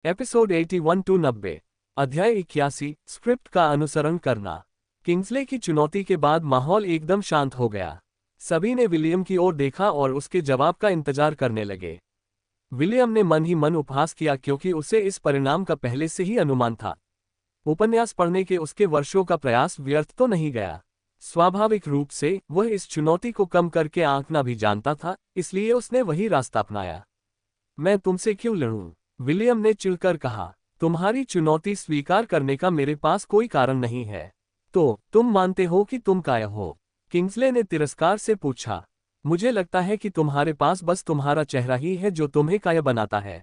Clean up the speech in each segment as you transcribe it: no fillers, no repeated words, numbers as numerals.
Episode 81 to 90। अध्याय 81। Script का अनुसरण करना। किंग्सले की चुनौती के बाद माहौल एकदम शांत हो गया। सभी ने विलियम की ओर देखा और उसके जवाब का इंतजार करने लगे। विलियम ने मन ही मन उपहास किया क्योंकि उसे इस परिणाम का पहले से ही अनुमान था। उपन्यास पढ़ने के उसके वर्षों का प्रयास व्यर्थ तो नहीं गया। स्वाभाविक रूप से वह इस चुनौती को कम करके आंकना भी जानता था, इसलिए उसने वही रास्ता अपनाया। मैं तुमसे क्यों लड़ूं? विलियम ने चिढ़कर कहा। तुम्हारी चुनौती स्वीकार करने का मेरे पास कोई कारण नहीं है। तो तुम मानते हो कि तुम कायर हो? किंग्सले ने तिरस्कार से पूछा। मुझे लगता है कि तुम्हारे पास बस तुम्हारा चेहरा ही है जो तुम्हें कायर बनाता है।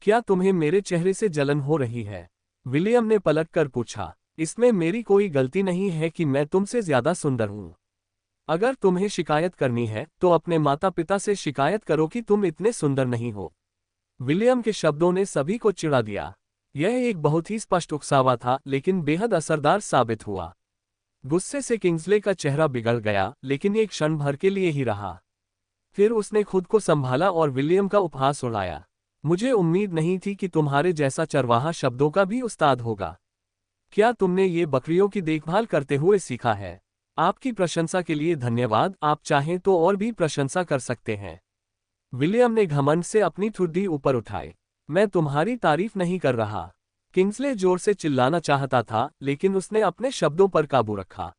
क्या तुम्हें मेरे चेहरे से जलन हो रही है? विलियम ने पलटकर पूछा। इसमें मेरी कोई गलती नहीं है कि मैं तुमसे ज्यादा सुंदर हूं। अगर तुम्हें शिकायत करनी है तो अपने माता पिता से शिकायत करो कि तुम इतने सुंदर नहीं हो। विलियम के शब्दों ने सभी को चिढ़ा दिया। यह एक बहुत ही स्पष्ट उकसावा था, लेकिन बेहद असरदार साबित हुआ। गुस्से से किंग्सले का चेहरा बिगड़ गया, लेकिन एक क्षण भर के लिए ही रहा। फिर उसने खुद को संभाला और विलियम का उपहास उड़ाया। मुझे उम्मीद नहीं थी कि तुम्हारे जैसा चरवाहा शब्दों का भी उस्ताद होगा। क्या तुमने ये बकरियों की देखभाल करते हुए सीखा है? आपकी प्रशंसा के लिए धन्यवाद। आप चाहें तो और भी प्रशंसा कर सकते हैं। विलियम ने घमंड से अपनी ठुड्डी ऊपर उठाई। मैं तुम्हारी तारीफ नहीं कर रहा। किंग्सले जोर से चिल्लाना चाहता था, लेकिन उसने अपने शब्दों पर काबू रखा।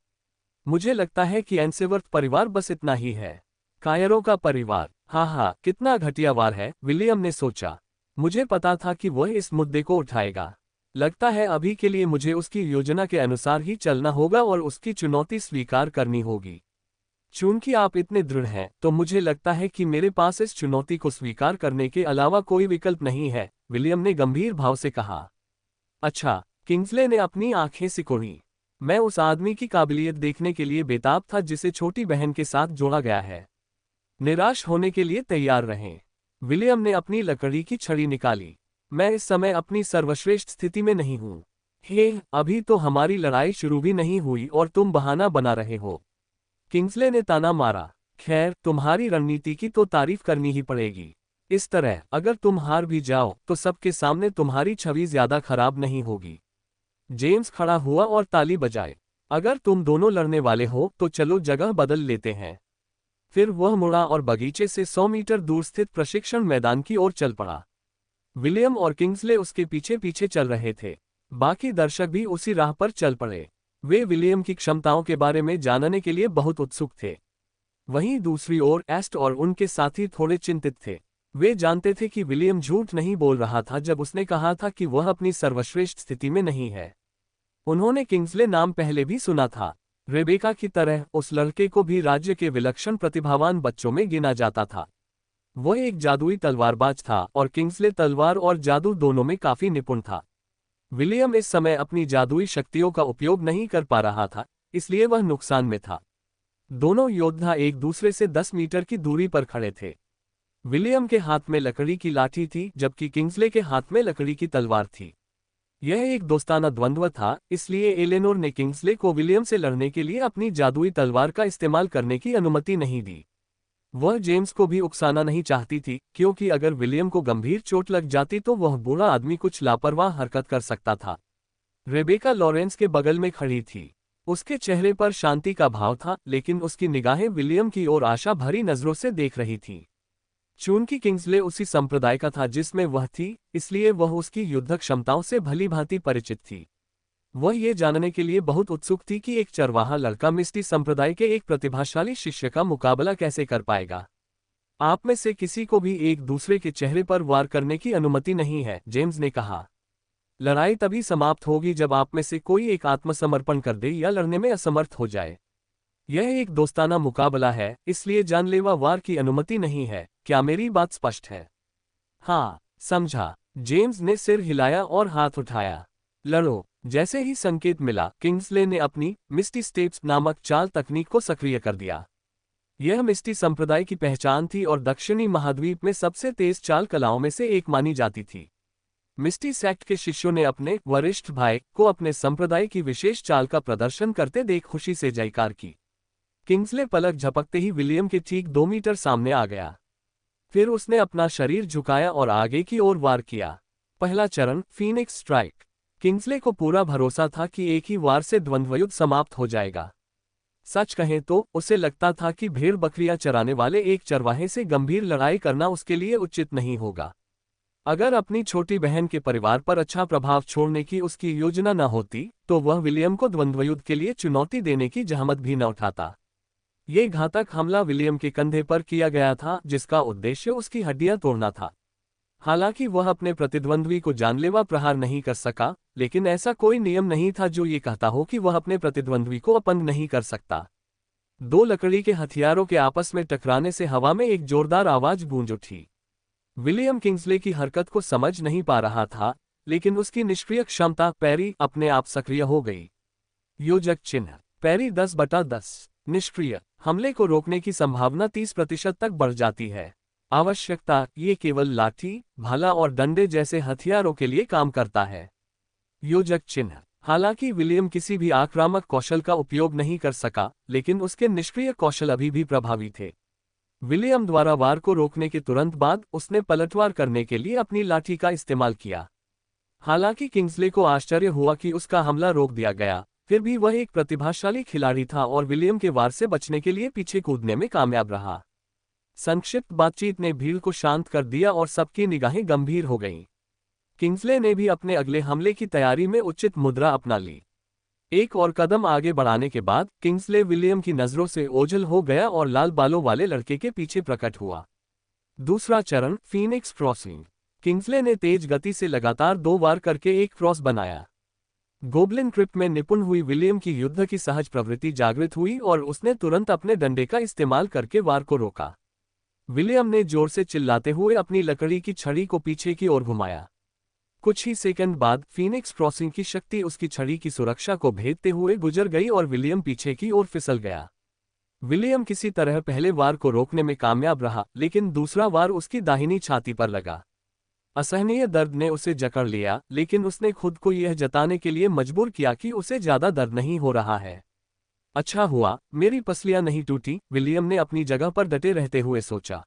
मुझे लगता है कि एंसेवर्थ परिवार बस इतना ही है। कायरों का परिवार, हाँ, कितना घटिया वार है, विलियम ने सोचा। मुझे पता था कि वह इस मुद्दे को उठाएगा। लगता है अभी के लिए मुझे उसकी योजना के अनुसार ही चलना होगा और उसकी चुनौती स्वीकार करनी होगी। चूंकि आप इतने दृढ़ हैं, तो मुझे लगता है कि मेरे पास इस चुनौती को स्वीकार करने के अलावा कोई विकल्प नहीं है, विलियम ने गंभीर भाव से कहा। अच्छा, किंग्सले ने अपनी आंखें सिकोड़ी। मैं उस आदमी की काबिलियत देखने के लिए बेताब था जिसे छोटी बहन के साथ जोड़ा गया है। निराश होने के लिए तैयार रहें। विलियम ने अपनी लकड़ी की छड़ी निकाली। मैं इस समय अपनी सर्वश्रेष्ठ स्थिति में नहीं हूं। हे, अभी तो हमारी लड़ाई शुरू भी नहीं हुई और तुम बहाना बना रहे हो। किंग्सले ने ताना मारा। खैर, तुम्हारी रणनीति की तो तारीफ करनी ही पड़ेगी। इस तरह अगर तुम हार भी जाओ तो सबके सामने तुम्हारी छवि ज्यादा खराब नहीं होगी। जेम्स खड़ा हुआ और ताली बजाए। अगर तुम दोनों लड़ने वाले हो तो चलो जगह बदल लेते हैं। फिर वह मुड़ा और बगीचे से 100 मीटर दूर स्थित प्रशिक्षण मैदान की ओर चल पड़ा। विलियम और किंग्सले उसके पीछे पीछे चल रहे थे। बाकी दर्शक भी उसी राह पर चल पड़े। वे विलियम की क्षमताओं के बारे में जानने के लिए बहुत उत्सुक थे। वहीं दूसरी ओर एस्ट और उनके साथी थोड़े चिंतित थे। वे जानते थे कि विलियम झूठ नहीं बोल रहा था जब उसने कहा था कि वह अपनी सर्वश्रेष्ठ स्थिति में नहीं है। उन्होंने किंग्सले नाम पहले भी सुना था। रेबेका की तरह उस लड़के को भी राज्य के विलक्षण प्रतिभावान बच्चों में गिना जाता था। वह एक जादुई तलवारबाज था और किंग्सले तलवार और जादू दोनों में काफी निपुण था। विलियम इस समय अपनी जादुई शक्तियों का उपयोग नहीं कर पा रहा था, इसलिए वह नुकसान में था। दोनों योद्धा एक दूसरे से 10 मीटर की दूरी पर खड़े थे। विलियम के हाथ में लकड़ी की लाठी थी, जबकि किंग्सले के हाथ में लकड़ी की तलवार थी। यह एक दोस्ताना द्वंद्व था, इसलिए एलेनोर ने किंग्सले को विलियम से लड़ने के लिए अपनी जादुई तलवार का इस्तेमाल करने की अनुमति नहीं दी। वह जेम्स को भी उकसाना नहीं चाहती थी, क्योंकि अगर विलियम को गंभीर चोट लग जाती तो वह बूढ़ा आदमी कुछ लापरवाह हरकत कर सकता था। रेबेका लॉरेंस के बगल में खड़ी थी। उसके चेहरे पर शांति का भाव था, लेकिन उसकी निगाहें विलियम की ओर आशा भरी नजरों से देख रही थीं। चूंकि किंग्सले उसी संप्रदाय का था जिसमें वह थी, इसलिए वह उसकी युद्ध क्षमताओं से भलीभांति परिचित थी। वह ये जानने के लिए बहुत उत्सुक थी कि एक चरवाहा लड़का मिस्टी संप्रदाय के एक प्रतिभाशाली शिष्य का मुकाबला कैसे कर पाएगा। आप में से किसी को भी एक दूसरे के चेहरे पर वार करने की अनुमति नहीं है, जेम्स ने कहा। लड़ाई तभी समाप्त होगी जब आप में से कोई एक आत्मसमर्पण कर दे या लड़ने में असमर्थ हो जाए। यह एक दोस्ताना मुकाबला है, इसलिए जानलेवा वार की अनुमति नहीं है। क्या मेरी बात स्पष्ट है? हाँ, समझा। जेम्स ने सिर हिलाया और हाथ उठाया। लड़ो। जैसे ही संकेत मिला, किंग्सले ने अपनी मिस्टी स्टेप्स नामक चाल तकनीक को सक्रिय कर दिया। यह मिस्टी संप्रदाय की पहचान थी और दक्षिणी महाद्वीप में सबसे तेज चाल कलाओं में से एक मानी जाती थी। मिस्टी सेक्ट के शिष्यों ने अपने वरिष्ठ भाई को अपने संप्रदाय की विशेष चाल का प्रदर्शन करते देख खुशी से जयकार की। किंग्सले पलक झपकते ही विलियम के ठीक 2 मीटर सामने आ गया। फिर उसने अपना शरीर झुकाया और आगे की ओर वार किया। पहला चरण, फीनिक्स स्ट्राइक। किंग्सले को पूरा भरोसा था कि एक ही वार से द्वंद्वयुद्ध समाप्त हो जाएगा। सच कहें तो उसे लगता था कि भेड़ बकरियां चराने वाले एक चरवाहे से गंभीर लड़ाई करना उसके लिए उचित नहीं होगा। अगर अपनी छोटी बहन के परिवार पर अच्छा प्रभाव छोड़ने की उसकी योजना न होती, तो वह विलियम को द्वंद्वयुद्ध के लिए चुनौती देने की जहमत भी न उठाता। ये घातक हमला विलियम के कंधे पर किया गया था, जिसका उद्देश्य उसकी हड्डियां तोड़ना था। हालांकि वह अपने प्रतिद्वंद्वी को जानलेवा प्रहार नहीं कर सका, लेकिन ऐसा कोई नियम नहीं था जो ये कहता हो कि वह अपने प्रतिद्वंद्वी को अपंग नहीं कर सकता। दो लकड़ी के हथियारों के आपस में टकराने से हवा में एक जोरदार आवाज गूंज उठी। विलियम किंग्सले की हरकत को समझ नहीं पा रहा था, लेकिन उसकी निष्क्रिय क्षमता पैरी अपने आप सक्रिय हो गई। योजक चिन्ह पैरी 10/10। निष्क्रिय हमले को रोकने की संभावना 30% तक बढ़ जाती है। आवश्यकता, ये केवल लाठी, भाला और डंडे जैसे हथियारों के लिए काम करता है। योजक चिन्ह हालांकि विलियम किसी भी आक्रामक कौशल का उपयोग नहीं कर सका, लेकिन उसके निष्क्रिय कौशल अभी भी प्रभावी थे। विलियम द्वारा वार को रोकने के तुरंत बाद उसने पलटवार करने के लिए अपनी लाठी का इस्तेमाल किया। हालांकि किंग्सले को आश्चर्य हुआ कि उसका हमला रोक दिया गया, फिर भी वह एक प्रतिभाशाली खिलाड़ी था और विलियम के वार से बचने के लिए पीछे कूदने में कामयाब रहा। संक्षिप्त बातचीत ने भीड़ को शांत कर दिया और सबकी निगाहें गंभीर हो गईं। किंग्सले ने भी अपने अगले हमले की तैयारी में उचित मुद्रा अपना ली। एक और कदम आगे बढ़ाने के बाद किंग्सले विलियम की नजरों से ओझल हो गया और लाल बालों वाले लड़के के पीछे प्रकट हुआ। दूसरा चरण, फीनिक्स क्रॉसिंग। किंग्सले ने तेज गति से लगातार 2 वार करके एक क्रॉस बनाया। गोब्लिन क्रिप्ट में निपुण हुई विलियम की युद्ध की सहज प्रवृत्ति जागृत हुई और उसने तुरंत अपने डंडे का इस्तेमाल करके वार को रोका। विलियम ने जोर से चिल्लाते हुए अपनी लकड़ी की छड़ी को पीछे की ओर घुमाया। कुछ ही सेकंड बाद फीनिक्स क्रॉसिंग की शक्ति उसकी छड़ी की सुरक्षा को भेदते हुए गुजर गई और विलियम पीछे की ओर फिसल गया। विलियम किसी तरह पहले वार को रोकने में कामयाब रहा, लेकिन दूसरा वार उसकी दाहिनी छाती पर लगा। असहनीय दर्द ने उसे जकड़ लिया, लेकिन उसने खुद को यह जताने के लिए मजबूर किया कि उसे ज्यादा दर्द नहीं हो रहा है। अच्छा हुआ मेरी पसलियां नहीं टूटी, विलियम ने अपनी जगह पर डटे रहते हुए सोचा।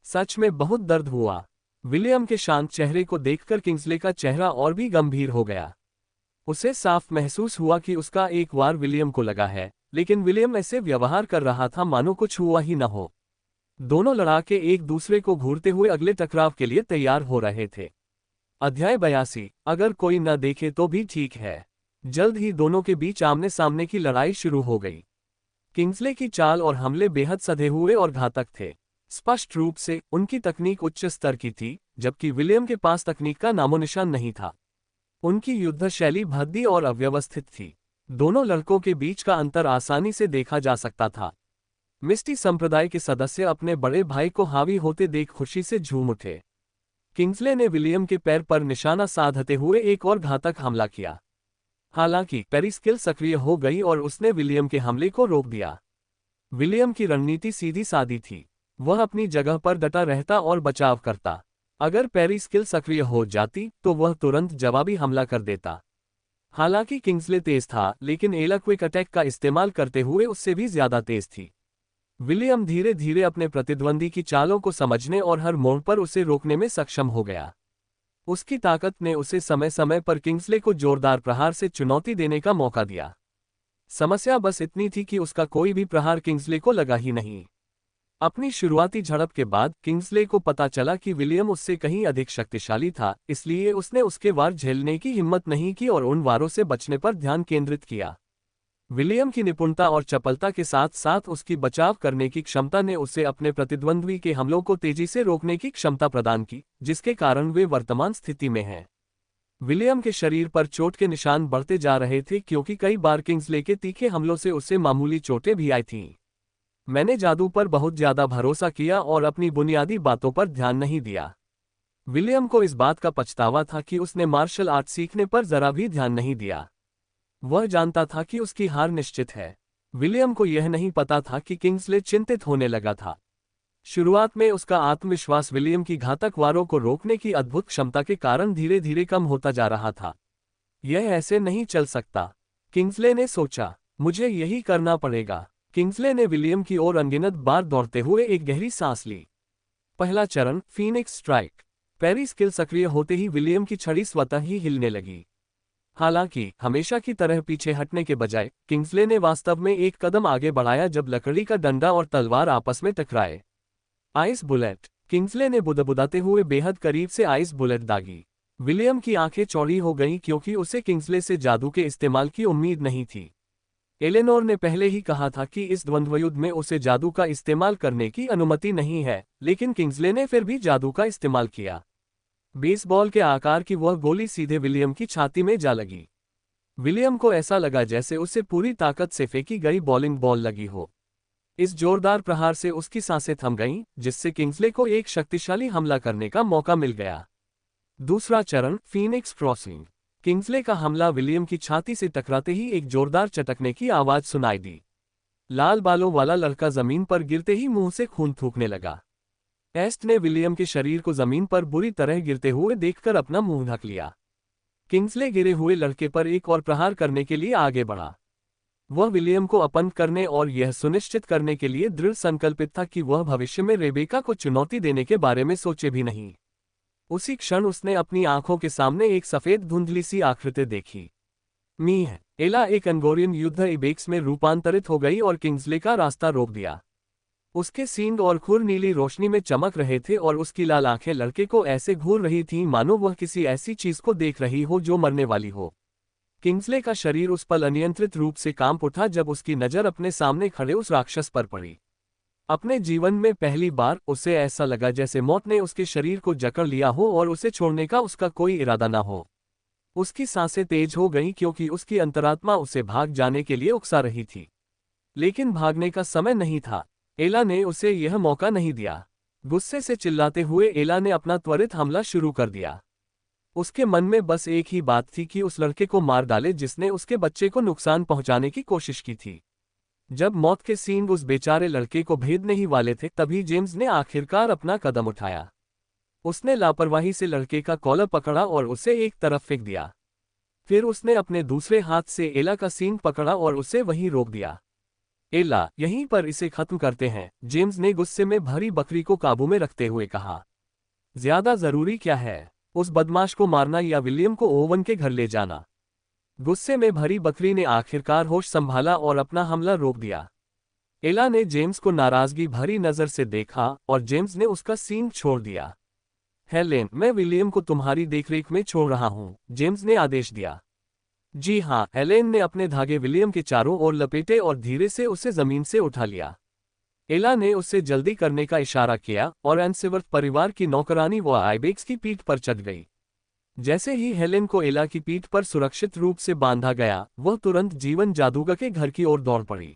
सच में बहुत दर्द हुआ। विलियम के शांत चेहरे को देखकर किंग्सले का चेहरा और भी गंभीर हो गया। उसे साफ महसूस हुआ कि उसका एक वार विलियम को लगा है, लेकिन विलियम ऐसे व्यवहार कर रहा था मानो कुछ हुआ ही न हो। दोनों लड़ाके एक दूसरे को घूरते हुए अगले टकराव के लिए तैयार हो रहे थे। अध्याय 82। अगर कोई न देखे तो भी ठीक है। जल्द ही दोनों के बीच आमने सामने की लड़ाई शुरू हो गई। किंग्सले की चाल और हमले बेहद सधे हुए और घातक थे। स्पष्ट रूप से उनकी तकनीक उच्च स्तर की थी, जबकि विलियम के पास तकनीक का नामोनिशान नहीं था। उनकी युद्ध शैली भद्दी और अव्यवस्थित थी। दोनों लड़कों के बीच का अंतर आसानी से देखा जा सकता था। मिस्टी संप्रदाय के सदस्य अपने बड़े भाई को हावी होते देख खुशी से झूम उठे। किंग्सले ने विलियम के पैर पर निशाना साधते हुए एक और घातक हमला किया। हालांकि पैरी स्किल सक्रिय हो गई और उसने विलियम के हमले को रोक दिया। विलियम की रणनीति सीधी सादी थी। वह अपनी जगह पर डटा रहता और बचाव करता। अगर पैरी स्किल सक्रिय हो जाती तो वह तुरंत जवाबी हमला कर देता। हालांकि किंग्सले तेज था, लेकिन एला क्विक अटैक का इस्तेमाल करते हुए उससे भी ज्यादा तेज थी। विलियम धीरे धीरे अपने प्रतिद्वंदी की चालों को समझने और हर मोड़ पर उसे रोकने में सक्षम हो गया। उसकी ताकत ने उसे समय समय पर किंग्सले को जोरदार प्रहार से चुनौती देने का मौका दिया। समस्या बस इतनी थी कि उसका कोई भी प्रहार किंग्सले को लगा ही नहीं। अपनी शुरुआती झड़प के बाद किंग्सले को पता चला कि विलियम उससे कहीं अधिक शक्तिशाली था, इसलिए उसने उसके वार झेलने की हिम्मत नहीं की और उन वारों से बचने पर ध्यान केंद्रित किया। विलियम की निपुणता और चपलता के साथ साथ उसकी बचाव करने की क्षमता ने उसे अपने प्रतिद्वंद्वी के हमलों को तेजी से रोकने की क्षमता प्रदान की, जिसके कारण वे वर्तमान स्थिति में हैं। विलियम के शरीर पर चोट के निशान बढ़ते जा रहे थे, क्योंकि कई बार किंग्सले के तीखे हमलों से उसे मामूली चोटें भी आई थीं। मैंने जादू पर बहुत ज्यादा भरोसा किया और अपनी बुनियादी बातों पर ध्यान नहीं दिया। विलियम को इस बात का पछतावा था कि उसने मार्शल आर्ट सीखने पर जरा भी ध्यान नहीं दिया। वह जानता था कि उसकी हार निश्चित है। विलियम को यह नहीं पता था कि किंग्सले चिंतित होने लगा था। शुरुआत में उसका आत्मविश्वास विलियम की घातक वारों को रोकने की अद्भुत क्षमता के कारण धीरे धीरे कम होता जा रहा था। यह ऐसे नहीं चल सकता, किंग्सले ने सोचा। मुझे यही करना पड़ेगा। किंग्सले ने विलियम की ओर अनगिनत बार दौड़ते हुए एक गहरी सांस ली। पहला चरण, फीनिक्स स्ट्राइक। पैरी स्किल सक्रिय होते ही विलियम की छड़ी स्वतः ही हिलने लगी। हालांकि हमेशा की तरह पीछे हटने के बजाय किंग्सले ने वास्तव में एक कदम आगे बढ़ाया जब लकड़ी का डंडा और तलवार आपस में टकराए। Ice bullet. किंग्सले ने बुदबुदाते हुए बेहद करीब से आइस बुलेट दागी। विलियम की आंखें चौड़ी हो गईं क्योंकि उसे किंग्सले से जादू के इस्तेमाल की उम्मीद नहीं थी। एलेनोर ने पहले ही कहा था कि इस द्वंद्वयुद्ध में उसे जादू का इस्तेमाल करने की अनुमति नहीं है, लेकिन किंग्सले ने फिर भी जादू का इस्तेमाल किया। बेसबॉल के आकार की वह गोली सीधे विलियम की छाती में जा लगी। विलियम को ऐसा लगा जैसे उसे पूरी ताकत से फेंकी गई बॉलिंग बॉल लगी हो। इस जोरदार प्रहार से उसकी सांसें थम गईं, जिससे किंग्सले को एक शक्तिशाली हमला करने का मौका मिल गया। दूसरा चरण, फीनिक्स क्रॉसिंग। किंग्सले का हमला विलियम की छाती से टकराते ही एक जोरदार चटकने की आवाज सुनाई दी। लाल बालों वाला लड़का जमीन पर गिरते ही मुंह से खून थूकने लगा। एस्ट ने विलियम के शरीर को जमीन पर बुरी तरह गिरते हुए देखकर अपना मुंह ढक लिया। किंग्सले गिरे हुए लड़के पर एक और प्रहार करने के लिए आगे बढ़ा। वह विलियम को अपंग करने और यह सुनिश्चित करने के लिए दृढ़ संकल्पित था कि वह भविष्य में रेबेका को चुनौती देने के बारे में सोचे भी नहीं। उसी क्षण उसने अपनी आंखों के सामने एक सफेद धुंधली सी आकृति देखी। मीह एला एक अंगोरियन युद्ध इबेक्स में रूपांतरित हो गई और किंग्सले का रास्ता रोक दिया। उसके सींग और खुर नीली रोशनी में चमक रहे थे और उसकी लाल आंखें लड़के को ऐसे घूर रही थीं मानो वह किसी ऐसी चीज को देख रही हो जो मरने वाली हो। किंग्सले का शरीर उस पल अनियंत्रित रूप से कांप उठा जब उसकी नजर अपने सामने खड़े उस राक्षस पर पड़ी। अपने जीवन में पहली बार उसे ऐसा लगा जैसे मौत ने उसके शरीर को जकड़ लिया हो और उसे छोड़ने का उसका कोई इरादा न हो। उसकी सांसें तेज हो गईं क्योंकि उसकी अंतरात्मा उसे भाग जाने के लिए उकसा रही थी, लेकिन भागने का समय नहीं था। एला ने उसे यह मौका नहीं दिया। गुस्से से चिल्लाते हुए एला ने अपना त्वरित हमला शुरू कर दिया। उसके मन में बस एक ही बात थी कि उस लड़के को मार डाले जिसने उसके बच्चे को नुकसान पहुंचाने की कोशिश की थी। जब मौत के सींग उस बेचारे लड़के को भेदने ही वाले थे तभी जेम्स ने आखिरकार अपना कदम उठाया। उसने लापरवाही से लड़के का कॉलर पकड़ा और उसे एक तरफ फेंक दिया। फिर उसने अपने दूसरे हाथ से एला का सींग पकड़ा और उसे वहीं रोक दिया। एला, यहीं पर इसे खत्म करते हैं, जेम्स ने गुस्से में भरी बकरी को काबू में रखते हुए कहा। ज्यादा जरूरी क्या है, उस बदमाश को मारना या विलियम को ओवन के घर ले जाना? गुस्से में भरी बकरी ने आखिरकार होश संभाला और अपना हमला रोक दिया। एला ने जेम्स को नाराजगी भरी नजर से देखा और जेम्स ने उसका सींग छोड़ दिया। हेलेन, मैं विलियम को तुम्हारी देखरेख में छोड़ रहा हूं, जेम्स ने आदेश दिया। जी हां, हेलेन ने अपने धागे विलियम के चारों ओर लपेटे और धीरे से उसे जमीन से उठा लिया। एला ने उससे जल्दी करने का इशारा किया और एंसेवर्थ परिवार की नौकरानी वो आइबेक्स की पीठ पर चढ़ गई। जैसे ही हेलेन को एला की पीठ पर सुरक्षित रूप से बांधा गया, वह तुरंत जीवन जादूगर के घर की ओर दौड़ पड़ी।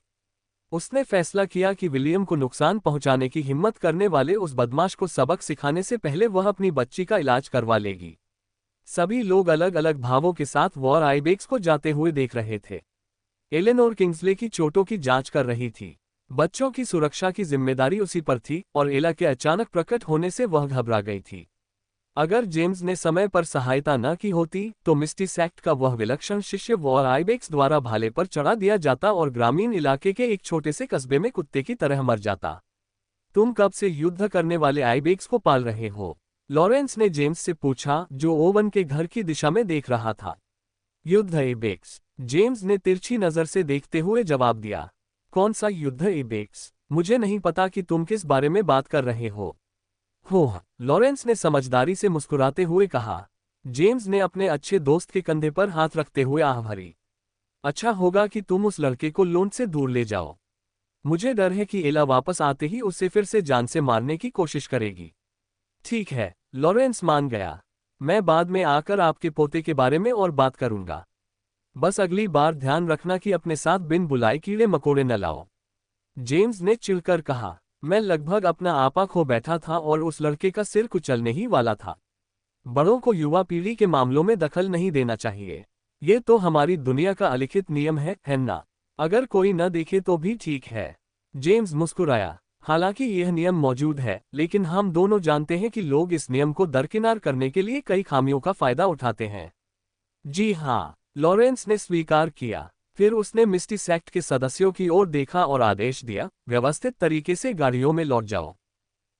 उसने फैसला किया कि विलियम को नुकसान पहुंचाने की हिम्मत करने वाले उस बदमाश को सबक सिखाने से पहले वह अपनी बच्ची का इलाज करवा लेगी। सभी लोग अलग अलग भावों के साथ वॉर आइबेक्स को जाते हुए देख रहे थे। एलेनोर किंग्सले की चोटों की जांच कर रही थी। बच्चों की सुरक्षा की जिम्मेदारी उसी पर थी और एला के अचानक प्रकट होने से वह घबरा गई थी। अगर जेम्स ने समय पर सहायता न की होती तो मिस्टी सेक्ट का वह विलक्षण शिष्य वॉर आइबेक्स द्वारा भाले पर चढ़ा दिया जाता और ग्रामीण इलाके के एक छोटे से कस्बे में कुत्ते की तरह मर जाता। तुम कब से युद्ध करने वाले आइबेक्स को पाल रहे हो? लॉरेंस ने जेम्स से पूछा, जो ओवन के घर की दिशा में देख रहा था। युद्ध आइबेक्स, जेम्स ने तिरछी नजर से देखते हुए जवाब दिया। कौन सा युद्ध आइबेक्स? मुझे नहीं पता कि तुम किस बारे में बात कर रहे हो। लॉरेंस ने समझदारी से मुस्कुराते हुए कहा। जेम्स ने अपने अच्छे दोस्त के कंधे पर हाथ रखते हुए आह भरी। अच्छा होगा कि तुम उस लड़के को लोन से दूर ले जाओ। मुझे डर है कि एला वापस आते ही उसे फिर से जान से मारने की कोशिश करेगी। ठीक है, लॉरेंस मान गया। मैं बाद में आकर आपके पोते के बारे में और बात करूंगा। बस अगली बार ध्यान रखना कि अपने साथ बिन बुलाए कीड़े मकोड़े न लाओ। जेम्स ने चिढ़कर कहा। मैं लगभग अपना आपा खो बैठा था और उस लड़के का सिर कुचलने ही वाला था। बड़ों को युवा पीढ़ी के मामलों में दखल नहीं देना चाहिए। ये तो हमारी दुनिया का अलिखित नियम है ना? अगर कोई न देखे तो भी ठीक है। जेम्स मुस्कुराया। हालांकि यह नियम मौजूद है, लेकिन हम दोनों जानते हैं कि लोग इस नियम को दरकिनार करने के लिए कई खामियों का फायदा उठाते हैं। जी हाँ, लॉरेंस ने स्वीकार किया। फिर उसने मिस्टी सेक्ट के सदस्यों की ओर देखा और आदेश दिया, व्यवस्थित तरीके से गाड़ियों में लौट जाओ।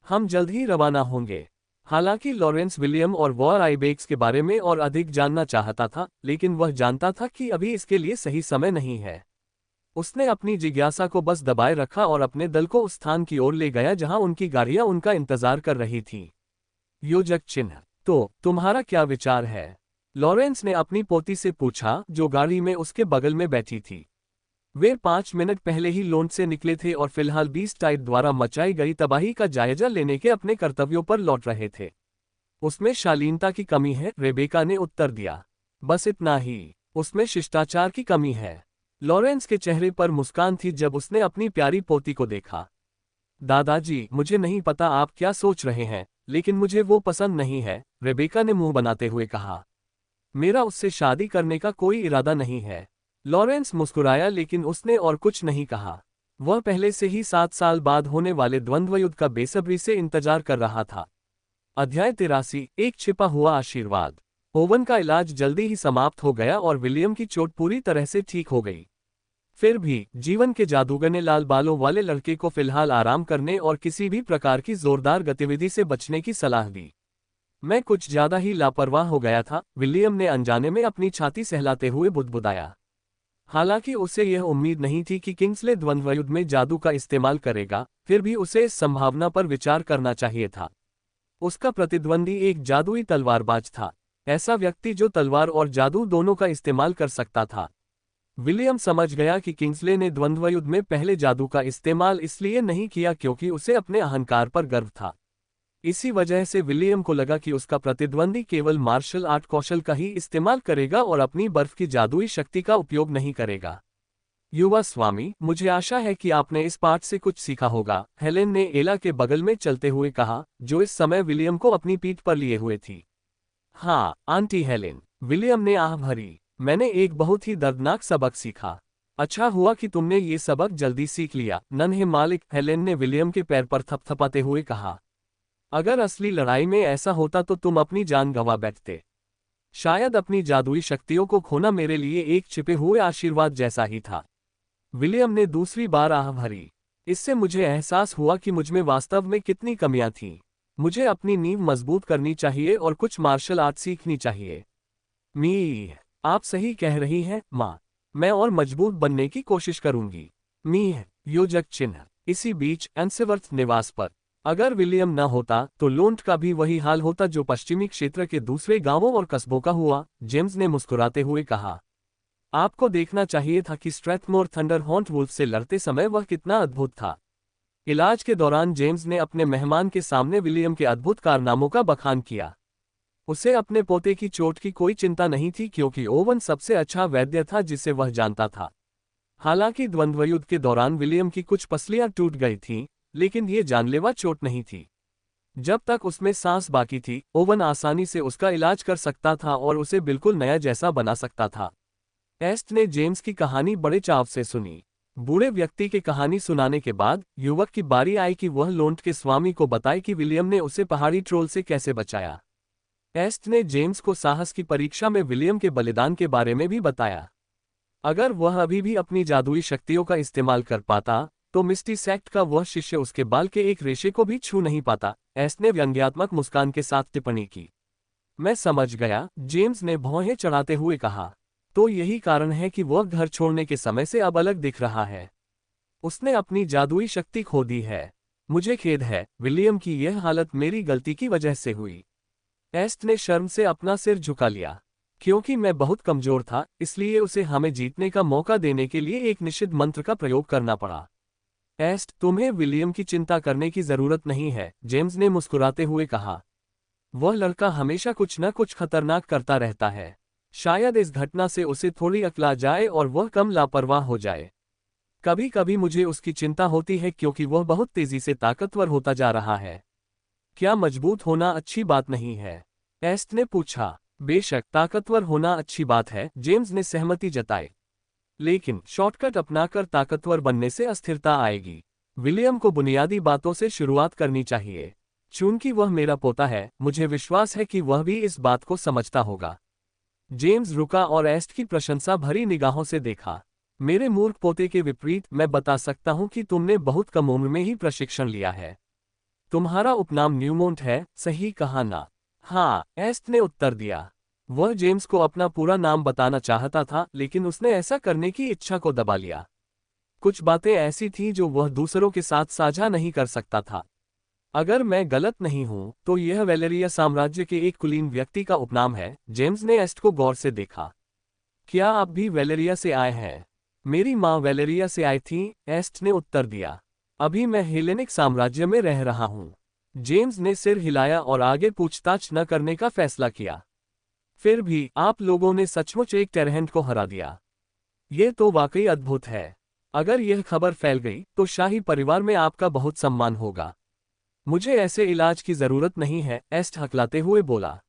हम जल्द ही रवाना होंगे। हालांकि लॉरेंस विलियम और वॉर आइबेक्स के बारे में और अधिक जानना चाहता था, लेकिन वह जानता था कि अभी इसके लिए सही समय नहीं है। उसने अपनी जिज्ञासा को बस दबाए रखा और अपने दल को उस स्थान की ओर ले गया जहां उनकी गाड़ियां उनका इंतजार कर रही थीं। योजक चिन्ह। तो तुम्हारा क्या विचार है? लॉरेंस ने अपनी पोती से पूछा, जो गाड़ी में उसके बगल में बैठी थी। वे 5 मिनट पहले ही लोंड से निकले थे और फिलहाल बीस्ट टाइड द्वारा मचाई गई तबाही का जायजा लेने के अपने कर्तव्यों पर लौट रहे थे। उसमें शालीनता की कमी है, रेबेका ने उत्तर दिया। बस इतना ही। उसमें शिष्टाचार की कमी है। लॉरेंस के चेहरे पर मुस्कान थी जब उसने अपनी प्यारी पोती को देखा। दादाजी, मुझे नहीं पता आप क्या सोच रहे हैं, लेकिन मुझे वो पसंद नहीं है, रेबेका ने मुंह बनाते हुए कहा। मेरा उससे शादी करने का कोई इरादा नहीं है। लॉरेंस मुस्कुराया, लेकिन उसने और कुछ नहीं कहा। वह पहले से ही 7 साल बाद होने वाले द्वंद्व युद्ध का बेसब्री से इंतजार कर रहा था। अध्याय 83, एक छिपा हुआ आशीर्वाद। ओवन का इलाज जल्दी ही समाप्त हो गया और विलियम की चोट पूरी तरह से ठीक हो गई। फिर भी जीवन के जादूगर ने लाल बालों वाले लड़के को फिलहाल आराम करने और किसी भी प्रकार की जोरदार गतिविधि से बचने की सलाह दी। मैं कुछ ज्यादा ही लापरवाह हो गया था, विलियम ने अनजाने में अपनी छाती सहलाते हुए बुदबुदाया। हालांकि उसे यह उम्मीद नहीं थी कि किंग्सले द्वंद्वयुद्ध में जादू का इस्तेमाल करेगा, फिर भी उसे इस संभावना पर विचार करना चाहिए था। उसका प्रतिद्वंदी एक जादुई तलवारबाज था, ऐसा व्यक्ति जो तलवार और जादू दोनों का इस्तेमाल कर सकता था। विलियम समझ गया कि किंग्सले ने द्वंद्वयुद्ध में पहले जादू का इस्तेमाल इसलिए नहीं किया क्योंकि उसे अपने अहंकार पर गर्व था। इसी वजह से विलियम को लगा कि उसका प्रतिद्वंदी केवल मार्शल आर्ट कौशल का ही इस्तेमाल करेगा और अपनी बर्फ की जादुई शक्ति का उपयोग नहीं करेगा। युवा स्वामी, मुझे आशा है कि आपने इस पाठ से कुछ सीखा होगा, हेलेन ने एला के बगल में चलते हुए कहा, जो इस समय विलियम को अपनी पीठ पर लिए हुए थी। हाँ आंटी हेलेन, विलियम ने आह भरी। मैंने एक बहुत ही दर्दनाक सबक सीखा। अच्छा हुआ कि तुमने ये सबक जल्दी सीख लिया, नन्हे मालिक, हेलेन ने विलियम के पैर पर थपथपाते हुए कहा। अगर असली लड़ाई में ऐसा होता तो तुम अपनी जान गंवा बैठते। शायद अपनी जादुई शक्तियों को खोना मेरे लिए एक छिपे हुए आशीर्वाद जैसा ही था। विलियम ने दूसरी बार आह भरी। इससे मुझे एहसास हुआ कि मुझमें वास्तव में कितनी कमियां थीं। मुझे अपनी नींव मजबूत करनी चाहिए और कुछ मार्शल आर्ट सीखनी चाहिए। मी, आप सही कह रही हैं माँ। मैं और मजबूत बनने की कोशिश करूंगी। मी, योजक चिन्ह। इसी बीच एंसेवर्थ निवास पर अगर विलियम न होता तो लोंट का भी वही हाल होता जो पश्चिमी क्षेत्र के दूसरे गांवों और कस्बों का हुआ, जेम्स ने मुस्कुराते हुए कहा। आपको देखना चाहिए था कि स्ट्रैथमोर थंडरहॉर्न वुल्फ से लड़ते समय वह कितना अद्भुत था। इलाज के दौरान जेम्स ने अपने मेहमान के सामने विलियम के अद्भुत कारनामों का बखान किया। उसे अपने पोते की चोट की कोई चिंता नहीं थी क्योंकि ओवन सबसे अच्छा वैद्य था जिसे वह जानता था। हालांकि द्वंद्वयुद्ध के दौरान विलियम की कुछ पसलियां टूट गई थीं, लेकिन ये जानलेवा चोट नहीं थी। जब तक उसमें सांस बाकी थी, ओवन आसानी से उसका इलाज कर सकता था और उसे बिल्कुल नया जैसा बना सकता था। एस्ट ने जेम्स की कहानी बड़े चाव से सुनी। बूढ़े व्यक्ति की कहानी सुनाने के बाद युवक की बारी आई कि वह लोंट के स्वामी को बताए कि विलियम ने उसे पहाड़ी ट्रोल से कैसे बचाया। एस्ट ने जेम्स को साहस की परीक्षा में विलियम के बलिदान के बारे में भी बताया। अगर वह अभी भी अपनी जादुई शक्तियों का इस्तेमाल कर पाता तो मिस्टी सेक्ट का वह शिष्य उसके बाल के एक रेशे को भी छू नहीं पाता, एस्ट ने व्यंग्यात्मक मुस्कान के साथ टिप्पणी की। मैं समझ गया, जेम्स ने भौहें चढ़ाते हुए कहा। तो यही कारण है कि वह घर छोड़ने के समय से अब अलग दिख रहा है। उसने अपनी जादुई शक्ति खो दी है। मुझे खेद है, विलियम की यह हालत मेरी गलती की वजह से हुई। एस्ट ने शर्म से अपना सिर झुका लिया। क्योंकि मैं बहुत कमजोर था, इसलिए उसे हमें जीतने का मौका देने के लिए एक निषिद्ध मंत्र का प्रयोग करना पड़ा। एस्ट, तुम्हें विलियम की चिंता करने की जरूरत नहीं है, जेम्स ने मुस्कुराते हुए कहा। वह लड़का हमेशा कुछ न कुछ खतरनाक करता रहता है। शायद इस घटना से उसे थोड़ी अकला जाए और वह कम लापरवाह हो जाए। कभी कभी मुझे उसकी चिंता होती है क्योंकि वह बहुत तेजी से ताकतवर होता जा रहा है। क्या मजबूत होना अच्छी बात नहीं है? एस्ट ने पूछा। बेशक ताकतवर होना अच्छी बात है, जेम्स ने सहमति जताई। लेकिन शॉर्टकट अपनाकर ताकतवर बनने से अस्थिरता आएगी। विलियम को बुनियादी बातों से शुरुआत करनी चाहिए। चूंकि वह मेरा पोता है, मुझे विश्वास है कि वह भी इस बात को समझता होगा। जेम्स रुका और एस्ट की प्रशंसा भरी निगाहों से देखा। मेरे मूर्ख पोते के विपरीत, मैं बता सकता हूं कि तुमने बहुत कम उम्र में ही प्रशिक्षण लिया है। तुम्हारा उपनाम न्यूमोंट है, सही कहा ना? हाँ, एस्ट ने उत्तर दिया। वह जेम्स को अपना पूरा नाम बताना चाहता था, लेकिन उसने ऐसा करने की इच्छा को दबा लिया। कुछ बातें ऐसी थीं जो वह दूसरों के साथ साझा नहीं कर सकता था। अगर मैं गलत नहीं हूं, तो यह वेलेरिया साम्राज्य के एक कुलीन व्यक्ति का उपनाम है। जेम्स ने एस्ट को गौर से देखा। क्या आप भी वेलेरिया से आए हैं? मेरी माँ वेलेरिया से आई थी, एस्ट ने उत्तर दिया। अभी मैं हेलेनिक साम्राज्य में रह रहा हूं। जेम्स ने सिर हिलाया और आगे पूछताछ न करने का फैसला किया। फिर भी आप लोगों ने सचमुच एक टेरहेंट को हरा दिया। ये तो वाकई अद्भुत है। अगर यह खबर फैल गई तो शाही परिवार में आपका बहुत सम्मान होगा। मुझे ऐसे इलाज की जरूरत नहीं है, एस्ट हकलाते हुए बोला।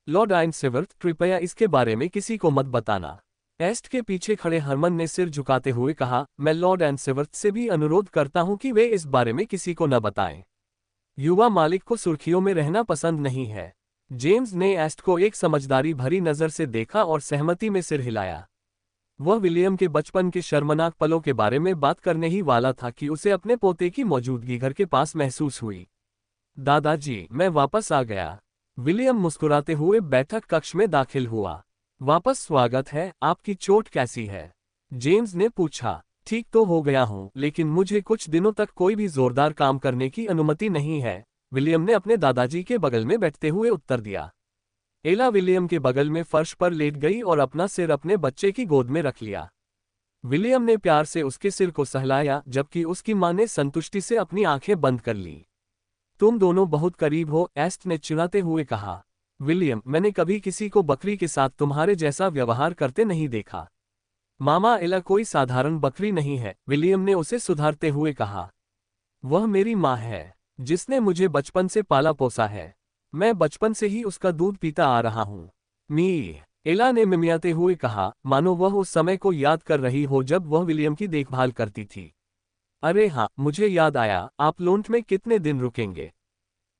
लॉर्ड आइनसिवर्थ, कृपया इसके बारे में किसी को मत बताना। एस्ट के पीछे खड़े हरमन ने सिर झुकाते हुए कहा, मैं लॉर्ड आइनसिवर्थ से भी अनुरोध करता हूं कि वे इस बारे में किसी को न बताएं। युवा मालिक को सुर्खियों में रहना पसंद नहीं है। जेम्स ने एस्ट को एक समझदारी भरी नजर से देखा और सहमति में सिर हिलाया। वह विलियम के बचपन के शर्मनाक पलों के बारे में बात करने ही वाला था कि उसे अपने पोते की मौजूदगी घर के पास महसूस हुई। दादाजी, मैं वापस आ गया। विलियम मुस्कुराते हुए बैठक कक्ष में दाखिल हुआ। वापस स्वागत है, आपकी चोट कैसी है? जेम्स ने पूछा। ठीक तो हो गया हूं, लेकिन मुझे कुछ दिनों तक कोई भी जोरदार काम करने की अनुमति नहीं है, विलियम ने अपने दादाजी के बगल में बैठते हुए उत्तर दिया। एला विलियम के बगल में फर्श पर लेट गई और अपना सिर अपने बच्चे की गोद में रख लिया। विलियम ने प्यार से उसके सिर को सहलाया, जबकि उसकी मां ने संतुष्टि से अपनी आंखें बंद कर लीं। तुम दोनों बहुत करीब हो, एस्ट ने चिढ़ाते हुए कहा। विलियम, मैंने कभी किसी को बकरी के साथ तुम्हारे जैसा व्यवहार करते नहीं देखा। मामा एला कोई साधारण बकरी नहीं है, विलियम ने उसे सुधारते हुए कहा। वह मेरी माँ है, जिसने मुझे बचपन से पाला पोसा है। मैं बचपन से ही उसका दूध पीता आ रहा हूँ। मी, एला ने मिमियाते हुए कहा, मानो वह उस समय को याद कर रही हो जब वह विलियम की देखभाल करती थी। अरे हाँ, मुझे याद आया, आप लोंट में कितने दिन रुकेंगे?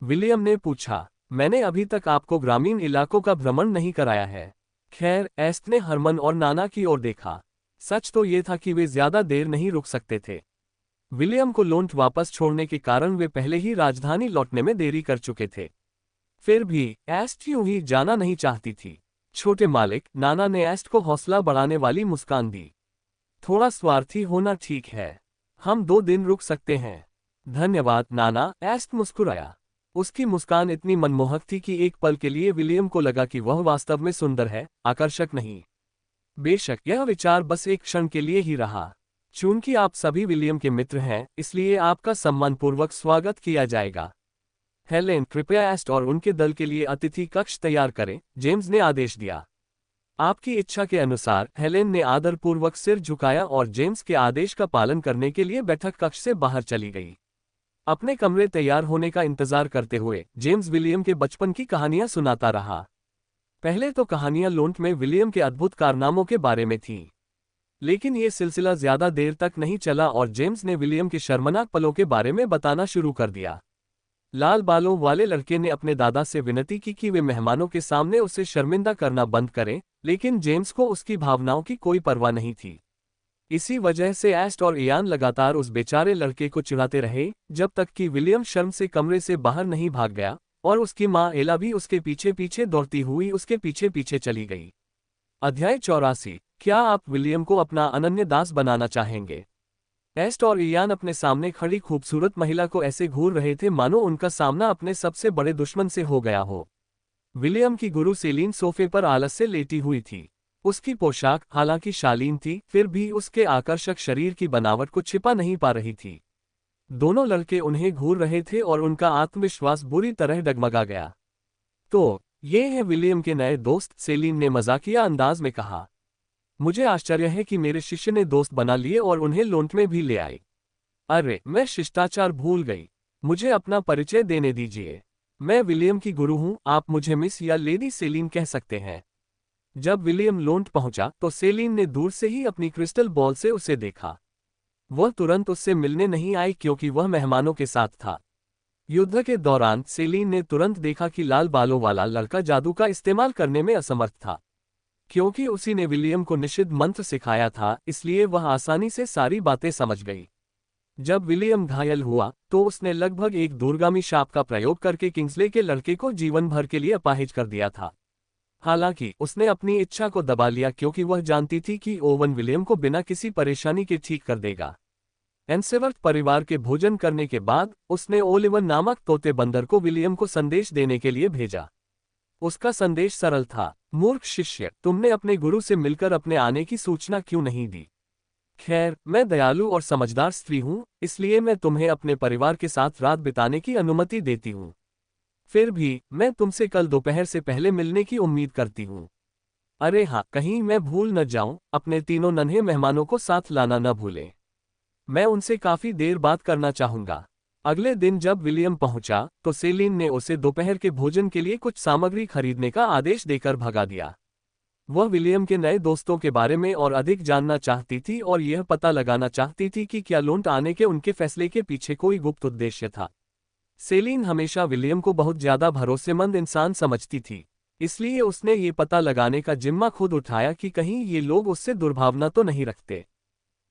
विलियम ने पूछा। मैंने अभी तक आपको ग्रामीण इलाकों का भ्रमण नहीं कराया है। खैर, एस्ट ने हरमन और नाना की ओर देखा। सच तो ये था कि वे ज्यादा देर नहीं रुक सकते थे। विलियम को लोंट वापस छोड़ने के कारण वे पहले ही राजधानी लौटने में देरी कर चुके थे। फिर भी एस्ट यूं ही जाना नहीं चाहती थी। छोटे मालिक, नाना ने एस्ट को हौसला बढ़ाने वाली मुस्कान दी। थोड़ा स्वार्थी होना ठीक है। हम 2 दिन रुक सकते हैं। धन्यवाद नाना, एस्ट मुस्कुराया। उसकी मुस्कान इतनी मनमोहक थी कि एक पल के लिए विलियम को लगा कि वह वास्तव में सुंदर है, आकर्षक नहीं। बेशक यह विचार बस एक क्षण के लिए ही रहा। चूंकि आप सभी विलियम के मित्र हैं, इसलिए आपका सम्मानपूर्वक स्वागत किया जाएगा। हेलेन, कृपया एस्ट और उनके दल के लिए अतिथि कक्ष तैयार करें, जेम्स ने आदेश दिया। आपकी इच्छा के अनुसार, हेलेन ने आदरपूर्वक सिर झुकाया और जेम्स के आदेश का पालन करने के लिए बैठक कक्ष से बाहर चली गई। अपने कमरे तैयार होने का इंतजार करते हुए जेम्स विलियम के बचपन की कहानियां सुनाता रहा। पहले तो कहानियां लोंट में विलियम के अद्भुत कारनामों के बारे में थीं। लेकिन ये सिलसिला ज्यादा देर तक नहीं चला और जेम्स ने विलियम के शर्मनाक पलों के बारे में बताना शुरू कर दिया। लाल बालों वाले लड़के ने अपने दादा से विनती की कि वे मेहमानों के सामने उसे शर्मिंदा करना बंद करें, लेकिन जेम्स को उसकी भावनाओं की कोई परवाह नहीं थी। इसी वजह से एस्ट और इयान लगातार उस बेचारे लड़के को चिढ़ाते रहे, जब तक कि विलियम शर्म से कमरे से बाहर नहीं भाग गया और उसकी माँ एला भी उसके पीछे पीछे दौड़ती हुई उसके पीछे पीछे चली गई। अध्याय 84। क्या आप विलियम को अपना अनन्य दास बनाना चाहेंगे? एस्ट और इयान अपने सामने खड़ी खूबसूरत महिला को ऐसे घूर रहे थे मानो उनका सामना अपने सबसे बड़े दुश्मन से हो गया हो। विलियम की गुरु सेलीन सोफे पर आलस से लेटी हुई थी। उसकी पोशाक हालांकि शालीन थी, फिर भी उसके आकर्षक शरीर की बनावट को छिपा नहीं पा रही थी। दोनों लड़के उन्हें घूर रहे थे और उनका आत्मविश्वास बुरी तरह डगमगा गया। तो ये है विलियम के नए दोस्त, सेलीन ने मजाकिया अंदाज में कहा। मुझे आश्चर्य है कि मेरे शिष्य ने दोस्त बना लिए और उन्हें लोंट में भी ले आई। अरे, मैं शिष्टाचार भूल गई। मुझे अपना परिचय देने दीजिए। मैं विलियम की गुरु हूं, आप मुझे मिस या लेडी सेलीन कह सकते हैं। जब विलियम लोंट पहुंचा तो सेलीन ने दूर से ही अपनी क्रिस्टल बॉल से उसे देखा। वह तुरंत उससे मिलने नहीं आई क्योंकि वह मेहमानों के साथ था। युद्ध के दौरान सेलीन ने तुरंत देखा कि लाल बालों वाला लड़का जादू का इस्तेमाल करने में असमर्थ था। क्योंकि उसी ने विलियम को निषिद्ध मंत्र सिखाया था, इसलिए वह आसानी से सारी बातें समझ गई। जब विलियम घायल हुआ तो उसने लगभग एक दूरगामी शाप का प्रयोग करके किंग्सले के लड़के को जीवन भर के लिए अपाहिज कर दिया था। हालांकि उसने अपनी इच्छा को दबा लिया क्योंकि वह जानती थी कि ओवन विलियम को बिना किसी परेशानी के ठीक कर देगा। एंसेवर्थ परिवार के भोजन करने के बाद उसने ओलिवर नामक तोते बंदर को विलियम को संदेश देने के लिए भेजा। उसका संदेश सरल था, मूर्ख शिष्य, तुमने अपने गुरु से मिलकर अपने आने की सूचना क्यों नहीं दी? खैर, मैं दयालु और समझदार स्त्री हूँ, इसलिए मैं तुम्हें अपने परिवार के साथ रात बिताने की अनुमति देती हूँ। फिर भी मैं तुमसे कल दोपहर से पहले मिलने की उम्मीद करती हूँ। अरे हाँ, कहीं मैं भूल न जाऊं, अपने तीनों नन्हे मेहमानों को साथ लाना न भूलें। मैं उनसे काफी देर बात करना चाहूंगा। अगले दिन जब विलियम पहुंचा तो सेलिन ने उसे दोपहर के भोजन के लिए कुछ सामग्री खरीदने का आदेश देकर भगा दिया। वह विलियम के नए दोस्तों के बारे में और अधिक जानना चाहती थी और यह पता लगाना चाहती थी कि क्या लौट आने के उनके फैसले के पीछे कोई गुप्त उद्देश्य था। सेलिन हमेशा विलियम को बहुत ज्यादा भरोसेमंद इंसान समझती थी, इसलिए उसने ये पता लगाने का जिम्मा खुद उठाया कि कहीं ये लोग उससे दुर्भावना तो नहीं रखते।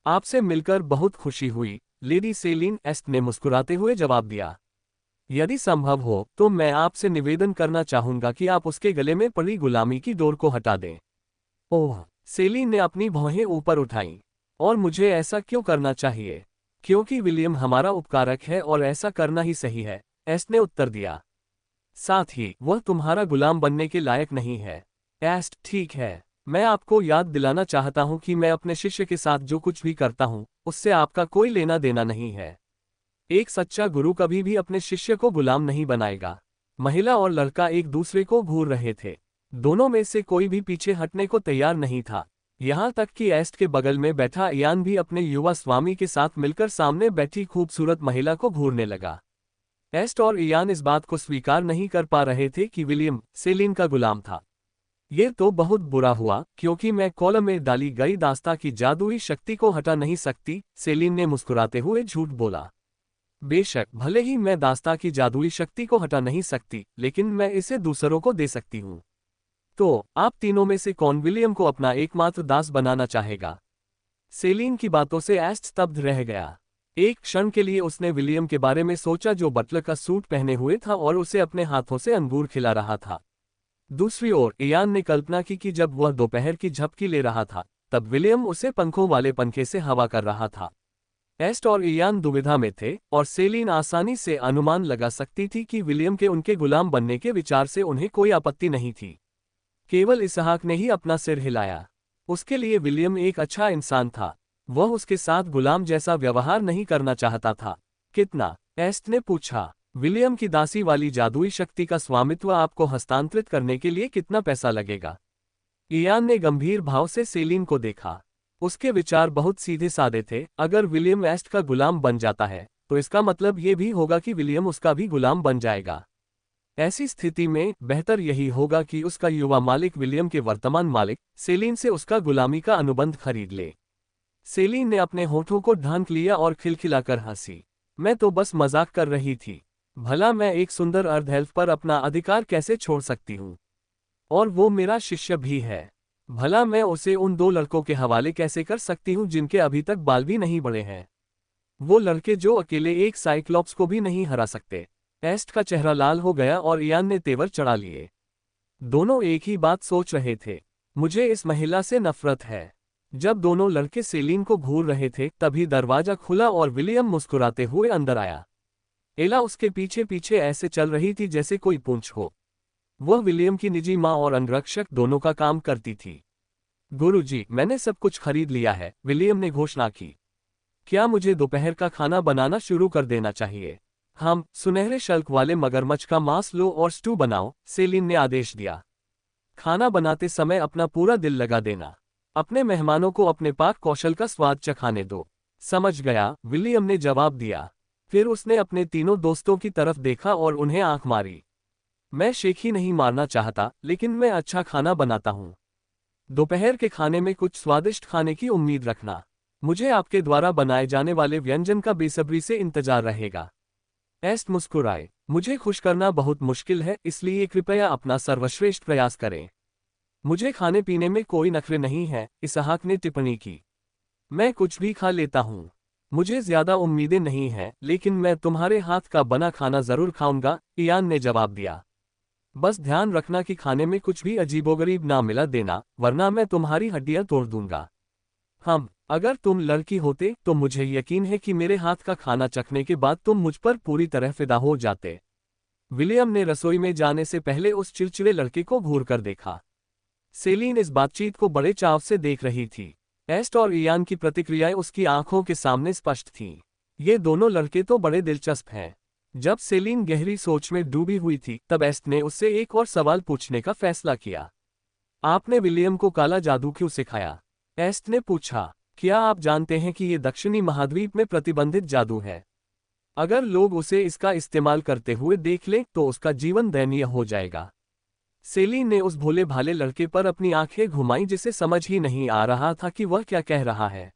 आपसे मिलकर बहुत खुशी हुई, लेडी सेलिन, एस्ट ने मुस्कुराते हुए जवाब दिया। यदि संभव हो तो मैं आपसे निवेदन करना चाहूंगा कि आप उसके गले में पड़ी गुलामी की डोर को हटा दें। ओह, सेलिन ने अपनी भौहें ऊपर उठाईं। और मुझे ऐसा क्यों करना चाहिए? क्योंकि विलियम हमारा उपकारक है और ऐसा करना ही सही है, एस्ट ने उत्तर दिया। साथ ही वह तुम्हारा गुलाम बनने के लायक नहीं है। एस्ट, ठीक है, मैं आपको याद दिलाना चाहता हूं कि मैं अपने शिष्य के साथ जो कुछ भी करता हूं उससे आपका कोई लेना देना नहीं है। एक सच्चा गुरु कभी भी अपने शिष्य को गुलाम नहीं बनाएगा। महिला और लड़का एक दूसरे को घूर रहे थे। दोनों में से कोई भी पीछे हटने को तैयार नहीं था, यहाँ तक कि एस्ट के बगल में बैठा इयान भी अपने युवा स्वामी के साथ मिलकर सामने बैठी खूबसूरत महिला को घूरने लगा। एस्ट और इयान इस बात को स्वीकार नहीं कर पा रहे थे कि विलियम सेलिन का गुलाम था। ये तो बहुत बुरा हुआ क्योंकि मैं कॉलम में डाली गई दास्ता की जादुई शक्ति को हटा नहीं सकती, सेलिन ने मुस्कुराते हुए झूठ बोला। बेशक, भले ही मैं दास्ता की जादुई शक्ति को हटा नहीं सकती, लेकिन मैं इसे दूसरों को दे सकती हूँ। तो आप तीनों में से कौन विलियम को अपना एकमात्र दास बनाना चाहेगा? सेलिन की बातों से एस्ट स्तब्ध रह गया। एक क्षण के लिए उसने विलियम के बारे में सोचा जो बटलर का सूट पहने हुए था और उसे अपने हाथों से अंगूर खिला रहा था। दूसरी ओर इयान ने कल्पना की कि जब वह दोपहर की झपकी ले रहा था तब विलियम उसे पंखों वाले पंखे से हवा कर रहा था। एस्ट और इयान दुविधा में थे और सेलिन आसानी से अनुमान लगा सकती थी कि विलियम के उनके गुलाम बनने के विचार से उन्हें कोई आपत्ति नहीं थी। केवल इसहाक ने ही अपना सिर हिलाया। उसके लिए विलियम एक अच्छा इंसान था, वह उसके साथ गुलाम जैसा व्यवहार नहीं करना चाहता था। कितना? एस्ट ने पूछा। विलियम की दासी वाली जादुई शक्ति का स्वामित्व आपको हस्तांतरित करने के लिए कितना पैसा लगेगा? इयान ने गंभीर भाव से सेलिन को देखा। उसके विचार बहुत सीधे साधे थे। अगर विलियम एस्ट का गुलाम बन जाता है तो इसका मतलब ये भी होगा कि विलियम उसका भी गुलाम बन जाएगा। ऐसी स्थिति में बेहतर यही होगा कि उसका युवा मालिक विलियम के वर्तमान मालिक सेलिन से उसका गुलामी का अनुबंध खरीद ले। सेलिन ने अपने होठों को ढांक लिया और खिलखिलाकर हंसी। मैं तो बस मजाक कर रही थी। भला मैं एक सुंदर अर्ध एल्फ पर अपना अधिकार कैसे छोड़ सकती हूँ? और वो मेरा शिष्य भी है। भला मैं उसे उन दो लड़कों के हवाले कैसे कर सकती हूँ जिनके अभी तक बाल भी नहीं बढ़े हैं? वो लड़के जो अकेले एक साइक्लॉप्स को भी नहीं हरा सकते। एस्ट का चेहरा लाल हो गया और इयान ने तेवर चढ़ा लिए। दोनों एक ही बात सोच रहे थे। मुझे इस महिला से नफरत है। जब दोनों लड़के सेलिन को घूर रहे थे तभी दरवाजा खुला और विलियम मुस्कुराते हुए अंदर आया। एला उसके पीछे पीछे ऐसे चल रही थी जैसे कोई पूंछ हो। वह विलियम की निजी माँ और अंगरक्षक दोनों का काम करती थी। गुरुजी, मैंने सब कुछ खरीद लिया है, विलियम ने घोषणा की। क्या मुझे दोपहर का खाना बनाना शुरू कर देना चाहिए? हम सुनहरे शल्क वाले मगरमच्छ का मांस लो और स्टू बनाओ, सेलिन ने आदेश दिया। खाना बनाते समय अपना पूरा दिल लगा देना। अपने मेहमानों को अपने पाक कौशल का स्वाद चखाने दो। समझ गया, विलियम ने जवाब दिया। फिर उसने अपने तीनों दोस्तों की तरफ देखा और उन्हें आंख मारी। मैं शेख ही नहीं मारना चाहता, लेकिन मैं अच्छा खाना बनाता हूँ। दोपहर के खाने में कुछ स्वादिष्ट खाने की उम्मीद रखना। मुझे आपके द्वारा बनाए जाने वाले व्यंजन का बेसब्री से इंतजार रहेगा। एस्ट मुस्कुराए। मुझे खुश करना बहुत मुश्किल है, इसलिए कृपया अपना सर्वश्रेष्ठ प्रयास करें। मुझे खाने पीने में कोई नखरे नहीं है, इसहाक ने टिप्पणी की। मैं कुछ भी खा लेता हूँ। मुझे ज्यादा उम्मीदें नहीं हैं, लेकिन मैं तुम्हारे हाथ का बना खाना जरूर खाऊंगा, इयान ने जवाब दिया। बस ध्यान रखना कि खाने में कुछ भी अजीबोगरीब ना मिला देना, वरना मैं तुम्हारी हड्डियां तोड़ दूंगा। अगर तुम लड़की होते तो मुझे यकीन है कि मेरे हाथ का खाना चखने के बाद तुम मुझ पर पूरी तरह फिदा हो जाते। विलियम ने रसोई में जाने से पहले उस चिड़चिड़े लड़के को घूर कर देखा। सेलीन इस बातचीत को बड़े चाव से देख रही थी। एस्ट और इयान की प्रतिक्रियाएं उसकी आंखों के सामने स्पष्ट थीं। ये दोनों लड़के तो बड़े दिलचस्प हैं। जब सेलीन गहरी सोच में डूबी हुई थी, तब एस्ट ने उससे एक और सवाल पूछने का फैसला किया। आपने विलियम को काला जादू क्यों सिखाया? एस्ट ने पूछा। क्या आप जानते हैं कि ये दक्षिणी महाद्वीप में प्रतिबंधित जादू है? अगर लोग उसे इसका इस्तेमाल करते हुए देख लें तो उसका जीवन दयनीय हो जाएगा। सेलीन ने उस भोले भाले लड़के पर अपनी आंखें घुमाई, जिसे समझ ही नहीं आ रहा था कि वह क्या कह रहा है।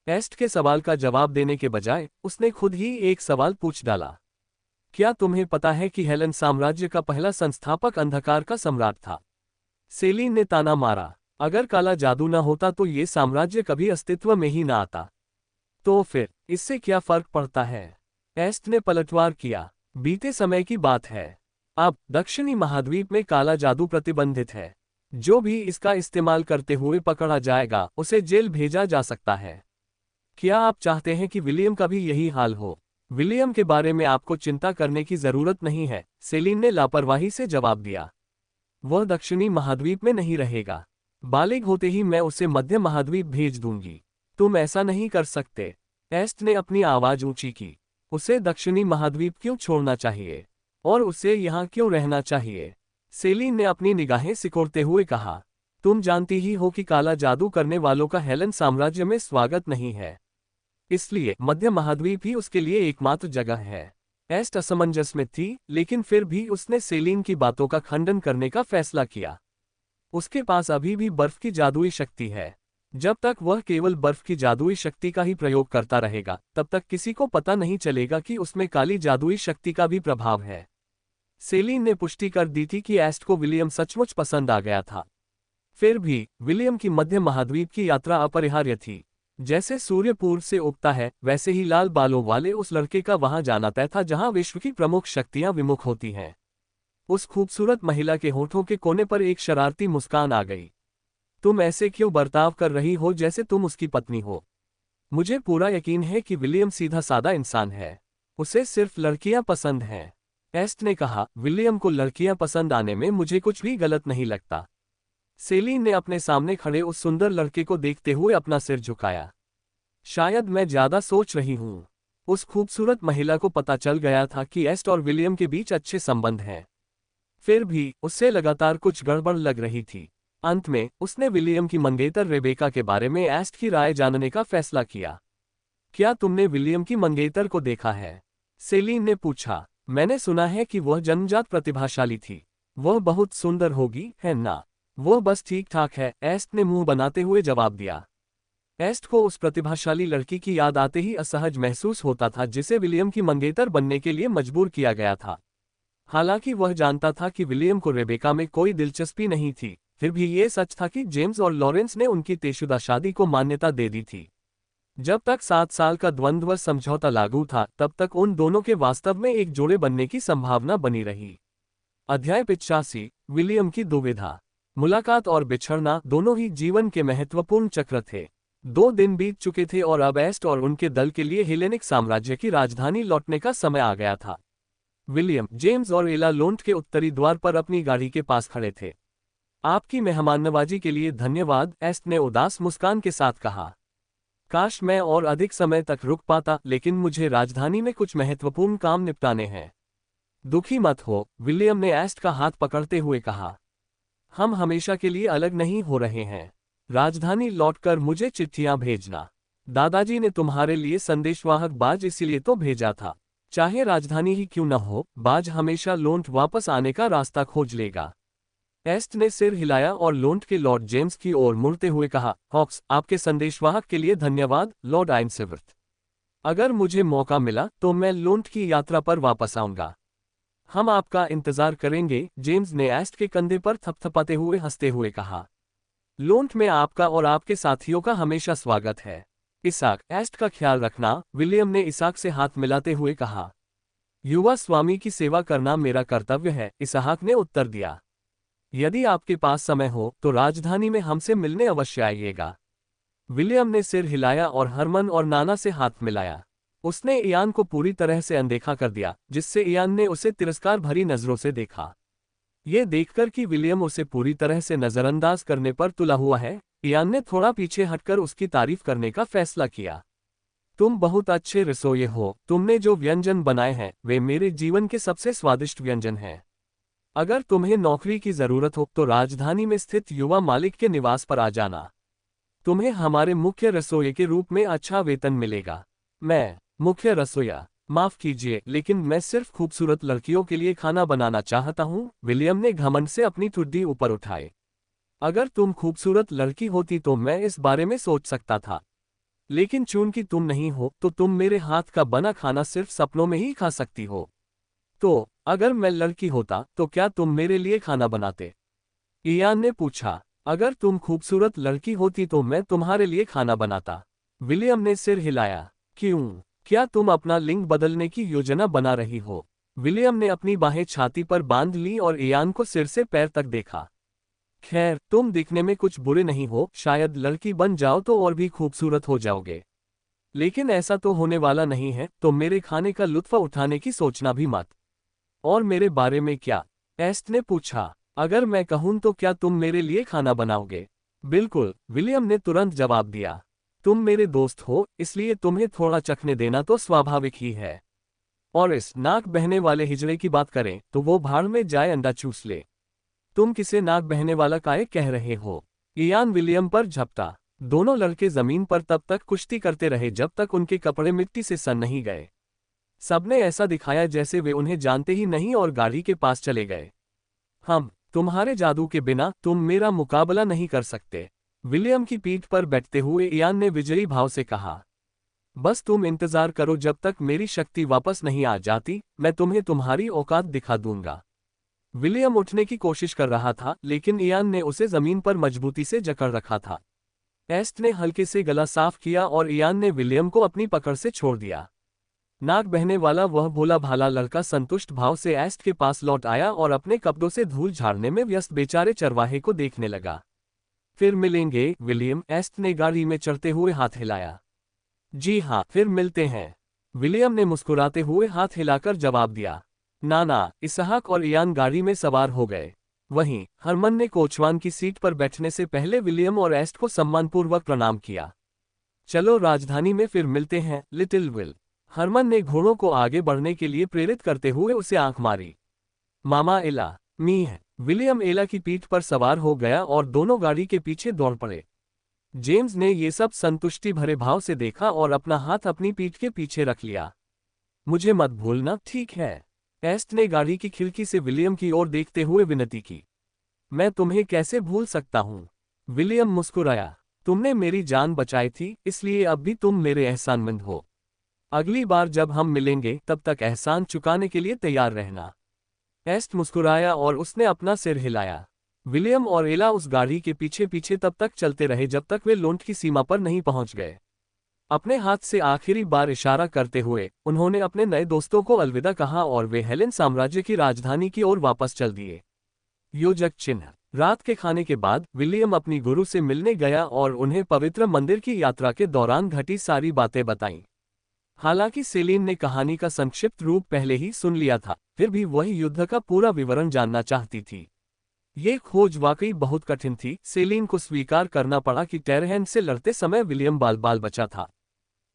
एस्ट के सवाल का जवाब देने के बजाय उसने खुद ही एक सवाल पूछ डाला। क्या तुम्हें पता है कि हेलन साम्राज्य का पहला संस्थापक अंधकार का सम्राट था? सेलीन ने ताना मारा। अगर काला जादू न होता तो ये साम्राज्य कभी अस्तित्व में ही ना आता। तो फिर इससे क्या फर्क पड़ता है? एस्ट ने पलटवार किया। बीते समय की बात है। अब दक्षिणी महाद्वीप में काला जादू प्रतिबंधित है। जो भी इसका इस्तेमाल करते हुए पकड़ा जाएगा उसे जेल भेजा जा सकता है। क्या आप चाहते हैं कि विलियम का भी यही हाल हो? विलियम के बारे में आपको चिंता करने की जरूरत नहीं है, सेलीन ने लापरवाही से जवाब दिया। वह दक्षिणी महाद्वीप में नहीं रहेगा। बालिग होते ही मैं उसे मध्य महाद्वीप भेज दूंगी। तुम ऐसा नहीं कर सकते। एस्ट ने अपनी आवाज ऊंची की। उसे दक्षिणी महाद्वीप क्यों छोड़ना चाहिए और उसे यहाँ क्यों रहना चाहिए? सेलीन ने अपनी निगाहें सिकोड़ते हुए कहा। तुम जानती ही हो कि काला जादू करने वालों का हेलन साम्राज्य में स्वागत नहीं है, इसलिए मध्य महाद्वीप ही उसके लिए एकमात्र जगह है। एस्ट असमंजस में थी, लेकिन फिर भी उसने सेलीन की बातों का खंडन करने का फैसला किया। उसके पास अभी भी बर्फ की जादुई शक्ति है। जब तक वह केवल बर्फ की जादुई शक्ति का ही प्रयोग करता रहेगा, तब तक किसी को पता नहीं चलेगा कि उसमें काली जादुई शक्ति का भी प्रभाव है। सेलीन ने पुष्टि कर दी थी कि एस्ट को विलियम सचमुच पसंद आ गया था। फिर भी विलियम की मध्य महाद्वीप की यात्रा अपरिहार्य थी। जैसे सूर्य पूर्व से उगता है, वैसे ही लाल बालों वाले उस लड़के का वहां जाना तय था जहां विश्व की प्रमुख शक्तियां विमुख होती हैं। उस खूबसूरत महिला के होठों के कोने पर एक शरारती मुस्कान आ गई। तुम ऐसे क्यों बर्ताव कर रही हो जैसे तुम उसकी पत्नी हो? मुझे पूरा यकीन है कि विलियम सीधा सादा इंसान है। उसे सिर्फ लड़कियां पसंद हैं। एस्ट ने कहा। विलियम को लड़कियां पसंद आने में मुझे कुछ भी गलत नहीं लगता। सेलीन ने अपने सामने खड़े उस सुंदर लड़के को देखते हुए अपना सिर झुकाया। शायद मैं ज्यादा सोच रही हूं। उस खूबसूरत महिला को पता चल गया था कि एस्ट और विलियम के बीच अच्छे संबंध हैं। फिर भी उससे लगातार कुछ गड़बड़ लग रही थी। अंत में उसने विलियम की मंगेतर रेबेका के बारे में एस्ट की राय जानने का फैसला किया। क्या तुमने विलियम की मंगेतर को देखा है? सेलीन ने पूछा। मैंने सुना है कि वह जन्मजात प्रतिभाशाली थी। वह बहुत सुंदर होगी, है ना? वह बस ठीक ठाक है, एस्ट ने मुंह बनाते हुए जवाब दिया। एस्ट को उस प्रतिभाशाली लड़की की याद आते ही असहज महसूस होता था जिसे विलियम की मंगेतर बनने के लिए मजबूर किया गया था। हालांकि वह जानता था कि विलियम को रेबेका में कोई दिलचस्पी नहीं थी, फिर भी ये सच था कि जेम्स और लॉरेंस ने उनकी तयशुदा शादी को मान्यता दे दी थी। जब तक 7 साल का द्वंद्व समझौता लागू था, तब तक उन दोनों के वास्तव में एक जोड़े बनने की संभावना बनी रही। अध्याय 85। विलियम की दुविधा। मुलाकात और बिछड़ना दोनों ही जीवन के महत्वपूर्ण चक्र थे। 2 दिन बीत चुके थे और अब एस्ट और उनके दल के लिए हेलेनिक साम्राज्य की राजधानी लौटने का समय आ गया था। विलियम, जेम्स और एला लोंट के उत्तरी द्वार पर अपनी गाड़ी के पास खड़े थे। आपकी मेहमाननवाजी के लिए धन्यवाद, एस्ट ने उदास मुस्कान के साथ कहा। काश मैं और अधिक समय तक रुक पाता, लेकिन मुझे राजधानी में कुछ महत्वपूर्ण काम निपटाने हैं। दुखी मत हो, विलियम ने एस्ट का हाथ पकड़ते हुए कहा। हम हमेशा के लिए अलग नहीं हो रहे हैं। राजधानी लौटकर मुझे चिट्ठियां भेजना। दादाजी ने तुम्हारे लिए संदेशवाहक बाज इसीलिए तो भेजा था। चाहे राजधानी ही क्यों न हो, बाज हमेशा लोंट वापस आने का रास्ता खोज लेगा। एस्ट ने सिर हिलाया और लोंट के लॉर्ड जेम्स की ओर मुड़ते हुए कहा। हॉक्स, आपके संदेशवाहक के लिए धन्यवाद, लॉर्ड आइंसवर्थ। अगर मुझे मौका मिला तो मैं लोंट की यात्रा पर वापस आऊंगा। हम आपका इंतजार करेंगे, जेम्स ने एस्ट के कंधे पर थपथपाते हुए हंसते हुए कहा। लोंट में आपका और आपके साथियों का हमेशा स्वागत है। इसाक, एस्ट का ख्याल रखना, विलियम ने इसाक से हाथ मिलाते हुए कहा। युवा स्वामी की सेवा करना मेरा कर्तव्य है, इसहाक ने उत्तर दिया। यदि आपके पास समय हो तो राजधानी में हमसे मिलने अवश्य आइएगा। विलियम ने सिर हिलाया और हरमन और नाना से हाथ मिलाया। उसने इयान को पूरी तरह से अनदेखा कर दिया, जिससे इयान ने उसे तिरस्कार भरी नजरों से देखा। ये देखकर कि विलियम उसे पूरी तरह से नजरअंदाज करने पर तुला हुआ है, इयान ने थोड़ा पीछे हटकर उसकी तारीफ करने का फैसला किया। तुम बहुत अच्छे रसोइये हो, तुमने जो व्यंजन बनाए हैं वे मेरे जीवन के सबसे स्वादिष्ट व्यंजन हैं। अगर तुम्हें नौकरी की जरूरत हो तो राजधानी में स्थित युवा मालिक के निवास पर आ जाना। तुम्हें हमारे मुख्य रसोइये के रूप में अच्छा वेतन मिलेगा। मैं मुख्य रसोइया? माफ कीजिए, लेकिन मैं सिर्फ खूबसूरत लड़कियों के लिए खाना बनाना चाहता हूँ, विलियम ने घमंड से अपनी ठुड्डी ऊपर उठाई। अगर तुम खूबसूरत लड़की होती तो मैं इस बारे में सोच सकता था, लेकिन चूंकि तुम नहीं हो तो तुम मेरे हाथ का बना खाना सिर्फ सपनों में ही खा सकती हो। तो अगर मैं लड़की होता तो क्या तुम मेरे लिए खाना बनाते? इयान ने पूछा। अगर तुम खूबसूरत लड़की होती तो मैं तुम्हारे लिए खाना बनाता, विलियम ने सिर हिलाया। क्यों? क्या तुम अपना लिंग बदलने की योजना बना रही हो? विलियम ने अपनी बाहें छाती पर बांध ली और इयान को सिर से पैर तक देखा। खैर, तुम दिखने में कुछ बुरे नहीं हो, शायद लड़की बन जाओ तो और भी खूबसूरत हो जाओगे। लेकिन ऐसा तो होने वाला नहीं है, तो मेरे खाने का लुत्फ उठाने की सोचना भी मत। और मेरे बारे में क्या? एस्ट ने पूछा। अगर मैं कहूं तो क्या तुम मेरे लिए खाना बनाओगे? बिल्कुल, विलियम ने तुरंत जवाब दिया। तुम मेरे दोस्त हो, इसलिए तुम्हें थोड़ा चखने देना तो स्वाभाविक ही है। और इस नाक बहने वाले हिजड़े की बात करें तो वो भाड़ में जाए अंडा चूस ले। तुम किसे नाक बहने वाला काहे कह रहे हो? इयान विलियम पर झपटा। दोनों लड़के जमीन पर तब तक कुश्ती करते रहे जब तक उनके कपड़े मिट्टी से सन नहीं गए। सबने ऐसा दिखाया जैसे वे उन्हें जानते ही नहीं और गाड़ी के पास चले गए। हम तुम्हारे जादू के बिना तुम मेरा मुकाबला नहीं कर सकते, विलियम की पीठ पर बैठते हुए इयान ने विजयी भाव से कहा। बस तुम इंतजार करो जब तक मेरी शक्ति वापस नहीं आ जाती, मैं तुम्हें तुम्हारी औकात दिखा दूंगा। विलियम उठने की कोशिश कर रहा था, लेकिन इयान ने उसे जमीन पर मजबूती से जकड़ रखा था। एस्ट ने हल्के से गला साफ किया और इयान ने विलियम को अपनी पकड़ से छोड़ दिया। नाक बहने वाला वह भोला भाला लड़का संतुष्ट भाव से एस्ट के पास लौट आया और अपने कपड़ों से धूल झाड़ने में व्यस्त बेचारे चरवाहे को देखने लगा। फिर मिलेंगे, विलियम, एस्ट ने गाड़ी में चढ़ते हुए हाथ हिलाया। जी हाँ, फिर मिलते हैं, विलियम ने मुस्कुराते हुए हाथ हिलाकर जवाब दिया। नाना, इसहाक और इयान गाड़ी में सवार हो गए। वहीं हरमन ने कोचवान की सीट पर बैठने से पहले विलियम और एस्ट को सम्मानपूर्वक प्रणाम किया। चलो राजधानी में फिर मिलते हैं, लिटिल विल, हरमन ने घोड़ों को आगे बढ़ने के लिए प्रेरित करते हुए उसे आंख मारी। मामा एला, मीह, विलियम एला की पीठ पर सवार हो गया और दोनों गाड़ी के पीछे दौड़ पड़े। जेम्स ने ये सब संतुष्टि भरे भाव से देखा और अपना हाथ अपनी पीठ के पीछे रख लिया। मुझे मत भूलना, ठीक है? एस्ट ने गाड़ी की खिड़की से विलियम की ओर देखते हुए विनती की। मैं तुम्हें कैसे भूल सकता हूँ? विलियम मुस्कुराया। तुमने मेरी जान बचाई थी, इसलिए अब भी तुम मेरे एहसानमंद हो। अगली बार जब हम मिलेंगे तब तक एहसान चुकाने के लिए तैयार रहना। एस्ट मुस्कुराया और उसने अपना सिर हिलाया। विलियम और एला उस गाड़ी के पीछे पीछे तब तक चलते रहे जब तक वे लौंड की सीमा पर नहीं पहुंच गए। अपने हाथ से आखिरी बार इशारा करते हुए उन्होंने अपने नए दोस्तों को अलविदा कहा और वे हेलेन साम्राज्य की राजधानी की ओर वापस चल दिए। योजक चिन्ह। रात के खाने के बाद विलियम अपनी गुरु से मिलने गया और उन्हें पवित्र मंदिर की यात्रा के दौरान घटी सारी बातें बताईं। हालांकि सेलिन ने कहानी का संक्षिप्त रूप पहले ही सुन लिया था, फिर भी वही युद्ध का पूरा विवरण जानना चाहती थी। ये खोज वाकई बहुत कठिन थी। सेलिन को स्वीकार करना पड़ा कि टेरहैंड से लड़ते समय विलियम बाल बचा था।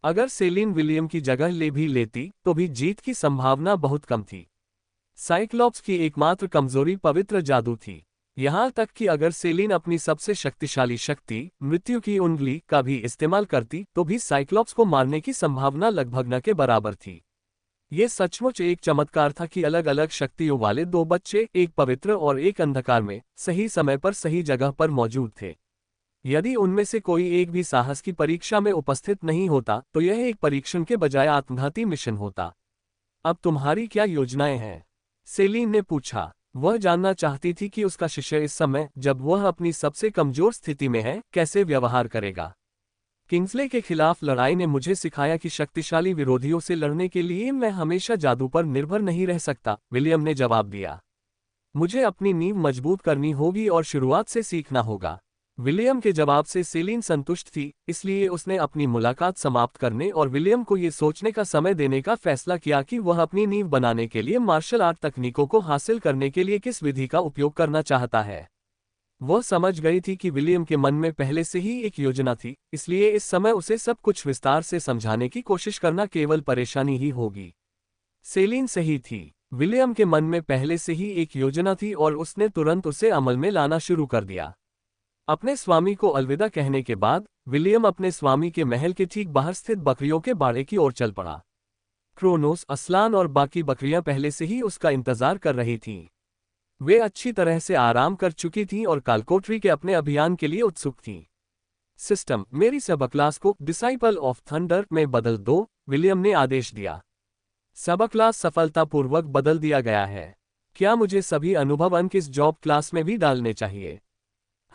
अगर सेलिन विलियम की जगह ले भी लेती तो भी जीत की संभावना बहुत कम थी। साइक्लॉप्स की एकमात्र कमजोरी पवित्र जादू थी। यहां तक कि अगर सेलिन अपनी सबसे शक्तिशाली शक्ति, मृत्यु की उंगली, का भी इस्तेमाल करती तो भी साइक्लॉप्स को मारने की संभावना लगभग न के बराबर थी। ये सचमुच एक चमत्कार था कि अलग अलग शक्तियों वाले दो बच्चे, एक पवित्र और एक अंधकार में, सही समय पर सही जगह पर मौजूद थे। यदि उनमें से कोई एक भी साहस की परीक्षा में उपस्थित नहीं होता तो यह एक परीक्षण के बजाय आत्मघाती मिशन होता। अब तुम्हारी क्या योजनाएं हैं? सेलिन ने पूछा। वह जानना चाहती थी कि उसका शिष्य इस समय, जब वह अपनी सबसे कमजोर स्थिति में है, कैसे व्यवहार करेगा। किंग्सले के खिलाफ लड़ाई ने मुझे सिखाया कि शक्तिशाली विरोधियों से लड़ने के लिए मैं हमेशा जादू पर निर्भर नहीं रह सकता, विलियम ने जवाब दिया। मुझे अपनी नींव मजबूत करनी होगी और शुरुआत से सीखना होगा। विलियम के जवाब से सेलिन संतुष्ट थी, इसलिए उसने अपनी मुलाकात समाप्त करने और विलियम को ये सोचने का समय देने का फैसला किया कि वह अपनी नींव बनाने के लिए मार्शल आर्ट तकनीकों को हासिल करने के लिए किस विधि का उपयोग करना चाहता है। वह समझ गई थी कि विलियम के मन में पहले से ही एक योजना थी, इसलिए इस समय उसे सब कुछ विस्तार से समझाने की कोशिश करना केवल परेशानी ही होगी। सेलिन सही थी। विलियम के मन में पहले से ही एक योजना थी और उसने तुरंत उसे अमल में लाना शुरू कर दिया। अपने स्वामी को अलविदा कहने के बाद विलियम अपने स्वामी के महल के ठीक बाहर स्थित बकरियों के बाड़े की ओर चल पड़ा। क्रोनोस, असलान और बाकी बकरियां पहले से ही उसका इंतजार कर रही थीं। वे अच्छी तरह से आराम कर चुकी थीं और कालकोटरी के अपने अभियान के लिए उत्सुक थीं। सिस्टम, मेरी सबक क्लास को डिसाइपल ऑफ थंडर में बदल दो, विलियम ने आदेश दिया। सबक क्लास सफलतापूर्वक बदल दिया गया है। क्या मुझे सभी अनुभव अंक इस जॉब क्लास में भी डालने चाहिए?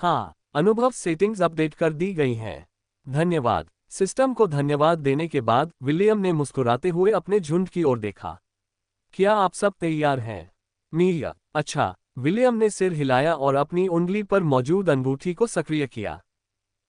हाँ, अनुभव सेटिंग्स अपडेट कर दी गई हैं। धन्यवाद। सिस्टम को धन्यवाद देने के बाद विलियम ने मुस्कुराते हुए अपने झुंड की ओर देखा। क्या आप सब तैयार हैं? मिया, अच्छा। विलियम ने सिर हिलाया और अपनी उंगली पर मौजूद अंगूठी को सक्रिय किया।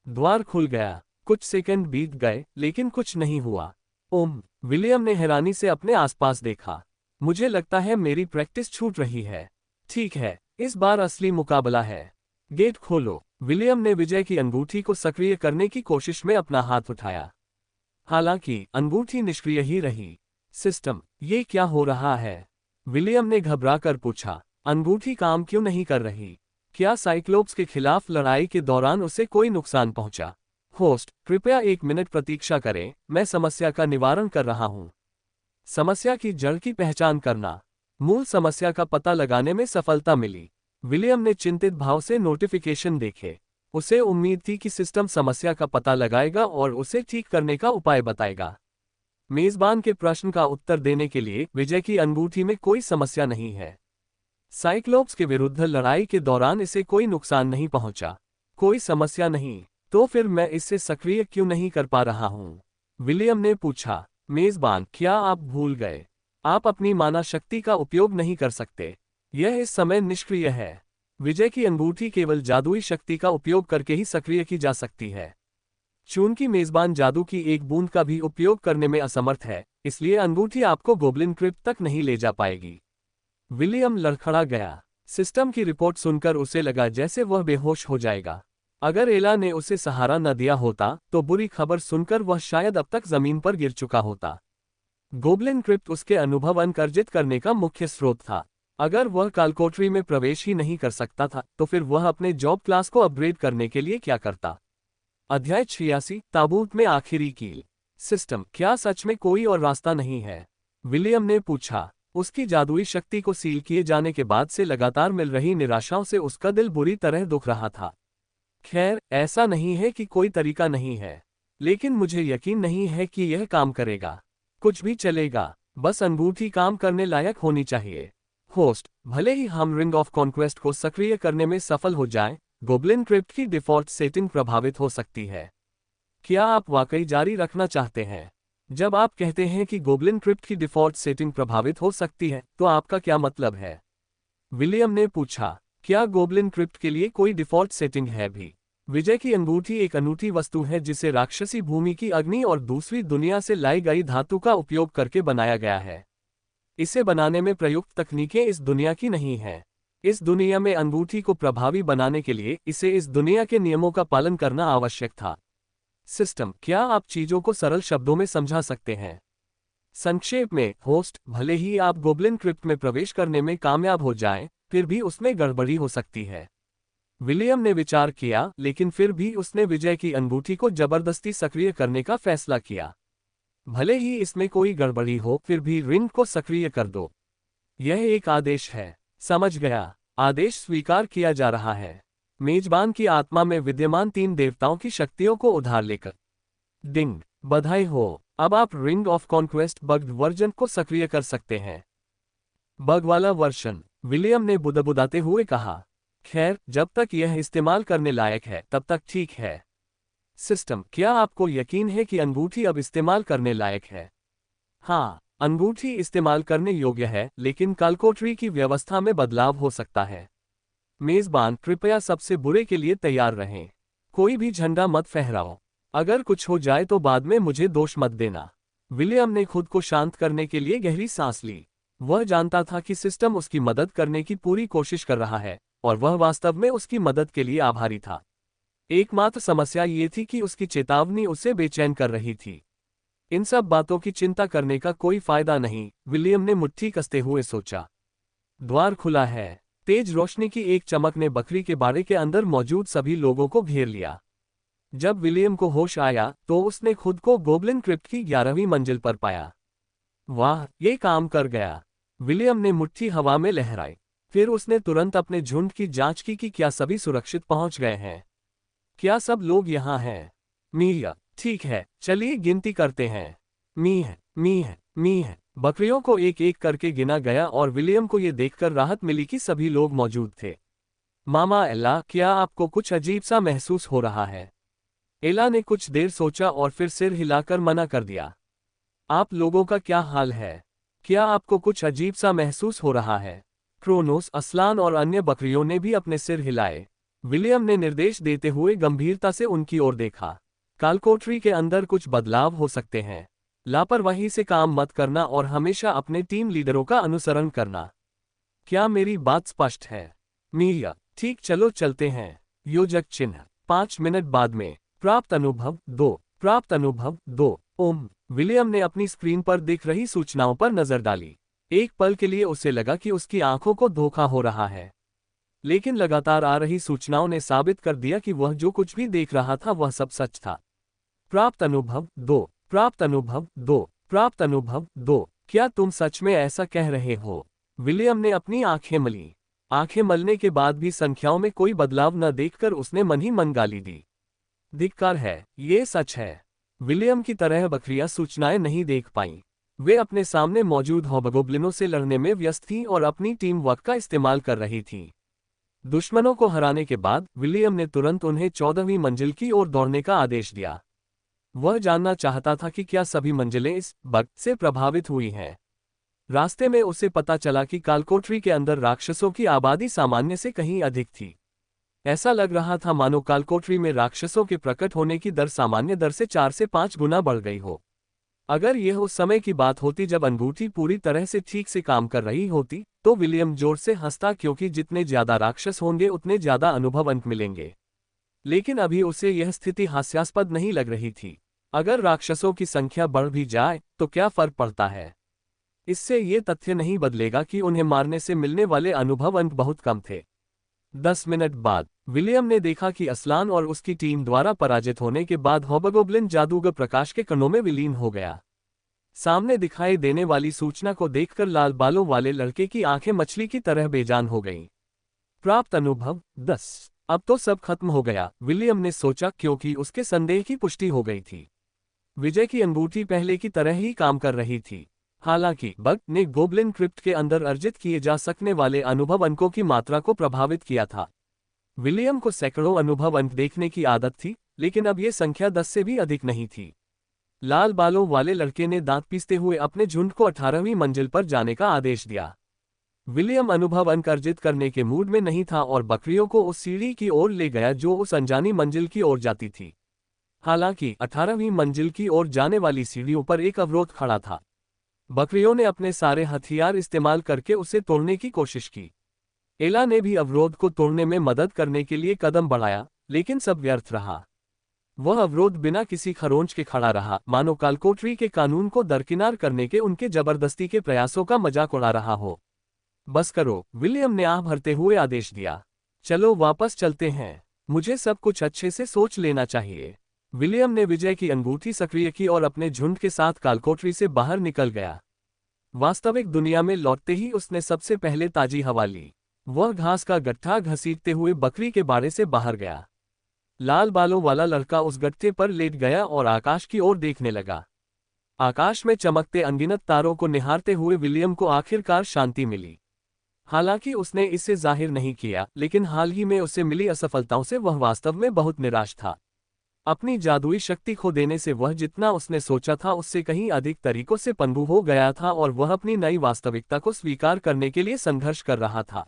द्वार खुल गया। कुछ सेकंड बीत गए, लेकिन कुछ नहीं हुआ। विलियम ने हैरानी से अपने आसपास देखा। मुझे लगता है मेरी प्रैक्टिस छूट रही है। ठीक है, इस बार असली मुकाबला है। गेट खोलो। विलियम ने विजय की अंगूठी को सक्रिय करने की कोशिश में अपना हाथ उठाया। हालांकि अंगूठी निष्क्रिय ही रही। सिस्टम, ये क्या हो रहा है? विलियम ने घबराकर पूछा। अंगूठी काम क्यों नहीं कर रही? क्या साइक्लोप्स के खिलाफ लड़ाई के दौरान उसे कोई नुकसान पहुंचा? होस्ट, कृपया 1 मिनट प्रतीक्षा करें, मैं समस्या का निवारण कर रहा हूं। समस्या की जड़ की पहचान करना। मूल समस्या का पता लगाने में सफलता मिली। विलियम ने चिंतित भाव से नोटिफिकेशन देखे। उसे उम्मीद थी कि सिस्टम समस्या का पता लगाएगा और उसे ठीक करने का उपाय बताएगा। मेजबान के प्रश्न का उत्तर देने के लिए विजय की अंगूठी में कोई समस्या नहीं है। साइक्लोप्स के विरुद्ध लड़ाई के दौरान इसे कोई नुकसान नहीं पहुंचा। कोई समस्या नहीं, तो फिर मैं इसे सक्रिय क्यों नहीं कर पा रहा हूं? विलियम ने पूछा। मेजबान, क्या आप भूल गए? आप अपनी माना शक्ति का उपयोग नहीं कर सकते। यह इस समय निष्क्रिय है। विजय की अंगूठी केवल जादुई शक्ति का उपयोग करके ही सक्रिय की जा सकती है। चूंकि मेजबान जादू की एक बूंद का भी उपयोग करने में असमर्थ है, इसलिए अंगूठी आपको गोब्लिन क्रिप्ट तक नहीं ले जा पाएगी। विलियम लड़खड़ा गया। सिस्टम की रिपोर्ट सुनकर उसे लगा जैसे वह बेहोश हो जाएगा। अगर एला ने उसे सहारा न दिया होता तो बुरी खबर सुनकर वह शायद अब तक जमीन पर गिर चुका होता। गोब्लिन क्रिप्ट उसके अनुभव अंक अर्जित करने का मुख्य स्रोत था। अगर वह कालकोटरी में प्रवेश ही नहीं कर सकता था तो फिर वह अपने जॉब क्लास को अपग्रेड करने के लिए क्या करता? अध्याय 86, ताबूत में आखिरी कील। सिस्टम, क्या सच में कोई और रास्ता नहीं है? विलियम ने पूछा। उसकी जादुई शक्ति को सील किए जाने के बाद से लगातार मिल रही निराशाओं से उसका दिल बुरी तरह दुख रहा था। खैर, ऐसा नहीं है कि कोई तरीका नहीं है, लेकिन मुझे यकीन नहीं है कि यह काम करेगा। कुछ भी चलेगा, बस अंगूठी काम करने लायक होनी चाहिए। होस्ट, भले ही हम रिंग ऑफ कॉन्क्वेस्ट को सक्रिय करने में सफल हो जाएं, गोब्लिन क्रिप्ट की डिफॉल्ट सेटिंग प्रभावित हो सकती है। क्या आप वाकई जारी रखना चाहते हैं? जब आप कहते हैं कि गोब्लिन क्रिप्ट की डिफॉल्ट सेटिंग प्रभावित हो सकती है, तो आपका क्या मतलब है? विलियम ने पूछा। क्या गोब्लिन क्रिप्ट के लिए कोई डिफॉल्ट सेटिंग है भी? विजय की अंगूठी एक अनूठी वस्तु है जिसे राक्षसी भूमि की अग्नि और दूसरी दुनिया से लाई गई धातु का उपयोग करके बनाया गया है। इसे बनाने में प्रयुक्त तकनीकें इस दुनिया की नहीं हैं। इस दुनिया में अंगूठी को प्रभावी बनाने के लिए इसे इस दुनिया के नियमों का पालन करना आवश्यक था। सिस्टम, क्या आप चीजों को सरल शब्दों में समझा सकते हैं? संक्षेप में, होस्ट, भले ही आप गोब्लिन क्रिप्ट में प्रवेश करने में कामयाब हो जाएं, फिर भी उसमें गड़बड़ी हो सकती है। विलियम ने विचार किया, लेकिन फिर भी उसने विजय की अंगूठी को जबरदस्ती सक्रिय करने का फैसला किया। भले ही इसमें कोई गड़बड़ी हो, फिर भी रिंग को सक्रिय कर दो। यह एक आदेश है। समझ गया। आदेश स्वीकार किया जा रहा है। मेजबान की आत्मा में विद्यमान 3 देवताओं की शक्तियों को उधार लेकर। डिंग, बधाई हो, अब आप ring of conquest bugged version को सक्रिय कर सकते हैं। बग वाला वर्जन, विलियम ने बुदबुदाते हुए कहा। खैर, जब तक यह इस्तेमाल करने लायक है तब तक ठीक है। सिस्टम, क्या आपको यकीन है कि अंगूठी अब इस्तेमाल करने लायक है? हाँ, अंगूठी इस्तेमाल करने योग्य है, लेकिन कालकोठरी की व्यवस्था में बदलाव हो सकता है। मेजबान, कृपया सबसे बुरे के लिए तैयार रहें। कोई भी झंडा मत फहराओ। अगर कुछ हो जाए तो बाद में मुझे दोष मत देना। विलियम ने खुद को शांत करने के लिए गहरी सांस ली। वह जानता था कि सिस्टम उसकी मदद करने की पूरी कोशिश कर रहा है, और वह वास्तव में उसकी मदद के लिए आभारी था। एकमात्र समस्या ये थी कि उसकी चेतावनी उसे बेचैन कर रही थी। इन सब बातों की चिंता करने का कोई फायदा नहीं, विलियम ने मुट्ठी कसते हुए सोचा। द्वार खुला है। तेज रोशनी की एक चमक ने बकरी के बाड़े के अंदर मौजूद सभी लोगों को घेर लिया। जब विलियम को होश आया तो उसने खुद को गोब्लिन क्रिप्ट की 11वीं मंजिल पर पाया। वाह, ये काम कर गया। विलियम ने मुट्ठी हवा में लहराई। फिर उसने तुरंत अपने झुंड की जांच की कि क्या सभी सुरक्षित पहुंच गए हैं। क्या सब लोग यहाँ हैं? मीह, ठीक है, चलिए गिनती करते हैं। मीह, मीह, मीह। बकरियों को एक एक करके गिना गया और विलियम को ये देखकर राहत मिली कि सभी लोग मौजूद थे। मामा एला, क्या आपको कुछ अजीब सा महसूस हो रहा है? एला ने कुछ देर सोचा और फिर सिर हिलाकर मना कर दिया। आप लोगों का क्या हाल है? क्या आपको कुछ अजीब सा महसूस हो रहा है? क्रोनोस, असलान और अन्य बकरियों ने भी अपने सिर हिलाए। विलियम ने निर्देश देते हुए गंभीरता से उनकी ओर देखा। कालकोठरी के अंदर कुछ बदलाव हो सकते हैं। लापरवाही से काम मत करना और हमेशा अपने टीम लीडरों का अनुसरण करना। क्या मेरी बात स्पष्ट है? मीया, ठीक, चलो चलते हैं। योजक चिन्ह। 5 मिनट बाद में। प्राप्त अनुभव 2। प्राप्त अनुभव 2। विलियम ने अपनी स्क्रीन पर दिख रही सूचनाओं पर नजर डाली। एक पल के लिए उसे लगा कि उसकी आंखों को धोखा हो रहा है, लेकिन लगातार आ रही सूचनाओं ने साबित कर दिया कि वह जो कुछ भी देख रहा था वह सब सच था। प्राप्त अनुभव 2। प्राप्त अनुभव 2। प्राप्त अनुभव 2। क्या तुम सच में ऐसा कह रहे हो? विलियम ने अपनी आंखें मली। आंखें मलने के बाद भी संख्याओं में कोई बदलाव न देखकर उसने मन ही मन गाली दी। धिक्कार है, ये सच है। विलियम की तरह बकरियां सूचनाएं नहीं देख पाईं। वे अपने सामने मौजूद हॉबगोब्लिनों से लड़ने में व्यस्त थीं और अपनी टीम वर्क का इस्तेमाल कर रही थीं। दुश्मनों को हराने के बाद विलियम ने तुरंत उन्हें 14वीं मंजिल की ओर दौड़ने का आदेश दिया। वह जानना चाहता था कि क्या सभी मंजिलें इस बग से प्रभावित हुई हैं। रास्ते में उसे पता चला कि कालकोठरी के अंदर राक्षसों की आबादी सामान्य से कहीं अधिक थी। ऐसा लग रहा था मानो कालकोठरी में राक्षसों के प्रकट होने की दर सामान्य दर से 4 से 5 गुना बढ़ गई हो। अगर यह उस समय की बात होती जब अंगूठी पूरी तरह से ठीक से काम कर रही होती, तो विलियम जोर से हंसता, क्योंकि जितने ज्यादा राक्षस होंगे उतने ज्यादा अनुभव अंक मिलेंगे। लेकिन अभी उसे यह स्थिति हास्यास्पद नहीं लग रही थी। अगर राक्षसों की संख्या बढ़ भी जाए तो क्या फर्क पड़ता है? इससे ये तथ्य नहीं बदलेगा कि उन्हें मारने से मिलने वाले अनुभव अंक बहुत कम थे। 10 मिनट बाद विलियम ने देखा कि असलान और उसकी टीम द्वारा पराजित होने के बाद हॉबगोब्लिन जादूगर प्रकाश के कणों में विलीन हो गया। सामने दिखाई देने वाली सूचना को देखकर लाल बालों वाले लड़के की आंखें मछली की तरह बेजान हो गईं। प्राप्त अनुभव 10। अब तो सब खत्म हो गया, विलियम ने सोचा, क्योंकि उसके संदेह की पुष्टि हो गई थी। विजय की अंगूठी पहले की तरह ही काम कर रही थी। हालांकि बग ने गोब्लिन क्रिप्ट के अंदर अर्जित किए जा सकने वाले अनुभव अंकों की मात्रा को प्रभावित किया था। विलियम को सैकड़ों अनुभव अंक देखने की आदत थी, लेकिन अब यह संख्या 10 से भी अधिक नहीं थी। लाल बालों वाले लड़के ने दांत पीसते हुए अपने झुंड को 18वीं मंजिल पर जाने का आदेश दिया। विलियम अनुभव अंक अर्जित करने के मूड में नहीं था और बकरियों को उस सीढ़ी की ओर ले गया जो उस अनजानी मंजिल की ओर जाती थी। हालांकि 18वीं मंजिल की ओर जाने वाली सीढ़ियों पर एक अवरोध खड़ा था। बकरियों ने अपने सारे हथियार इस्तेमाल करके उसे तोड़ने की कोशिश की। एला ने भी अवरोध को तोड़ने में मदद करने के लिए कदम बढ़ाया, लेकिन सब व्यर्थ रहा। वह अवरोध बिना किसी खरोंच के खड़ा रहा, मानो कालकोठरी के कानून को दरकिनार करने के उनके जबरदस्ती के प्रयासों का मजाक उड़ा रहा हो। बस करो, विलियम ने आह भरते हुए आदेश दिया। चलो वापस चलते हैं, मुझे सब कुछ अच्छे से सोच लेना चाहिए। विलियम ने विजय की अंगूठी सक्रिय की और अपने झुंड के साथ कालकोठरी से बाहर निकल गया। वास्तविक दुनिया में लौटते ही उसने सबसे पहले ताजी हवा ली। वह घास का गट्ठा घसीटते हुए बकरी के बाड़े से बाहर गया। लाल बालों वाला लड़का उस गट्ठे पर लेट गया और आकाश की ओर देखने लगा। आकाश में चमकते अनगिनत तारों को निहारते हुए विलियम को आखिरकार शांति मिली। हालांकि उसने इसे जाहिर नहीं किया, लेकिन हाल ही में उसे मिली असफलताओं से वह वास्तव में बहुत निराश था। अपनी जादुई शक्ति खो देने से वह जितना उसने सोचा था उससे कहीं अधिक तरीकों से पनडुब्बी हो गया था और वह अपनी नई वास्तविकता को स्वीकार करने के लिए संघर्ष कर रहा था।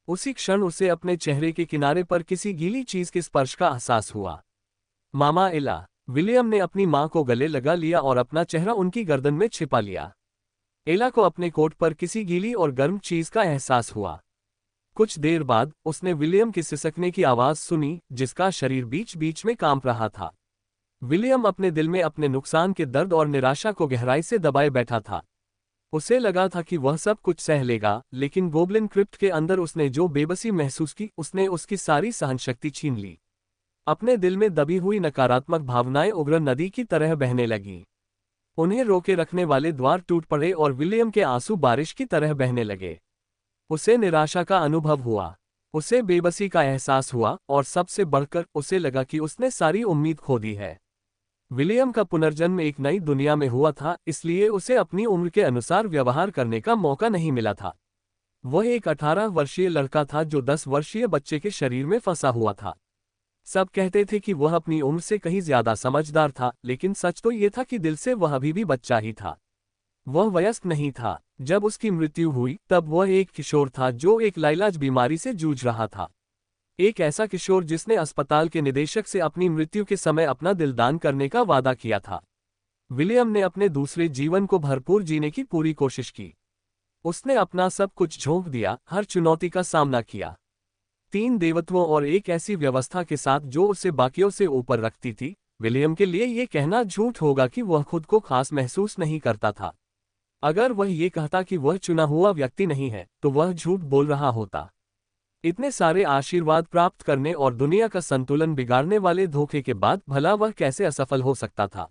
उसी क्षण उसे अपने चेहरे के किनारे पर किसी गीली चीज के स्पर्श का एहसास हुआ। मामा एला। विलियम ने अपनी मां को गले लगा लिया और अपना चेहरा उनकी गर्दन में छिपा लिया। एला को अपने कोट पर किसी गीली और गर्म चीज का एहसास हुआ। कुछ देर बाद उसने विलियम की सिसकने की आवाज सुनी, जिसका शरीर बीच बीच में कांप रहा था। विलियम अपने दिल में अपने नुकसान के दर्द और निराशा को गहराई से दबाए बैठा था। उसे लगा था कि वह सब कुछ सह लेगा, लेकिन गोब्लिन क्रिप्ट के अंदर उसने जो बेबसी महसूस की उसने उसकी सारी सहनशक्ति छीन ली। अपने दिल में दबी हुई नकारात्मक भावनाएं उग्र नदी की तरह बहने लगीं। उन्हें रोके रखने वाले द्वार टूट पड़े और विलियम के आंसू बारिश की तरह बहने लगे। उसे निराशा का अनुभव हुआ, उसे बेबसी का एहसास हुआ और सबसे बढ़कर उसे लगा कि उसने सारी उम्मीद खो दी है। विलियम का पुनर्जन्म एक नई दुनिया में हुआ था, इसलिए उसे अपनी उम्र के अनुसार व्यवहार करने का मौका नहीं मिला था। वह एक 18 वर्षीय लड़का था जो 10 वर्षीय बच्चे के शरीर में फंसा हुआ था। सब कहते थे कि वह अपनी उम्र से कहीं ज्यादा समझदार था, लेकिन सच तो ये था कि दिल से वह अभी भी बच्चा ही था। वह वयस्क नहीं था। जब उसकी मृत्यु हुई तब वह एक किशोर था जो एक लाइलाज बीमारी से जूझ रहा था। एक ऐसा किशोर जिसने अस्पताल के निदेशक से अपनी मृत्यु के समय अपना दिल दान करने का वादा किया था। विलियम ने अपने दूसरे जीवन को भरपूर जीने की पूरी कोशिश की। उसने अपना सब कुछ झोंक दिया, हर चुनौती का सामना किया। 3 देवत्वों और एक ऐसी व्यवस्था के साथ जो उसे बाकियों से ऊपर रखती थी। विलियम के लिए यह कहना झूठ होगा कि वह खुद को खास महसूस नहीं करता था। अगर वह ये कहता कि वह चुना हुआ व्यक्ति नहीं है, तो वह झूठ बोल रहा होता। इतने सारे आशीर्वाद प्राप्त करने और दुनिया का संतुलन बिगाड़ने वाले धोखे के बाद भला वह कैसे असफल हो सकता था।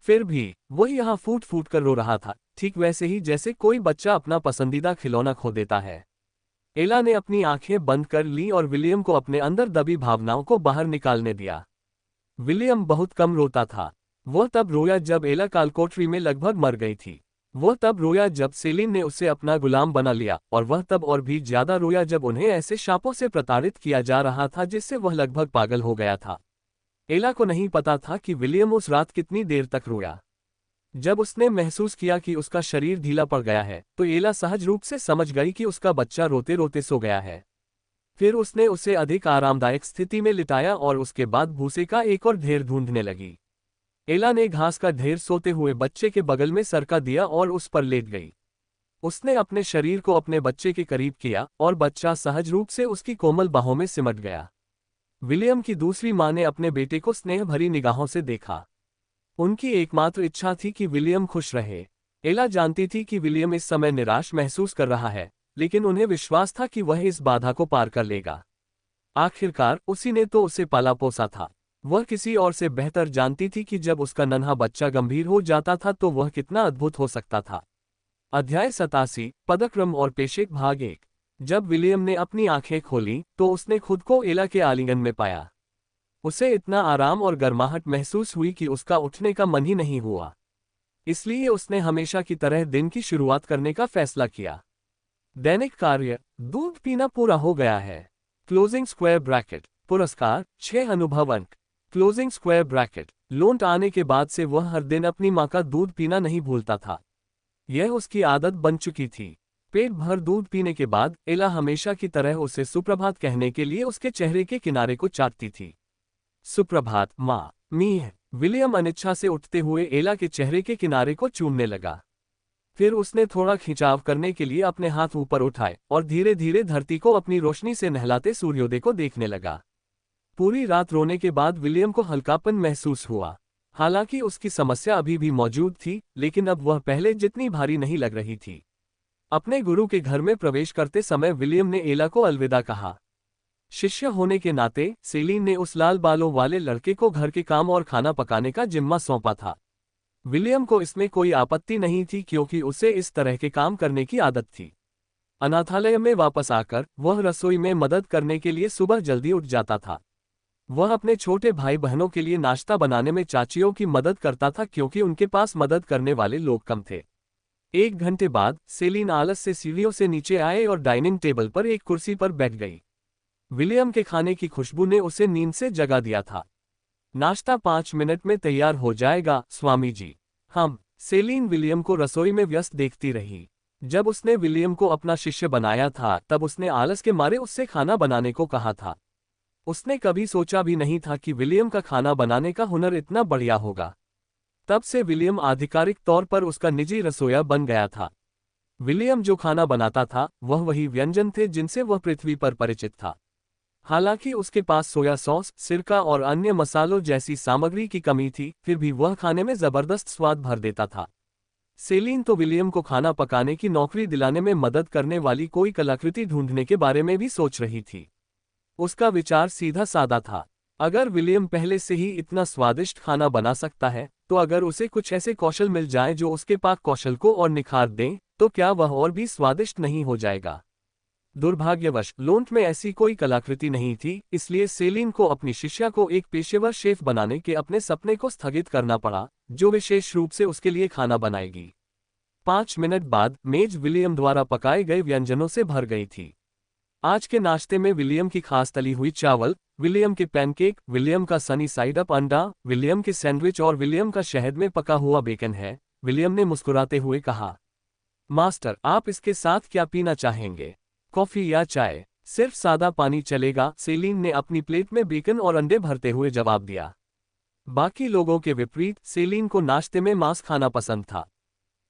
फिर भी वह यहाँ फूट फूट कर रो रहा था, ठीक वैसे ही जैसे कोई बच्चा अपना पसंदीदा खिलौना खो देता है। एला ने अपनी आंखें बंद कर ली और विलियम को अपने अंदर दबी भावनाओं को बाहर निकालने दिया। विलियम बहुत कम रोता था। वह तब रोया जब एला कालकोठरी में लगभग मर गई थी। वह तब रोया जब सेलिन ने उसे अपना गुलाम बना लिया, और वह तब और भी ज्यादा रोया जब उन्हें ऐसे शापों से प्रताड़ित किया जा रहा था जिससे वह लगभग पागल हो गया था। एला को नहीं पता था कि विलियम उस रात कितनी देर तक रोया। जब उसने महसूस किया कि उसका शरीर ढीला पड़ गया है, तो एला सहज रूप से समझ गई कि उसका बच्चा रोते रोते सो गया है। फिर उसने उसे अधिक आरामदायक स्थिति में लिटाया और उसके बाद भूसे का एक और ढेर ढूंढने लगी। एला ने घास का ढेर सोते हुए बच्चे के बगल में सरका दिया और उस पर लेट गई। उसने अपने शरीर को अपने बच्चे के करीब किया और बच्चा सहज रूप से उसकी कोमल बाहों में सिमट गया। विलियम की दूसरी मां ने अपने बेटे को स्नेह भरी निगाहों से देखा। उनकी एकमात्र इच्छा थी कि विलियम खुश रहे। एला जानती थी कि विलियम इस समय निराश महसूस कर रहा है, लेकिन उन्हें विश्वास था कि वह इस बाधा को पार कर लेगा। आखिरकार उसी ने तो उसे पाला पोसा था। वह किसी और से बेहतर जानती थी कि जब उसका नन्हा बच्चा गंभीर हो जाता था तो वह कितना अद्भुत हो सकता था। अध्याय 87, पदक्रम और पेशेक भाग 1। जब विलियम ने अपनी आंखें खोली तो उसने खुद को एला के आलिंगन में पाया। उसे इतना आराम और गर्माहट महसूस हुई कि उसका उठने का मन ही नहीं हुआ। इसलिए उसने हमेशा की तरह दिन की शुरुआत करने का फैसला किया। दैनिक कार्य, दूध पीना पूरा हो गया है। Closing square bracket. पुरस्कार 6 अनुभव अंक। Closing square bracket. लौट आने के बाद से वह हर दिन अपनी मां का दूध पीना नहीं भूलता था। यह उसकी आदत बन चुकी थी। पेट भर दूध पीने के बाद एला हमेशा की तरह उसे सुप्रभात कहने के लिए उसके चेहरे के किनारे को चाटती थी। सुप्रभात मां। मीह। विलियम अनिच्छा से उठते हुए एला के चेहरे के किनारे को चूमने लगा। फिर उसने थोड़ा खिंचाव करने के लिए अपने हाथ ऊपर उठाए और धीरे धीरे धरती को अपनी रोशनी से नहलाते सूर्योदय को देखने लगा। पूरी रात रोने के बाद विलियम को हल्कापन महसूस हुआ। हालांकि उसकी समस्या अभी भी मौजूद थी, लेकिन अब वह पहले जितनी भारी नहीं लग रही थी। अपने गुरु के घर में प्रवेश करते समय विलियम ने एला को अलविदा कहा। शिष्य होने के नाते सेलिन ने उस लाल बालों वाले लड़के को घर के काम और खाना पकाने का जिम्मा सौंपा था। विलियम को इसमें कोई आपत्ति नहीं थी क्योंकि उसे इस तरह के काम करने की आदत थी। अनाथालय में वापस आकर वह रसोई में मदद करने के लिए सुबह जल्दी उठ जाता था। वह अपने छोटे भाई बहनों के लिए नाश्ता बनाने में चाचियों की मदद करता था क्योंकि उनके पास मदद करने वाले लोग कम थे। 1 घंटे बाद सेलिन आलस से सीढ़ियों से नीचे आए और डाइनिंग टेबल पर एक कुर्सी पर बैठ गई। विलियम के खाने की खुशबू ने उसे नींद से जगा दिया था। नाश्ता 5 मिनट में तैयार हो जाएगा, स्वामी जी। सेलीन विलियम को रसोई में व्यस्त देखती रही। जब उसने विलियम को अपना शिष्य बनाया था तब उसने आलस के मारे उससे खाना बनाने को कहा था। उसने कभी सोचा भी नहीं था कि विलियम का खाना बनाने का हुनर इतना बढ़िया होगा। तब से विलियम आधिकारिक तौर पर उसका निजी रसोइया बन गया था। विलियम जो खाना बनाता था वह वही व्यंजन थे जिनसे वह पृथ्वी पर परिचित था। हालांकि उसके पास सोया सॉस, सिरका और अन्य मसालों जैसी सामग्री की कमी थी, फिर भी वह खाने में जबरदस्त स्वाद भर देता था। सेलीन तो विलियम को खाना पकाने की नौकरी दिलाने में मदद करने वाली कोई कलाकृति ढूंढने के बारे में भी सोच रही थी। उसका विचार सीधा साधा था। अगर विलियम पहले से ही इतना स्वादिष्ट खाना बना सकता है, तो अगर उसे कुछ ऐसे कौशल मिल जाएं जो उसके पाक कौशल को और निखार दें, तो क्या वह और भी स्वादिष्ट नहीं हो जाएगा। दुर्भाग्यवश लोंट में ऐसी कोई कलाकृति नहीं थी, इसलिए सेलीन को अपनी शिष्या को एक पेशेवर शेफ बनाने के अपने सपने को स्थगित करना पड़ा, जो विशेष रूप से उसके लिए खाना बनाएगी। 5 मिनट बाद मेज विलियम द्वारा पकाए गए व्यंजनों से भर गई थी। आज के नाश्ते में विलियम की खास तली हुई चावल, विलियम के पैनकेक, विलियम का सनी साइड अप अंडा, विलियम के सैंडविच और विलियम का शहद में पका हुआ बेकन है। विलियम ने मुस्कुराते हुए कहा, मास्टर, आप इसके साथ क्या पीना चाहेंगे? कॉफी या चाय? सिर्फ सादा पानी चलेगा, सेलीन ने अपनी प्लेट में बेकन और अंडे भरते हुए जवाब दिया। बाकी लोगों के विपरीत सेलीन को नाश्ते में मांस खाना पसंद था।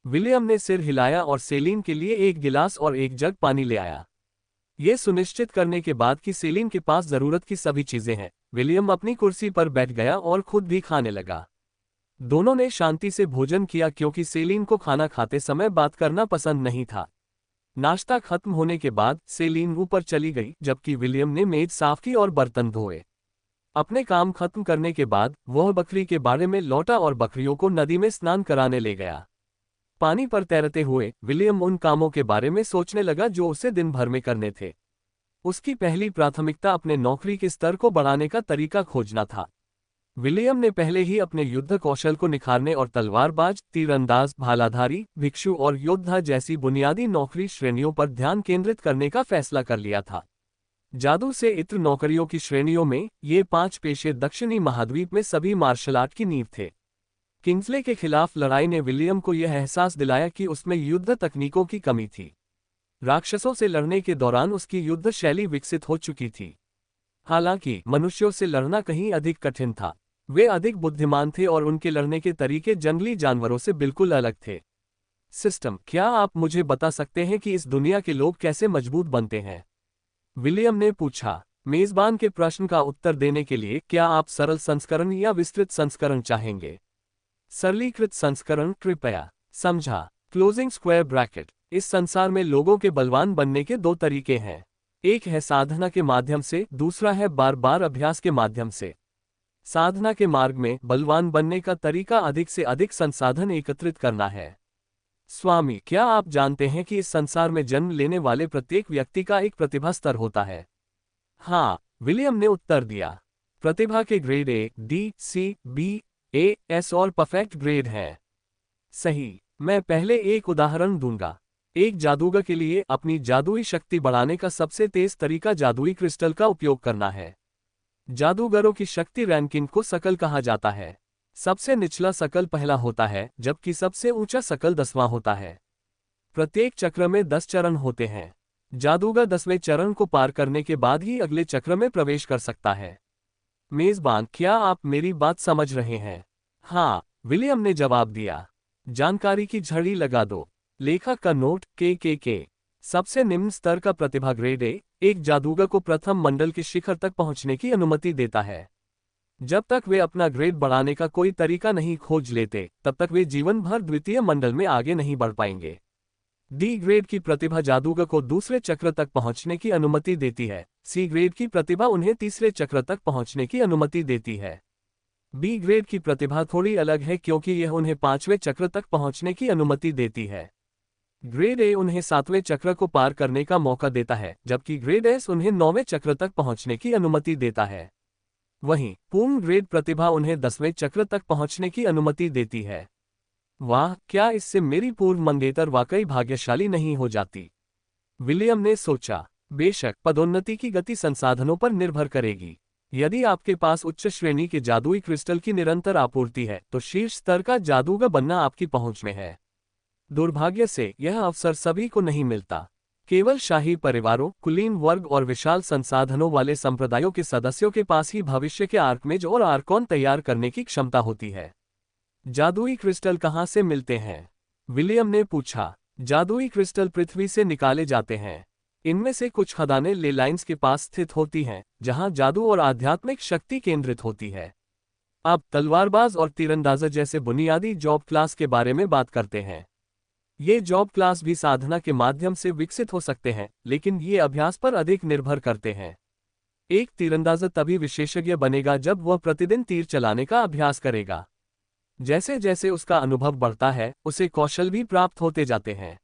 विलियम ने सिर हिलाया और सेलीन के लिए एक गिलास और एक जग पानी ले आया। यह सुनिश्चित करने के बाद कि सेलीन के पास जरूरत की सभी चीजें हैं, विलियम अपनी कुर्सी पर बैठ गया और खुद भी खाने लगा। दोनों ने शांति से भोजन किया क्योंकि सेलीन को खाना खाते समय बात करना पसंद नहीं था। नाश्ता खत्म होने के बाद सेलीन ऊपर चली गई, जबकि विलियम ने मेज साफ की और बर्तन धोए। अपने काम खत्म करने के बाद वह बकरी के बाड़े में लौटा और बकरियों को नदी में स्नान कराने ले गया। पानी पर तैरते हुए विलियम उन कामों के बारे में सोचने लगा जो उसे दिन भर में करने थे। उसकी पहली प्राथमिकता अपने नौकरी के स्तर को बढ़ाने का तरीका खोजना था। विलियम ने पहले ही अपने युद्ध कौशल को निखारने और तलवारबाज, तीरंदाज, भालाधारी, भिक्षु और योद्धा जैसी बुनियादी नौकरी श्रेणियों पर ध्यान केंद्रित करने का फैसला कर लिया था। जादू से इत्र नौकरियों की श्रेणियों में ये 5 पेशे दक्षिणी महाद्वीप में सभी मार्शल आर्ट की नींव थे। किंग्सले के खिलाफ लड़ाई ने विलियम को यह एहसास दिलाया कि उसमें युद्ध तकनीकों की कमी थी। राक्षसों से लड़ने के दौरान उसकी युद्ध शैली विकसित हो चुकी थी। हालांकि मनुष्यों से लड़ना कहीं अधिक कठिन था। वे अधिक बुद्धिमान थे और उनके लड़ने के तरीके जंगली जानवरों से बिल्कुल अलग थे। सिस्टम, क्या आप मुझे बता सकते हैं कि इस दुनिया के लोग कैसे मजबूत बनते हैं? विलियम ने पूछा। मेजबान के प्रश्न का उत्तर देने के लिए क्या आप सरल संस्करण या विस्तृत संस्करण चाहेंगे? सरलीकृत संस्करण कृपया। समझा। Closing square bracket. इस संसार में लोगों के बलवान बनने के 2 तरीके हैं। एक है साधना के माध्यम से, दूसरा है बार बार अभ्यास के माध्यम से। साधना के मार्ग में बलवान बनने का तरीका अधिक से अधिक संसाधन एकत्रित करना है। स्वामी, क्या आप जानते हैं कि इस संसार में जन्म लेने वाले प्रत्येक व्यक्ति का एक प्रतिभा स्तर होता है? हाँ, विलियम ने उत्तर दिया। प्रतिभा के grade A, D, C, B, A, S और परफेक्ट ग्रेड हैं। सही। मैं पहले एक उदाहरण दूंगा। एक जादूगर के लिए अपनी जादुई शक्ति बढ़ाने का सबसे तेज तरीका जादुई क्रिस्टल का उपयोग करना है। जादूगरों की शक्ति रैंकिंग को सकल कहा जाता है। सबसे निचला सकल पहला होता है, जबकि सबसे ऊंचा सकल 10वां होता है। प्रत्येक चक्र में 10 चरण होते हैं। जादूगर 10वें चरण को पार करने के बाद ही अगले चक्र में प्रवेश कर सकता है। मेजबान, क्या आप मेरी बात समझ रहे हैं? हाँ, विलियम ने जवाब दिया। जानकारी की झड़ी लगा दो। लेखक का नोट, के। सबसे निम्न स्तर का प्रतिभा ग्रेड A एक जादूगर को प्रथम मंडल के शिखर तक पहुंचने की अनुमति देता है। जब तक वे अपना ग्रेड बढ़ाने का कोई तरीका नहीं खोज लेते, तब तक वे जीवन भर द्वितीय मंडल में आगे नहीं बढ़ पाएंगे। D ग्रेड की प्रतिभा जादूगर को दूसरे चक्र तक पहुंचने की अनुमति देती है। C ग्रेड की प्रतिभा उन्हें तीसरे चक्र तक पहुंचने की अनुमति देती है। B ग्रेड की प्रतिभा थोड़ी अलग है क्योंकि यह उन्हें 5वें चक्र तक पहुंचने की अनुमति देती है। ग्रेड A उन्हें 7वें चक्र को पार करने का मौका देता है, जबकि ग्रेड S उन्हें 9वें चक्र तक पहुंचने की अनुमति देता है। वहीं पूर्ण ग्रेड प्रतिभा उन्हें 10वें चक्र तक पहुंचने की अनुमति देती है। वाह, क्या इससे मेरी पूर्व मंगेतर वाकई भाग्यशाली नहीं हो जाती? विलियम ने सोचा। बेशक, पदोन्नति की गति संसाधनों पर निर्भर करेगी। यदि आपके पास उच्च श्रेणी के जादुई क्रिस्टल की निरंतर आपूर्ति है तो शीर्ष स्तर का जादूगर बनना आपकी पहुंच में है। दुर्भाग्य से यह अवसर सभी को नहीं मिलता। केवल शाही परिवारों, कुलीन वर्ग और विशाल संसाधनों वाले संप्रदायों के सदस्यों के पास ही भविष्य के आर्कमेज और आर्कॉन तैयार करने की क्षमता होती है। जादुई क्रिस्टल कहाँ से मिलते हैं? विलियम ने पूछा। जादुई क्रिस्टल पृथ्वी से निकाले जाते हैं। इनमें से कुछ खदानें ले लाइन्स के पास स्थित होती हैं, जहां जादू और आध्यात्मिक शक्ति केंद्रित होती है। अब तलवारबाज और तीरंदाज जैसे बुनियादी जॉब क्लास के बारे में बात करते हैं। ये जॉब क्लास भी साधना के माध्यम से विकसित हो सकते हैं, लेकिन ये अभ्यास पर अधिक निर्भर करते हैं। एक तीरंदाज तभी विशेषज्ञ बनेगा जब वह प्रतिदिन तीर चलाने का अभ्यास करेगा। जैसे जैसे उसका अनुभव बढ़ता है, उसे कौशल भी प्राप्त होते जाते हैं।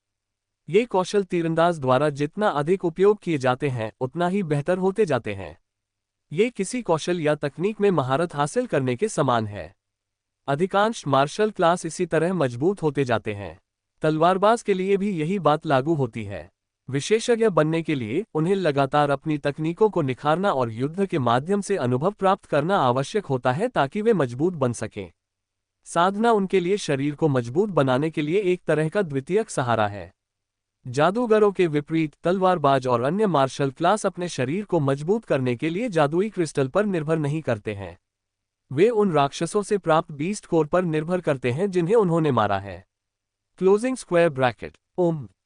ये कौशल तीरंदाज द्वारा जितना अधिक उपयोग किए जाते हैं, उतना ही बेहतर होते जाते हैं। ये किसी कौशल या तकनीक में महारत हासिल करने के समान है। अधिकांश मार्शल क्लास इसी तरह मजबूत होते जाते हैं। तलवारबाज के लिए भी यही बात लागू होती है। विशेषज्ञ बनने के लिए उन्हें लगातार अपनी तकनीकों को निखारना और युद्ध के माध्यम से अनुभव प्राप्त करना आवश्यक होता है ताकि वे मजबूत बन सकें। साधना उनके लिए शरीर को मजबूत बनाने के लिए एक तरह का द्वितीयक सहारा है। जादूगरों के विपरीत तलवारबाज और अन्य मार्शल क्लास अपने शरीर को मजबूत करने के लिए जादुई क्रिस्टल पर निर्भर नहीं करते हैं। वे उन राक्षसों से प्राप्त बीस्ट कोर पर निर्भर करते हैं जिन्हें उन्होंने मारा है। Closing square bracket.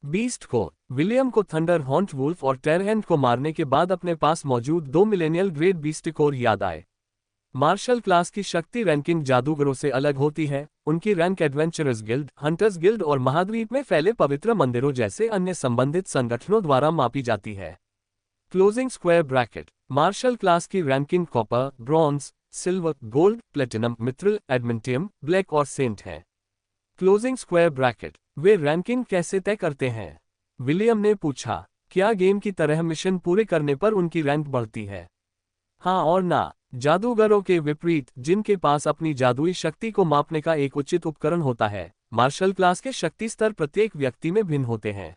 Beast core. William को थंडर हॉन्ट वुल्फ और टेरहैंड को मारने के बाद अपने पास मौजूद 2 मिलेनियल ग्रेड बीस्ट कोर याद आए। मार्शल क्लास की शक्ति रैंकिंग जादूगरों से अलग होती है। उनकी rank adventurers guild, hunters guild और महाद्वीप में फैले पवित्र मंदिरों जैसे अन्य संबंधित संगठनों द्वारा मापी जाती है। Closing square bracket. Martial class की ranking copper, bronze, silver, gold, platinum, mithril, adamantium, black और सेंट है। Closing square bracket. वे रैंकिंग कैसे तय करते हैं? विलियम ने पूछा। क्या गेम की तरह मिशन पूरे करने पर उनकी रैंक बढ़ती है? हाँ और ना। जादूगरों के विपरीत, जिनके पास अपनी जादुई शक्ति को मापने का एक उचित उपकरण होता है, मार्शल क्लास के शक्ति स्तर प्रत्येक व्यक्ति में भिन्न होते हैं।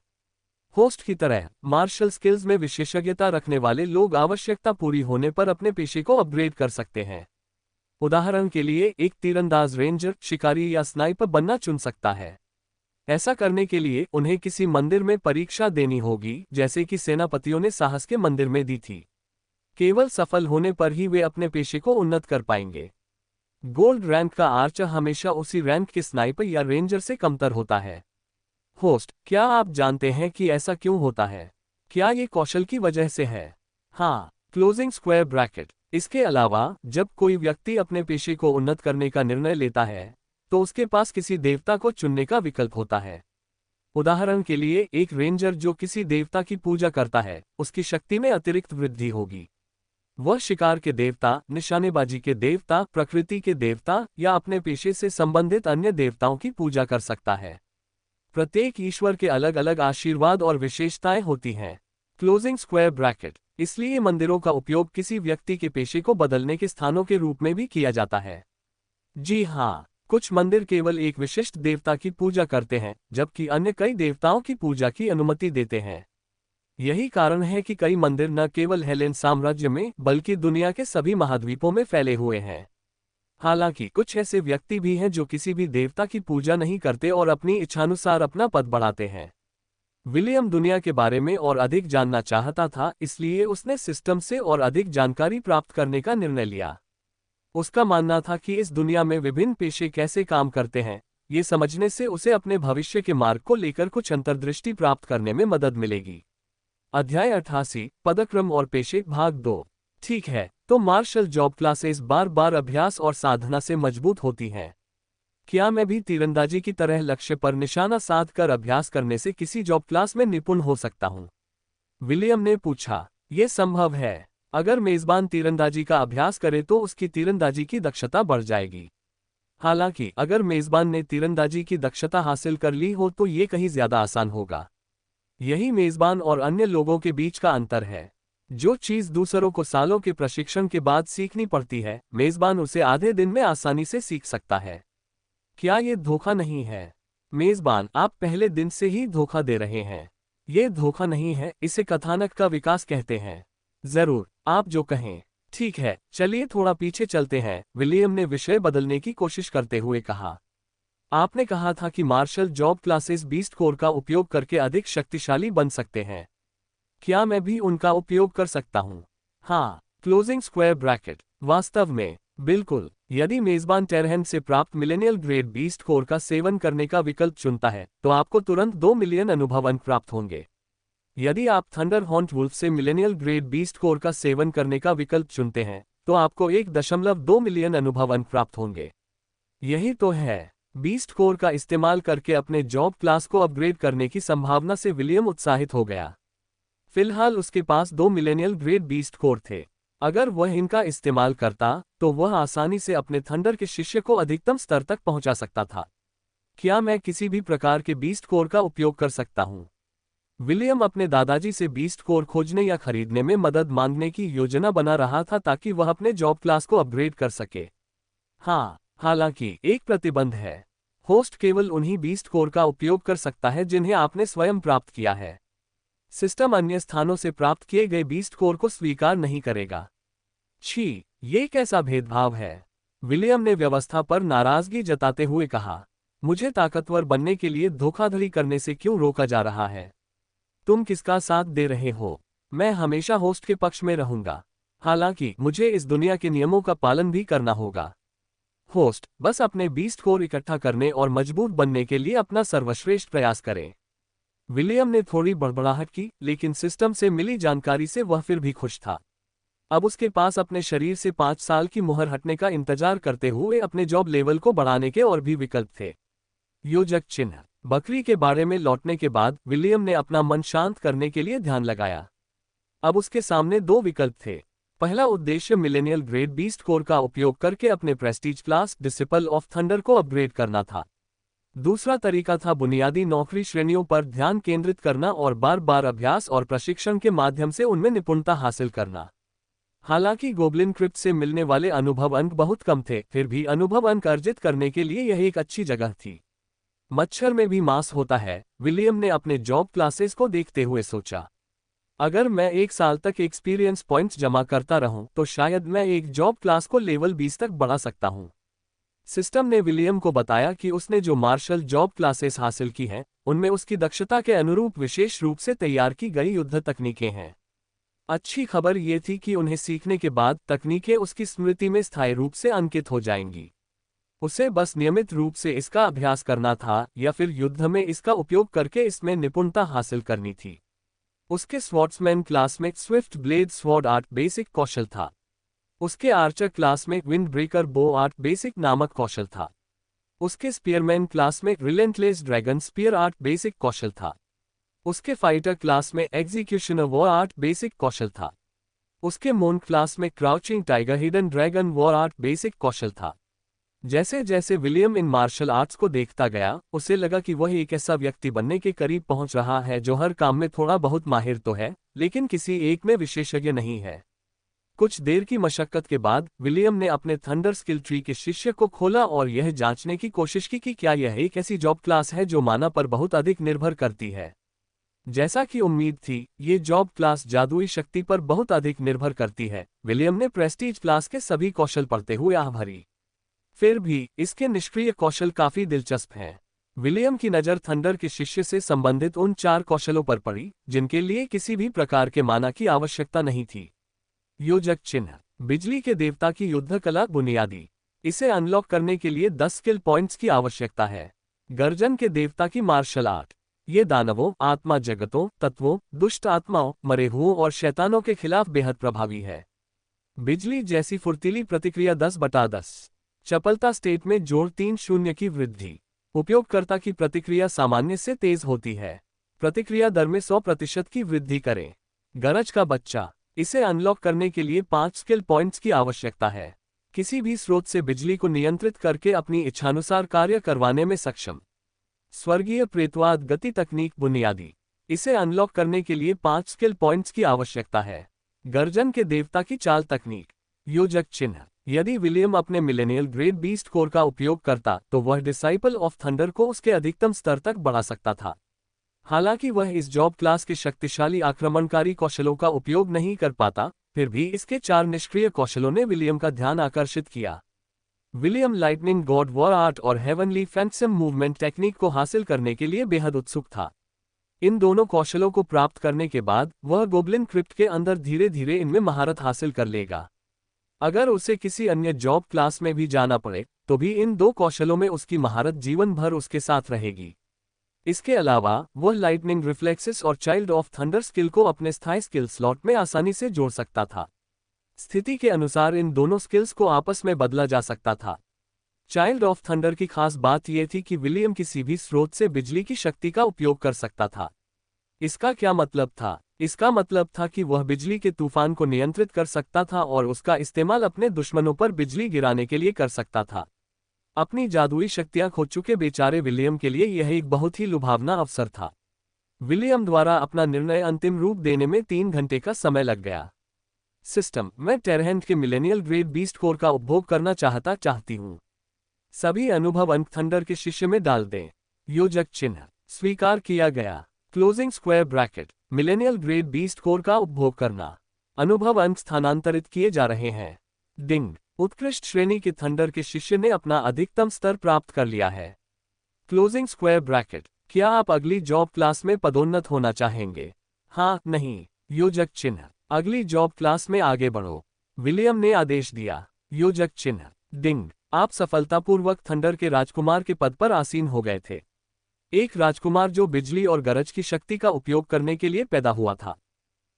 होस्ट की तरह, मार्शल स्किल्स में विशेषज्ञता रखने वाले लोग आवश्यकता पूरी होने पर अपने पेशे को अपग्रेड कर सकते हैं। उदाहरण के लिए, एक तीरंदाज रेंजर, शिकारी या स्नाइपर बनना चुन सकता है। ऐसा करने के लिए उन्हें किसी मंदिर में परीक्षा देनी होगी, जैसे कि सेनापतियों ने साहस के मंदिर में दी थी। केवल सफल होने पर ही वे अपने पेशे को उन्नत कर पाएंगे। गोल्ड रैंक का आर्चर हमेशा उसी रैंक के स्नाइपर या रेंजर से कमतर होता है। होस्ट, क्या आप जानते हैं कि ऐसा क्यों होता है? क्या ये कौशल की वजह से है? हाँ। Closing square bracket. इसके अलावा, जब कोई व्यक्ति अपने पेशे को उन्नत करने का निर्णय लेता है, तो उसके पास किसी देवता को चुनने का विकल्प होता है। उदाहरण के लिए, एक रेंजर जो किसी देवता की पूजा करता है, उसकी शक्ति में अतिरिक्त वृद्धि होगी। वह शिकार के देवता, निशानेबाजी के देवता, प्रकृति के देवता या अपने पेशे से संबंधित अन्य देवताओं की पूजा कर सकता है। प्रत्येक ईश्वर के अलग अलग आशीर्वाद और विशेषताएं होती हैं। Closing square bracket. इसलिए मंदिरों का उपयोग किसी व्यक्ति के पेशे को बदलने के स्थानों के रूप में भी किया जाता है। जी हाँ, कुछ मंदिर केवल एक विशिष्ट देवता की पूजा करते हैं, जबकि अन्य कई देवताओं की पूजा की अनुमति देते हैं। यही कारण है कि कई मंदिर न केवल हेलेन साम्राज्य में, बल्कि दुनिया के सभी महाद्वीपों में फैले हुए हैं। हालांकि कुछ ऐसे व्यक्ति भी हैं जो किसी भी देवता की पूजा नहीं करते और अपनी इच्छानुसार अपना पद बढ़ाते हैं। विलियम दुनिया के बारे में और अधिक जानना चाहता था, इसलिए उसने सिस्टम से और अधिक जानकारी प्राप्त करने का निर्णय लिया। उसका मानना था कि इस दुनिया में विभिन्न पेशे कैसे काम करते हैं, ये समझने से उसे अपने भविष्य के मार्ग को लेकर कुछ अंतर्दृष्टि प्राप्त करने में मदद मिलेगी। अध्याय 88, पदक्रम और पेशे, भाग 2। ठीक है, तो मार्शल जॉब क्लासेस बार बार अभ्यास और साधना से मजबूत होती हैं। क्या मैं भी तीरंदाजी की तरह लक्ष्य पर निशाना साध कर अभ्यास करने से किसी जॉब क्लास में निपुण हो सकता हूँ? विलियम ने पूछा। यह संभव है। अगर मेजबान तीरंदाजी का अभ्यास करे तो उसकी तीरंदाजी की दक्षता बढ़ जाएगी। हालांकि अगर मेजबान ने तीरंदाजी की दक्षता हासिल कर ली हो तो ये कहीं ज्यादा आसान होगा। यही मेजबान और अन्य लोगों के बीच का अंतर है। जो चीज दूसरों को सालों के प्रशिक्षण के बाद सीखनी पड़ती है, मेजबान उसे आधे दिन में आसानी से सीख सकता है। क्या ये धोखा नहीं है? मेजबान, आप पहले दिन से ही धोखा दे रहे हैं। ये धोखा नहीं है, इसे कथानक का विकास कहते हैं। जरूर, आप जो कहें। ठीक है, चलिए थोड़ा पीछे चलते हैं, विलियम ने विषय बदलने की कोशिश करते हुए कहा। आपने कहा था कि marshal job classes beast core का उपयोग करके अधिक शक्तिशाली बन सकते हैं। क्या मैं भी उनका उपयोग कर सकता हूँ? हाँ, क्लोजिंग स्क्वायर ब्रैकेट। वास्तव में, बिल्कुल। यदि मेजबान टेरहन से प्राप्त मिलेनियल ग्रेड बीस्ट कोर का सेवन करने का विकल्प चुनता है, तो आपको तुरंत 2 मिलियन अनुभव अंक प्राप्त होंगे। यदि आप थंडर हॉन्ट वुल्फ से मिलेनियल ग्रेड बीस्ट कोर का सेवन करने का विकल्प चुनते हैं, तो आपको 1.2 मिलियन अनुभव अंक प्राप्त होंगे। यही तो है। बीस्ट कोर का इस्तेमाल करके अपने जॉब क्लास को अपग्रेड करने की संभावना से विलियम उत्साहित हो गया। फिलहाल उसके पास 2 मिलेनियल ग्रेड बीस्ट कोर थे। अगर वह इनका इस्तेमाल करता, तो वह आसानी से अपने थंडर के शिष्य को अधिकतम स्तर तक पहुंचा सकता था। क्या मैं किसी भी प्रकार के बीस्ट कोर का उपयोग कर सकता हूं? विलियम अपने दादाजी से बीस्ट कोर खोजने या खरीदने में मदद मांगने की योजना बना रहा था ताकि वह अपने जॉब क्लास को अपग्रेड कर सके। हाँ, हालांकि एक प्रतिबंध है। होस्ट केवल उन्हीं बीस्ट कोर का उपयोग कर सकता है जिन्हें आपने स्वयं प्राप्त किया है। सिस्टम अन्य स्थानों से प्राप्त किए गए बीस्ट कोर को स्वीकार नहीं करेगा। छी, ये कैसा भेदभाव है? विलियम ने व्यवस्था पर नाराजगी जताते हुए कहा। मुझे ताकतवर बनने के लिए धोखाधड़ी करने से क्यों रोका जा रहा है? तुम किसका साथ दे रहे हो? मैं हमेशा होस्ट के पक्ष में रहूंगा। हालांकि मुझे इस दुनिया के नियमों का पालन भी करना होगा। होस्ट बस अपने बीस्ट कोर इकट्ठा करने और मजबूत बनने के लिए अपना सर्वश्रेष्ठ प्रयास करें। विलियम ने थोड़ी बड़बड़ाहट की, लेकिन सिस्टम से मिली जानकारी से वह फिर भी खुश था। अब उसके पास अपने शरीर से 5 साल की मुहर हटने का इंतजार करते हुए अपने जॉब लेवल को बढ़ाने के और भी विकल्प थे। योजक चिन्ह। बकरी के बारे में लौटने के बाद विलियम ने अपना मन शांत करने के लिए ध्यान लगाया। अब उसके सामने 2 विकल्प थे। पहला उद्देश्य मिलेनियल ग्रेड बीस्ट कोर का उपयोग करके अपने Prestige class disciple of thunder को अपग्रेड करना था। दूसरा तरीका था बुनियादी नौकरी श्रेणियों पर ध्यान केंद्रित करना और बार बार अभ्यास और प्रशिक्षण के माध्यम से उनमें निपुणता हासिल करना। हालांकि गोब्लिन क्रिप्ट से मिलने वाले अनुभव अंक बहुत कम थे, फिर भी अनुभव अंक अर्जित करने के लिए यह एक अच्छी जगह थी। मच्छर में भी मांस होता है, विलियम ने अपने जॉब क्लासेस को देखते हुए सोचा। अगर मैं 1 साल तक एक्सपीरियंस पॉइंट्स जमा करता रहूं, तो शायद मैं एक जॉब क्लास को लेवल 20 तक बढ़ा सकता हूं। सिस्टम ने विलियम को बताया कि उसने जो मार्शल जॉब क्लासेस हासिल की हैं, उनमें उसकी दक्षता के अनुरूप विशेष रूप से तैयार की गई युद्ध तकनीकें हैं। अच्छी खबर ये थी कि उन्हें सीखने के बाद तकनीकें उसकी स्मृति में स्थायी रूप से अंकित हो जाएंगी। उसे बस नियमित रूप से इसका अभ्यास करना था या फिर युद्ध में इसका उपयोग करके इसमें निपुणता हासिल करनी थी। उसके स्वॉर्ड्समैन क्लास में swift blade sword art basic कौशल था। उसके आर्चर क्लास में wind breaker bow art basic नामक कौशल था। उसके स्पीयरमैन क्लास में relentless dragon spear art basic कौशल था। उसके फाइटर क्लास में एग्जीक्यूशनर वॉर आर्ट बेसिक कौशल था। उसके मोन क्लास में crouching tiger hidden dragon war art basic कौशल था। जैसे जैसे विलियम इन मार्शल आर्ट्स को देखता गया, उसे लगा कि वह एक ऐसा व्यक्ति बनने के करीब पहुंच रहा है जो हर काम में थोड़ा बहुत माहिर तो है, लेकिन किसी एक में विशेषज्ञ नहीं है। कुछ देर की मशक्कत के बाद विलियम ने अपने थंडर स्किल ट्री के शिष्य को खोला और यह जांचने की कोशिश की कि क्या यह एक ऐसी जॉब क्लास है जो माना पर बहुत अधिक निर्भर करती है। जैसा कि उम्मीद थी, ये जॉब क्लास जादुई शक्ति पर बहुत अधिक निर्भर करती है। विलियम ने प्रेस्टीज क्लास के सभी कौशल पढ़ते हुए आह भरी। फिर भी इसके निष्क्रिय कौशल काफी दिलचस्प हैं। विलियम की नज़र थंडर के शिष्य से संबंधित उन 4 कौशलों पर पड़ी जिनके लिए किसी भी प्रकार के माना की आवश्यकता नहीं थी। योजक चिन्ह। बिजली के देवता की युद्ध कला बुनियादी। इसे अनलॉक करने के लिए 10 स्किल पॉइंट्स की आवश्यकता है। गर्जन के देवता की मार्शल आर्ट। ये दानवों, आत्मा जगतों, तत्वों, दुष्ट आत्माओं, मरे हुओं और शैतानों के खिलाफ बेहद प्रभावी है। बिजली जैसी फुर्तीली प्रतिक्रिया 10/10। चपलता स्टेट में जोड़ 3-0 की वृद्धि। उपयोगकर्ता की प्रतिक्रिया सामान्य से तेज होती है। प्रतिक्रिया दर में 100% की वृद्धि करें। गरज का बच्चा। इसे अनलॉक करने के लिए 5 स्किल पॉइंट्स की आवश्यकता है। किसी भी स्रोत से बिजली को नियंत्रित करके अपनी इच्छानुसार कार्य करवाने में सक्षम। स्वर्गीय प्रेतवाद गति तकनीक बुनियादी। इसे अनलॉक करने के लिए 5 स्किल पॉइंट्स की आवश्यकता है। गर्जन के देवता की चाल तकनीक। योजक चिन्ह। यदि विलियम अपने मिलेनियल ग्रेड बीस्ट कोर का उपयोग करता, तो वह डिसाइपल ऑफ थंडर को उसके अधिकतम स्तर तक बढ़ा सकता था। हालांकि वह इस जॉब क्लास के शक्तिशाली आक्रमणकारी कौशलों का उपयोग नहीं कर पाता, फिर भी इसके 4 निष्क्रिय कौशलों ने विलियम का ध्यान आकर्षित किया। William lightning God war art और हेवनली फैंटम मूवमेंट टेक्निक को हासिल करने के लिए बेहद उत्सुक था। इन दोनों कौशलों को प्राप्त करने के बाद वह गोब्लिन क्रिप्ट के अंदर धीरे धीरे इनमें महारत हासिल कर लेगा। अगर उसे किसी अन्य जॉब क्लास में भी जाना पड़े तो भी इन 2 कौशलों में उसकी महारत जीवन भर उसके साथ रहेगी। इसके अलावा वह लाइटनिंग रिफ्लेक्सेस और चाइल्ड ऑफ थंडर स्किल को अपने स्थायी स्किल स्लॉट में आसानी से जोड़ सकता था। स्थिति के अनुसार इन दोनों स्किल्स को आपस में बदला जा सकता था। चाइल्ड ऑफ थंडर की खास बात यह थी कि विलियम किसी भी स्रोत से बिजली की शक्ति का उपयोग कर सकता था। इसका क्या मतलब था? इसका मतलब था कि वह बिजली के तूफान को नियंत्रित कर सकता था और उसका इस्तेमाल अपने दुश्मनों पर बिजली गिराने के लिए कर सकता था। अपनी जादुई शक्तियां खो चुके बेचारे विलियम के लिए यह एक बहुत ही लुभावना अवसर था। विलियम द्वारा अपना निर्णय अंतिम रूप देने में 3 घंटे का समय लग गया। सिस्टम, मैं टेरहेंट के मिलेनियल ग्रेड बीस्ट कोर का उपभोग करना चाहती हूँ। सभी अनुभव अंक थंडर के शिष्य में डाल दें। योजक चिन्ह स्वीकार किया गया। Closing square bracket, millennial grade beast core का उपभोग करना। अनुभव अंक स्थानांतरित किए जा रहे हैं। डिंग, उत्कृष्ट श्रेणी के थंडर के शिष्य ने अपना अधिकतम स्तर प्राप्त कर लिया है। क्लोजिंग स्क्वायर ब्रैकेट, क्या आप अगली जॉब क्लास में पदोन्नत होना चाहेंगे? हाँ, नहीं। योजक चिन्ह, अगली जॉब क्लास में आगे बढ़ो। विलियम ने आदेश दिया। योजक चिन्ह, डिंग, आप सफलतापूर्वक थंडर के राजकुमार के पद पर आसीन हो गए थे। एक राजकुमार जो बिजली और गरज की शक्ति का उपयोग करने के लिए पैदा हुआ था।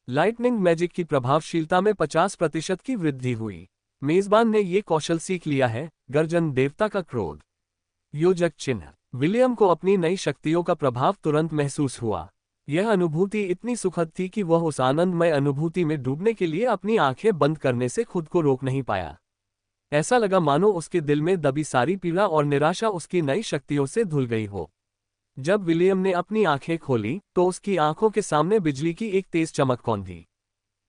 लाइटनिंग मैजिक की प्रभावशीलता में 50% की वृद्धि हुई। मेजबान ने ये कौशल सीख लिया है, गर्जन देवता का क्रोध। योजक चिन्ह, विलियम को अपनी नई शक्तियों का प्रभाव तुरंत महसूस हुआ। यह अनुभूति इतनी सुखद थी कि वह उस आनंदमय अनुभूति में डूबने के लिए अपनी आंखें बंद करने से खुद को रोक नहीं पाया। ऐसा लगा मानो उसके दिल में दबी सारी पीड़ा और निराशा उसकी नई शक्तियों से धुल गई हो। जब विलियम ने अपनी आंखें खोली तो उसकी आंखों के सामने बिजली की एक तेज चमक कौंधी,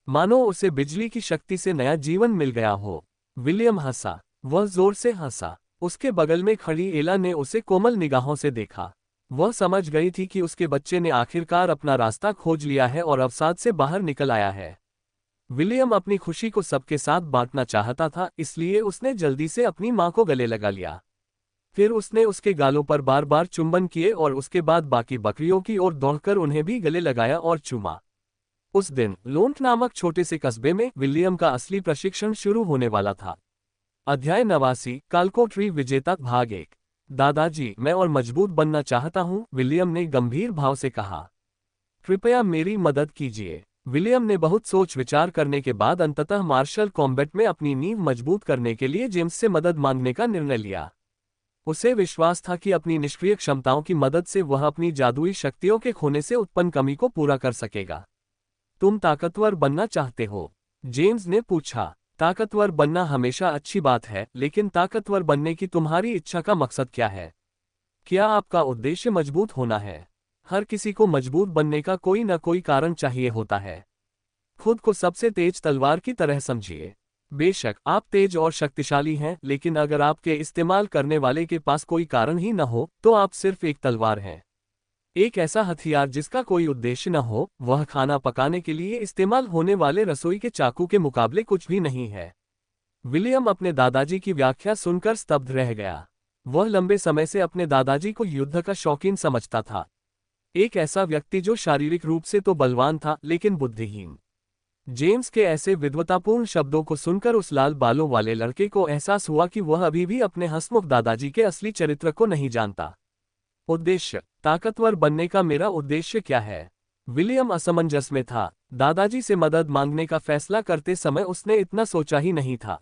मानो उसे बिजली की शक्ति से नया जीवन मिल गया हो। विलियम हंसा। वह जोर से हंसा। उसके बगल में खड़ी एला ने उसे कोमल निगाहों से देखा। वह समझ गई थी कि उसके बच्चे ने आखिरकार अपना रास्ता खोज लिया है और अवसाद से बाहर निकल आया है। विलियम अपनी खुशी को सबके साथ बांटना चाहता था, इसलिए उसने जल्दी से अपनी मां को गले लगा लिया। फिर उसने उसके गालों पर बार बार चुंबन किए और उसके बाद बाकी बकरियों की ओर दौड़कर उन्हें भी गले लगाया और चूमा। उस दिन लोन्ट नामक छोटे से कस्बे में विलियम का असली प्रशिक्षण शुरू होने वाला था। अध्याय 89, कालकोटरी विजेता भाग 1। दादाजी, मैं और मजबूत बनना चाहता हूं, विलियम ने गंभीर भाव से कहा। कृपया मेरी मदद कीजिए। विलियम ने बहुत सोच विचार करने के बाद अंततः मार्शल कॉम्बैट में अपनी नींव मजबूत करने के लिए जेम्स से मदद मांगने का निर्णय लिया। उसे विश्वास था कि अपनी निष्क्रिय क्षमताओं की मदद से वह अपनी जादुई शक्तियों के खोने से उत्पन्न कमी को पूरा कर सकेगा। तुम ताकतवर बनना चाहते हो? जेम्स ने पूछा। ताकतवर बनना हमेशा अच्छी बात है, लेकिन ताकतवर बनने की तुम्हारी इच्छा का मकसद क्या है? क्या आपका उद्देश्य मजबूत होना है? हर किसी को मजबूत बनने का कोई न कोई कारण चाहिए होता है। खुद को सबसे तेज तलवार की तरह समझिए। बेशक आप तेज और शक्तिशाली हैं, लेकिन अगर आपके इस्तेमाल करने वाले के पास कोई कारण ही न हो तो आप सिर्फ एक तलवार हैं। एक ऐसा हथियार जिसका कोई उद्देश्य न हो, वह खाना पकाने के लिए इस्तेमाल होने वाले रसोई के चाकू के मुकाबले कुछ भी नहीं है। विलियम अपने दादाजी की व्याख्या सुनकर स्तब्ध रह गया। वह लंबे समय से अपने दादाजी को युद्ध का शौकीन समझता था। एक ऐसा व्यक्ति जो शारीरिक रूप से तो बलवान था लेकिन बुद्धिहीन। जेम्स के ऐसे विद्वतापूर्ण शब्दों को सुनकर उस लाल बालों वाले लड़के को एहसास हुआ कि वह अभी भी अपने हंसमुख दादाजी के असली चरित्र को नहीं जानता। उद्देश्य, ताकतवर बनने का मेरा उद्देश्य क्या है? विलियम असमंजस में था। दादाजी से मदद मांगने का फैसला करते समय उसने इतना सोचा ही नहीं था।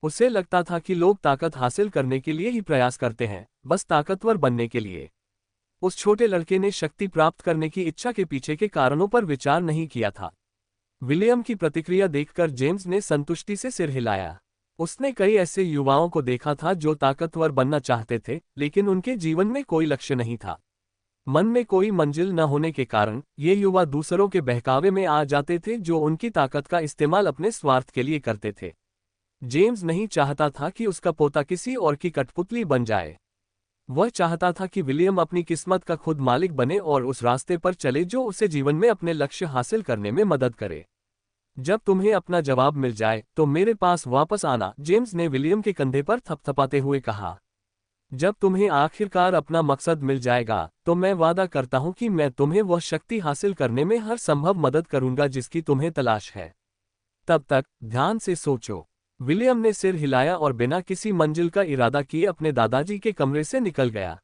उसे लगता था कि लोग ताकत हासिल करने के लिए ही प्रयास करते हैं, बस ताकतवर बनने के लिए। उस छोटे लड़के ने शक्ति प्राप्त करने की इच्छा के पीछे के कारणों पर विचार नहीं किया था। विलियम की प्रतिक्रिया देखकर जेम्स ने संतुष्टि से सिर हिलाया। उसने कई ऐसे युवाओं को देखा था जो ताकतवर बनना चाहते थे, लेकिन उनके जीवन में कोई लक्ष्य नहीं था। मन में कोई मंजिल न होने के कारण ये युवा दूसरों के बहकावे में आ जाते थे, जो उनकी ताकत का इस्तेमाल अपने स्वार्थ के लिए करते थे। जेम्स नहीं चाहता था कि उसका पोता किसी और की कठपुतली बन जाए। वह चाहता था कि विलियम अपनी किस्मत का खुद मालिक बने और उस रास्ते पर चले जो उसे जीवन में अपने लक्ष्य हासिल करने में मदद करे। जब तुम्हें अपना जवाब मिल जाए तो मेरे पास वापस आना, जेम्स ने विलियम के कंधे पर थपथपाते हुए कहा। जब तुम्हें आखिरकार अपना मकसद मिल जाएगा तो मैं वादा करता हूं कि मैं तुम्हें वह शक्ति हासिल करने में हर संभव मदद करूंगा जिसकी तुम्हें तलाश है। तब तक ध्यान से सोचो। विलियम ने सिर हिलाया और बिना किसी मंजिल का इरादा किए अपने दादाजी के कमरे से निकल गया।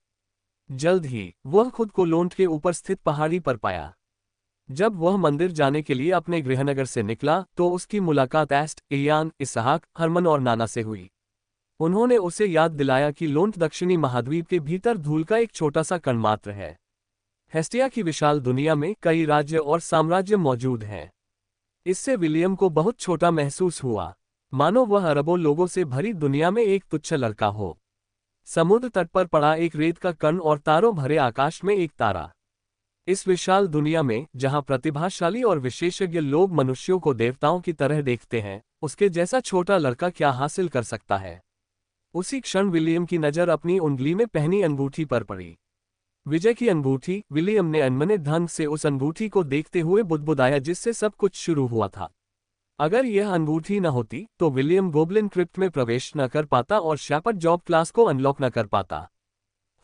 जल्द ही वह खुद को लोंट के ऊपर स्थित पहाड़ी पर पाया। जब वह मंदिर जाने के लिए अपने गृहनगर से निकला तो उसकी मुलाकात एस्ट, इयान, इसहाक, हरमन और नाना से हुई। उन्होंने उसे याद दिलाया कि लोंट दक्षिणी महाद्वीप के भीतर धूल का एक छोटा सा कण मात्र है। हेस्टिया की विशाल दुनिया में कई राज्य और साम्राज्य मौजूद हैं। इससे विलियम को बहुत छोटा महसूस हुआ, मानो वह अरबों लोगों से भरी दुनिया में एक तुच्छ लड़का हो। समुद्र तट पर पड़ा एक रेत का कण और तारों भरे आकाश में एक तारा। इस विशाल दुनिया में जहां प्रतिभाशाली और विशेषज्ञ लोग मनुष्यों को देवताओं की तरह देखते हैं, उसके जैसा छोटा लड़का क्या हासिल कर सकता है। उसी क्षण विलियम की नजर अपनी उंगली में पहनी अंगूठी पर पड़ी। विजय की अंगूठी। विलियम ने अनमने ढंग से उस अंगूठी को देखते हुए बुदबुदाया जिससे सब कुछ शुरू हुआ था। अगर यह अंगूठी न होती तो विलियम गोब्लिन क्रिप्ट में प्रवेश न कर पाता और शैपर्ड जॉब क्लास को अनलॉक न कर पाता।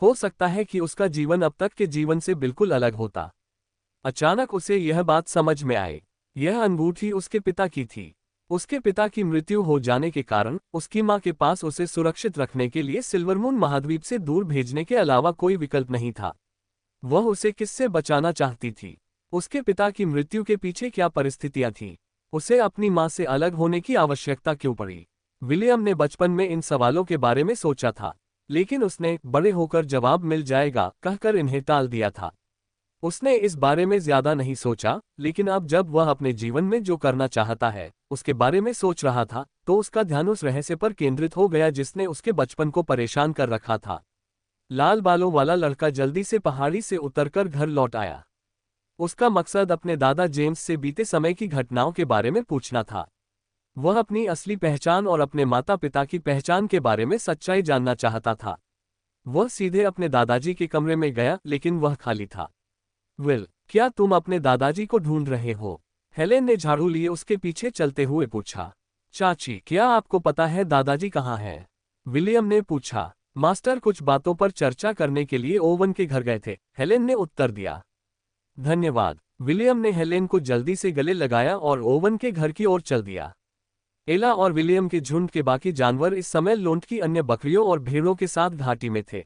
हो सकता है कि उसका जीवन अब तक के जीवन से बिल्कुल अलग होता। अचानक उसे यह बात समझ में आई। यह अंगूठी उसके पिता की थी। उसके पिता की मृत्यु हो जाने के कारण उसकी मां के पास उसे सुरक्षित रखने के लिए सिल्वरमून महाद्वीप से दूर भेजने के अलावा कोई विकल्प नहीं था। वह उसे किससे बचाना चाहती थी? उसके पिता की मृत्यु के पीछे क्या परिस्थितियां थीं? उसे अपनी मां से अलग होने की आवश्यकता क्यों पड़ी? विलियम ने बचपन में इन सवालों के बारे में सोचा था, लेकिन उसने बड़े होकर जवाब मिल जाएगा कहकर इन्हें टाल दिया था। उसने इस बारे में ज्यादा नहीं सोचा, लेकिन अब जब वह अपने जीवन में जो करना चाहता है उसके बारे में सोच रहा था तो उसका ध्यान उस रहस्य पर केंद्रित हो गया जिसने उसके बचपन को परेशान कर रखा था। लाल बालों वाला लड़का जल्दी से पहाड़ी से उतरकर घर लौट आया। उसका मकसद अपने दादा जेम्स से बीते समय की घटनाओं के बारे में पूछना था। वह अपनी असली पहचान और अपने माता पिता की पहचान के बारे में सच्चाई जानना चाहता था। वह सीधे अपने दादाजी के कमरे में गया, लेकिन वह खाली था। विल, क्या तुम अपने दादाजी को ढूंढ रहे हो? हेलेन ने झाड़ू लिए उसके पीछे चलते हुए पूछा। चाची, क्या आपको पता है दादाजी कहाँ हैं? विलियम ने पूछा। मास्टर कुछ बातों पर चर्चा करने के लिए ओवन के घर गए थे, हेलेन ने उत्तर दिया। धन्यवाद। विलियम ने हेलेन को जल्दी से गले लगाया और ओवन के घर की ओर चल दिया। एला और विलियम के झुंड के बाकी जानवर इस समय लोंट की अन्य बकरियों और भेड़ों के साथ घाटी में थे।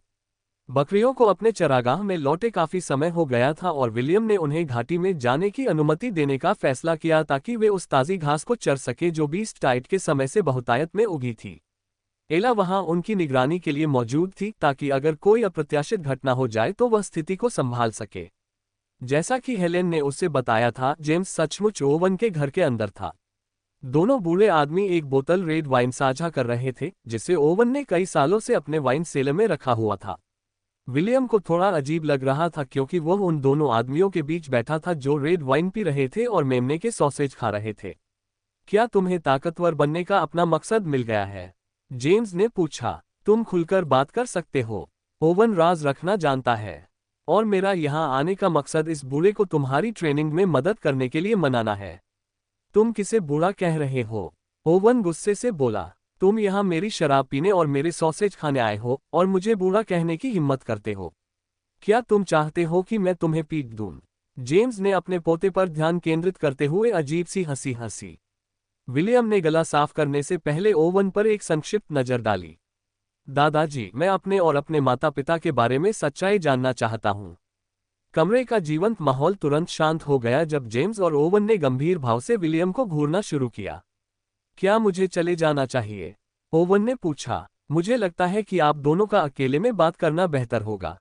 बकरियों को अपने चरागाह में लौटे काफी समय हो गया था और विलियम ने उन्हें घाटी में जाने की अनुमति देने का फैसला किया ताकि वे उस ताज़ी घास को चर सके जो बीस्ट टाइड के समय से बहुतायत में उगी थी। एला वहां उनकी निगरानी के लिए मौजूद थी ताकि अगर कोई अप्रत्याशित घटना हो जाए तो वह स्थिति को संभाल सके। जैसा कि हेलेन ने उसे बताया था, जेम्स सचमुच ओवन के घर के अंदर था। दोनों बूढ़े आदमी एक बोतल रेड वाइन साझा कर रहे थे जिसे ओवन ने कई सालों से अपने वाइन सेलर में रखा हुआ था। विलियम को थोड़ा अजीब लग रहा था क्योंकि वह उन दोनों आदमियों के बीच बैठा था जो रेड वाइन पी रहे थे और मेमने के सॉसेज खा रहे थे। क्या तुम्हें ताकतवर बनने का अपना मकसद मिल गया है? जेम्स ने पूछा। तुम खुलकर बात कर सकते हो। ओवन राज रखना जानता है और मेरा यहाँ आने का मकसद इस बूढ़े को तुम्हारी ट्रेनिंग में मदद करने के लिए मनाना है। तुम किसे बूढ़ा कह रहे हो? ओवन गुस्से से बोला। तुम यहाँ मेरी शराब पीने और मेरे सॉसेज खाने आए हो और मुझे बूढ़ा कहने की हिम्मत करते हो। क्या तुम चाहते हो कि मैं तुम्हें पीट दूं? जेम्स ने अपने पोते पर ध्यान केंद्रित करते हुए अजीब सी हंसी हंसी। विलियम ने गला साफ करने से पहले ओवन पर एक संक्षिप्त नजर डाली। दादाजी, मैं अपने और अपने माता पिता के बारे में सच्चाई जानना चाहता हूँ। कमरे का जीवंत माहौल तुरंत शांत हो गया जब जेम्स और ओवन ने गंभीर भाव से विलियम को घूरना शुरू किया। क्या मुझे चले जाना चाहिए? ओवन ने पूछा। मुझे लगता है कि आप दोनों का अकेले में बात करना बेहतर होगा।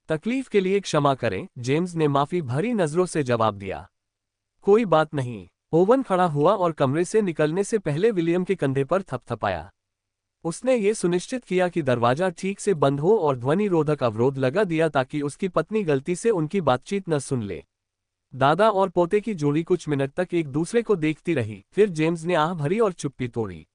तकलीफ के लिए क्षमा करें, जेम्स ने माफी भरी नजरों से जवाब दिया। कोई बात नहीं। ओवन खड़ा हुआ और कमरे से निकलने से पहले विलियम के कंधे पर थपथपाया। उसने ये सुनिश्चित किया कि दरवाजा ठीक से बंद हो और ध्वनि रोधक अवरोध लगा दिया ताकि उसकी पत्नी गलती से उनकी बातचीत न सुन ले। दादा और पोते की जोड़ी कुछ मिनट तक एक दूसरे को देखती रही, फिर जेम्स ने आह भरी और चुप्पी तोड़ी।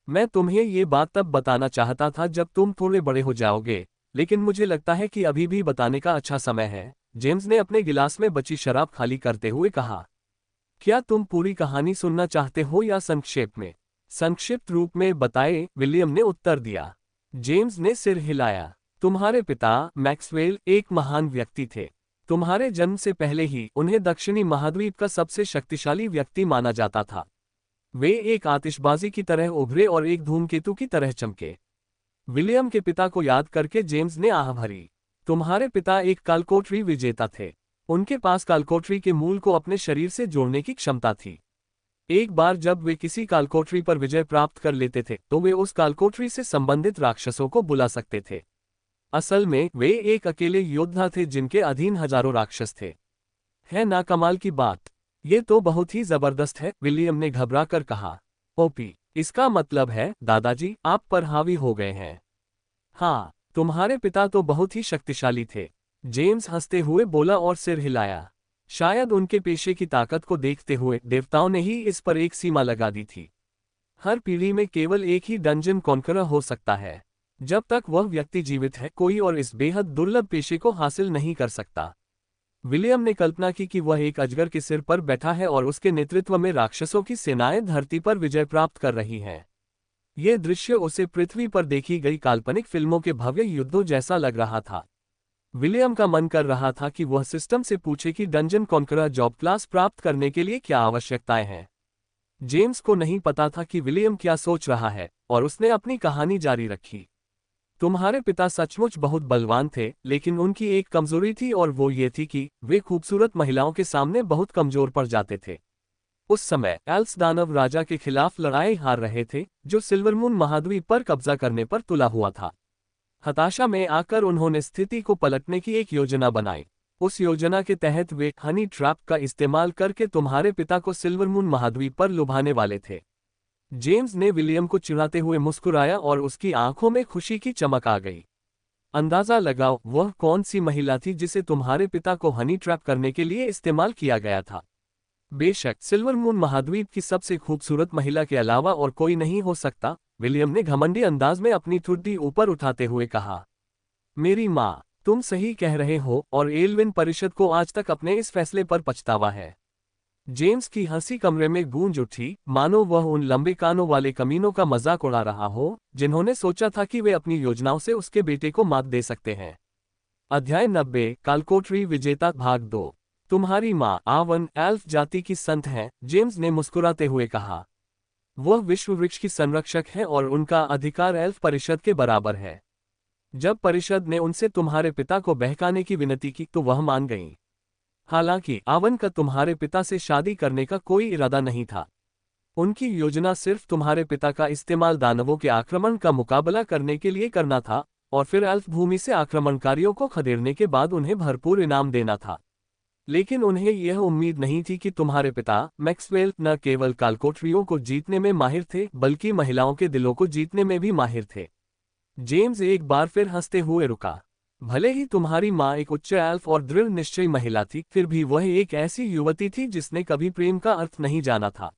मैं तुम्हें ये बात तब बताना चाहता था जब तुम थोड़े बड़े हो जाओगे, लेकिन मुझे लगता है कि अभी भी बताने का अच्छा समय है, जेम्स ने अपने गिलास में बची शराब खाली करते हुए कहा। क्या तुम पूरी कहानी सुनना चाहते हो या संक्षेप में? संक्षिप्त रूप में बताए, विलियम ने उत्तर दिया। जेम्स ने सिर हिलाया। तुम्हारे पिता मैक्सवेल एक महान व्यक्ति थे। तुम्हारे जन्म से पहले ही उन्हें दक्षिणी महाद्वीप का सबसे शक्तिशाली व्यक्ति माना जाता था। वे एक आतिशबाजी की तरह उभरे और एक धूमकेतु की तरह चमके। विलियम के पिता को याद करके जेम्स ने आह भरी। तुम्हारे पिता एक कालकोठरी विजेता थे। उनके पास कालकोठरी के मूल को अपने शरीर से जोड़ने की क्षमता थी। एक बार जब वे किसी कालकोठरी पर विजय प्राप्त कर लेते थे तो वे उस कालकोठरी से संबंधित राक्षसों को बुला सकते थे। असल में वे एक अकेले योद्धा थे जिनके अधीन हजारों राक्षस थे। है ना कमाल की बात? ये तो बहुत ही जबरदस्त है, विलियम ने घबराकर कहा। ओपी, इसका मतलब है दादाजी आप पर हावी हो गए हैं। हाँ, तुम्हारे पिता तो बहुत ही शक्तिशाली थे, जेम्स हंसते हुए बोला और सिर हिलाया। शायद उनके पेशे की ताकत को देखते हुए देवताओं ने ही इस पर एक सीमा लगा दी थी। हर पीढ़ी में केवल एक ही डंजन कॉन्करर हो सकता है। जब तक वह व्यक्ति जीवित है कोई और इस बेहद दुर्लभ पेशे को हासिल नहीं कर सकता। विलियम ने कल्पना की कि वह एक अजगर के सिर पर बैठा है और उसके नेतृत्व में राक्षसों की सेनाएं धरती पर विजय प्राप्त कर रही हैं। यह दृश्य उसे पृथ्वी पर देखी गई काल्पनिक फिल्मों के भव्य युद्धों जैसा लग रहा था। विलियम का मन कर रहा था कि वह सिस्टम से पूछे कि डंजन कॉन्करर जॉब क्लास प्राप्त करने के लिए क्या आवश्यकताएं हैं। जेम्स को नहीं पता था कि विलियम क्या सोच रहा है और उसने अपनी कहानी जारी रखी। तुम्हारे पिता सचमुच बहुत बलवान थे, लेकिन उनकी एक कमजोरी थी और वो ये थी कि वे खूबसूरत महिलाओं के सामने बहुत कमजोर पड़ जाते थे। उस समय एल्स दानव राजा के खिलाफ लड़ाई हार रहे थे, जो सिल्वरमून महाद्वीप पर कब्जा करने पर तुला हुआ था। हताशा में आकर उन्होंने स्थिति को पलटने की एक योजना बनाई। उस योजना के तहत वे हनी ट्रैप का इस्तेमाल करके तुम्हारे पिता को सिल्वरमून महाद्वीप पर लुभाने वाले थे। जेम्स ने विलियम को चिढ़ाते हुए मुस्कुराया और उसकी आंखों में खुशी की चमक आ गई। अंदाजा लगाओ वह कौन सी महिला थी जिसे तुम्हारे पिता को हनी ट्रैप करने के लिए इस्तेमाल किया गया था। बेशक सिल्वरमून महाद्वीप की सबसे खूबसूरत महिला के अलावा और कोई नहीं हो सकता, विलियम ने घमंडी अंदाज में अपनी ठुड्डी ऊपर उठाते हुए कहा। मेरी माँ, तुम सही कह रहे हो और एल्विन परिषद को आज तक अपने इस फैसले पर पछतावा है। जेम्स की हंसी कमरे में गूंज उठी, मानो वह उन लंबे कानों वाले कमीनों का मजाक उड़ा रहा हो जिन्होंने सोचा था कि वे अपनी योजनाओं से उसके बेटे को मात दे सकते हैं। अध्याय 90 कालकोठरी विजेता भाग 2। तुम्हारी माँ आवन एल्फ जाति की संत है, जेम्स ने मुस्कुराते हुए कहा। वह विश्व वृक्ष की संरक्षक है और उनका अधिकार एल्फ परिषद के बराबर है। जब परिषद ने उनसे तुम्हारे पिता को बहकाने की विनती की तो वह मान गईं। हालांकि आवन का तुम्हारे पिता से शादी करने का कोई इरादा नहीं था। उनकी योजना सिर्फ तुम्हारे पिता का इस्तेमाल दानवों के आक्रमण का मुकाबला करने के लिए करना था और फिर एल्फ भूमि से आक्रमणकारियों को खदेड़ने के बाद उन्हें भरपूर इनाम देना था। लेकिन उन्हें यह उम्मीद नहीं थी कि तुम्हारे पिता मैक्सवेल न केवल कालकोठरियों को जीतने में माहिर थे बल्कि महिलाओं के दिलों को जीतने में भी माहिर थे। जेम्स एक बार फिर हंसते हुए रुका। भले ही तुम्हारी माँ एक उच्च एल्फ और दृढ़ निश्चयी महिला थी, फिर भी वह एक ऐसी युवती थी जिसने कभी प्रेम का अर्थ नहीं जाना था।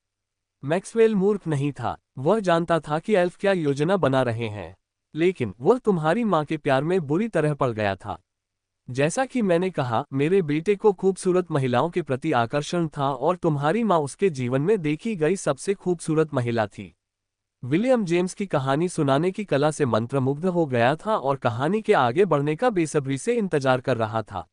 मैक्सवेल मूर्ख नहीं था, वह जानता था कि एल्फ क्या योजना बना रहे हैं, लेकिन वह तुम्हारी माँ के प्यार में बुरी तरह पड़ गया था। जैसा कि मैंने कहा, मेरे बेटे को खूबसूरत महिलाओं के प्रति आकर्षण था और तुम्हारी माँ उसके जीवन में देखी गई सबसे खूबसूरत महिला थी। विलियम जेम्स की कहानी सुनाने की कला से मंत्रमुग्ध हो गया था और कहानी के आगे बढ़ने का बेसब्री से इंतजार कर रहा था।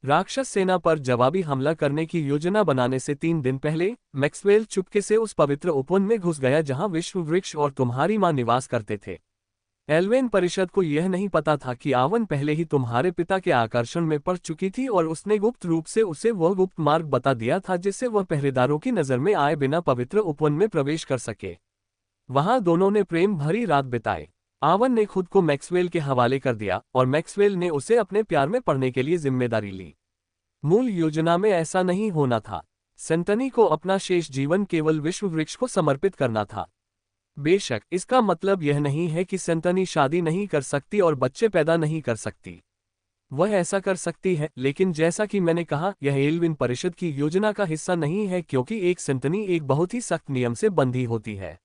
राक्षस सेना पर जवाबी हमला करने की योजना बनाने से 3 दिन पहले मैक्सवेल चुपके से उस पवित्र उपवन में घुस गया जहां विश्व वृक्ष और तुम्हारी मां निवास करते थे। एल्वेन परिषद को यह नहीं पता था कि आवन पहले ही तुम्हारे पिता के आकर्षण में पड़ चुकी थी और उसने गुप्त रूप से उसे वह गुप्त मार्ग बता दिया था जिससे वह पहरेदारों की नजर में आए बिना पवित्र उपवन में प्रवेश कर सके। वहां दोनों ने प्रेम भरी रात बिताई। आवन ने खुद को मैक्सवेल के हवाले कर दिया और मैक्सवेल ने उसे अपने प्यार में पड़ने के लिए जिम्मेदारी ली। मूल योजना में ऐसा नहीं होना था। सेंटनी को अपना शेष जीवन केवल विश्व वृक्ष को समर्पित करना था। बेशक इसका मतलब यह नहीं है कि सेंटनी शादी नहीं कर सकती और बच्चे पैदा नहीं कर सकती। वह ऐसा कर सकती है, लेकिन जैसा कि मैंने कहा, यह एल्विन परिषद की योजना का हिस्सा नहीं है क्योंकि एक सेंटनी एक बहुत ही सख्त नियम से बंधी होती है।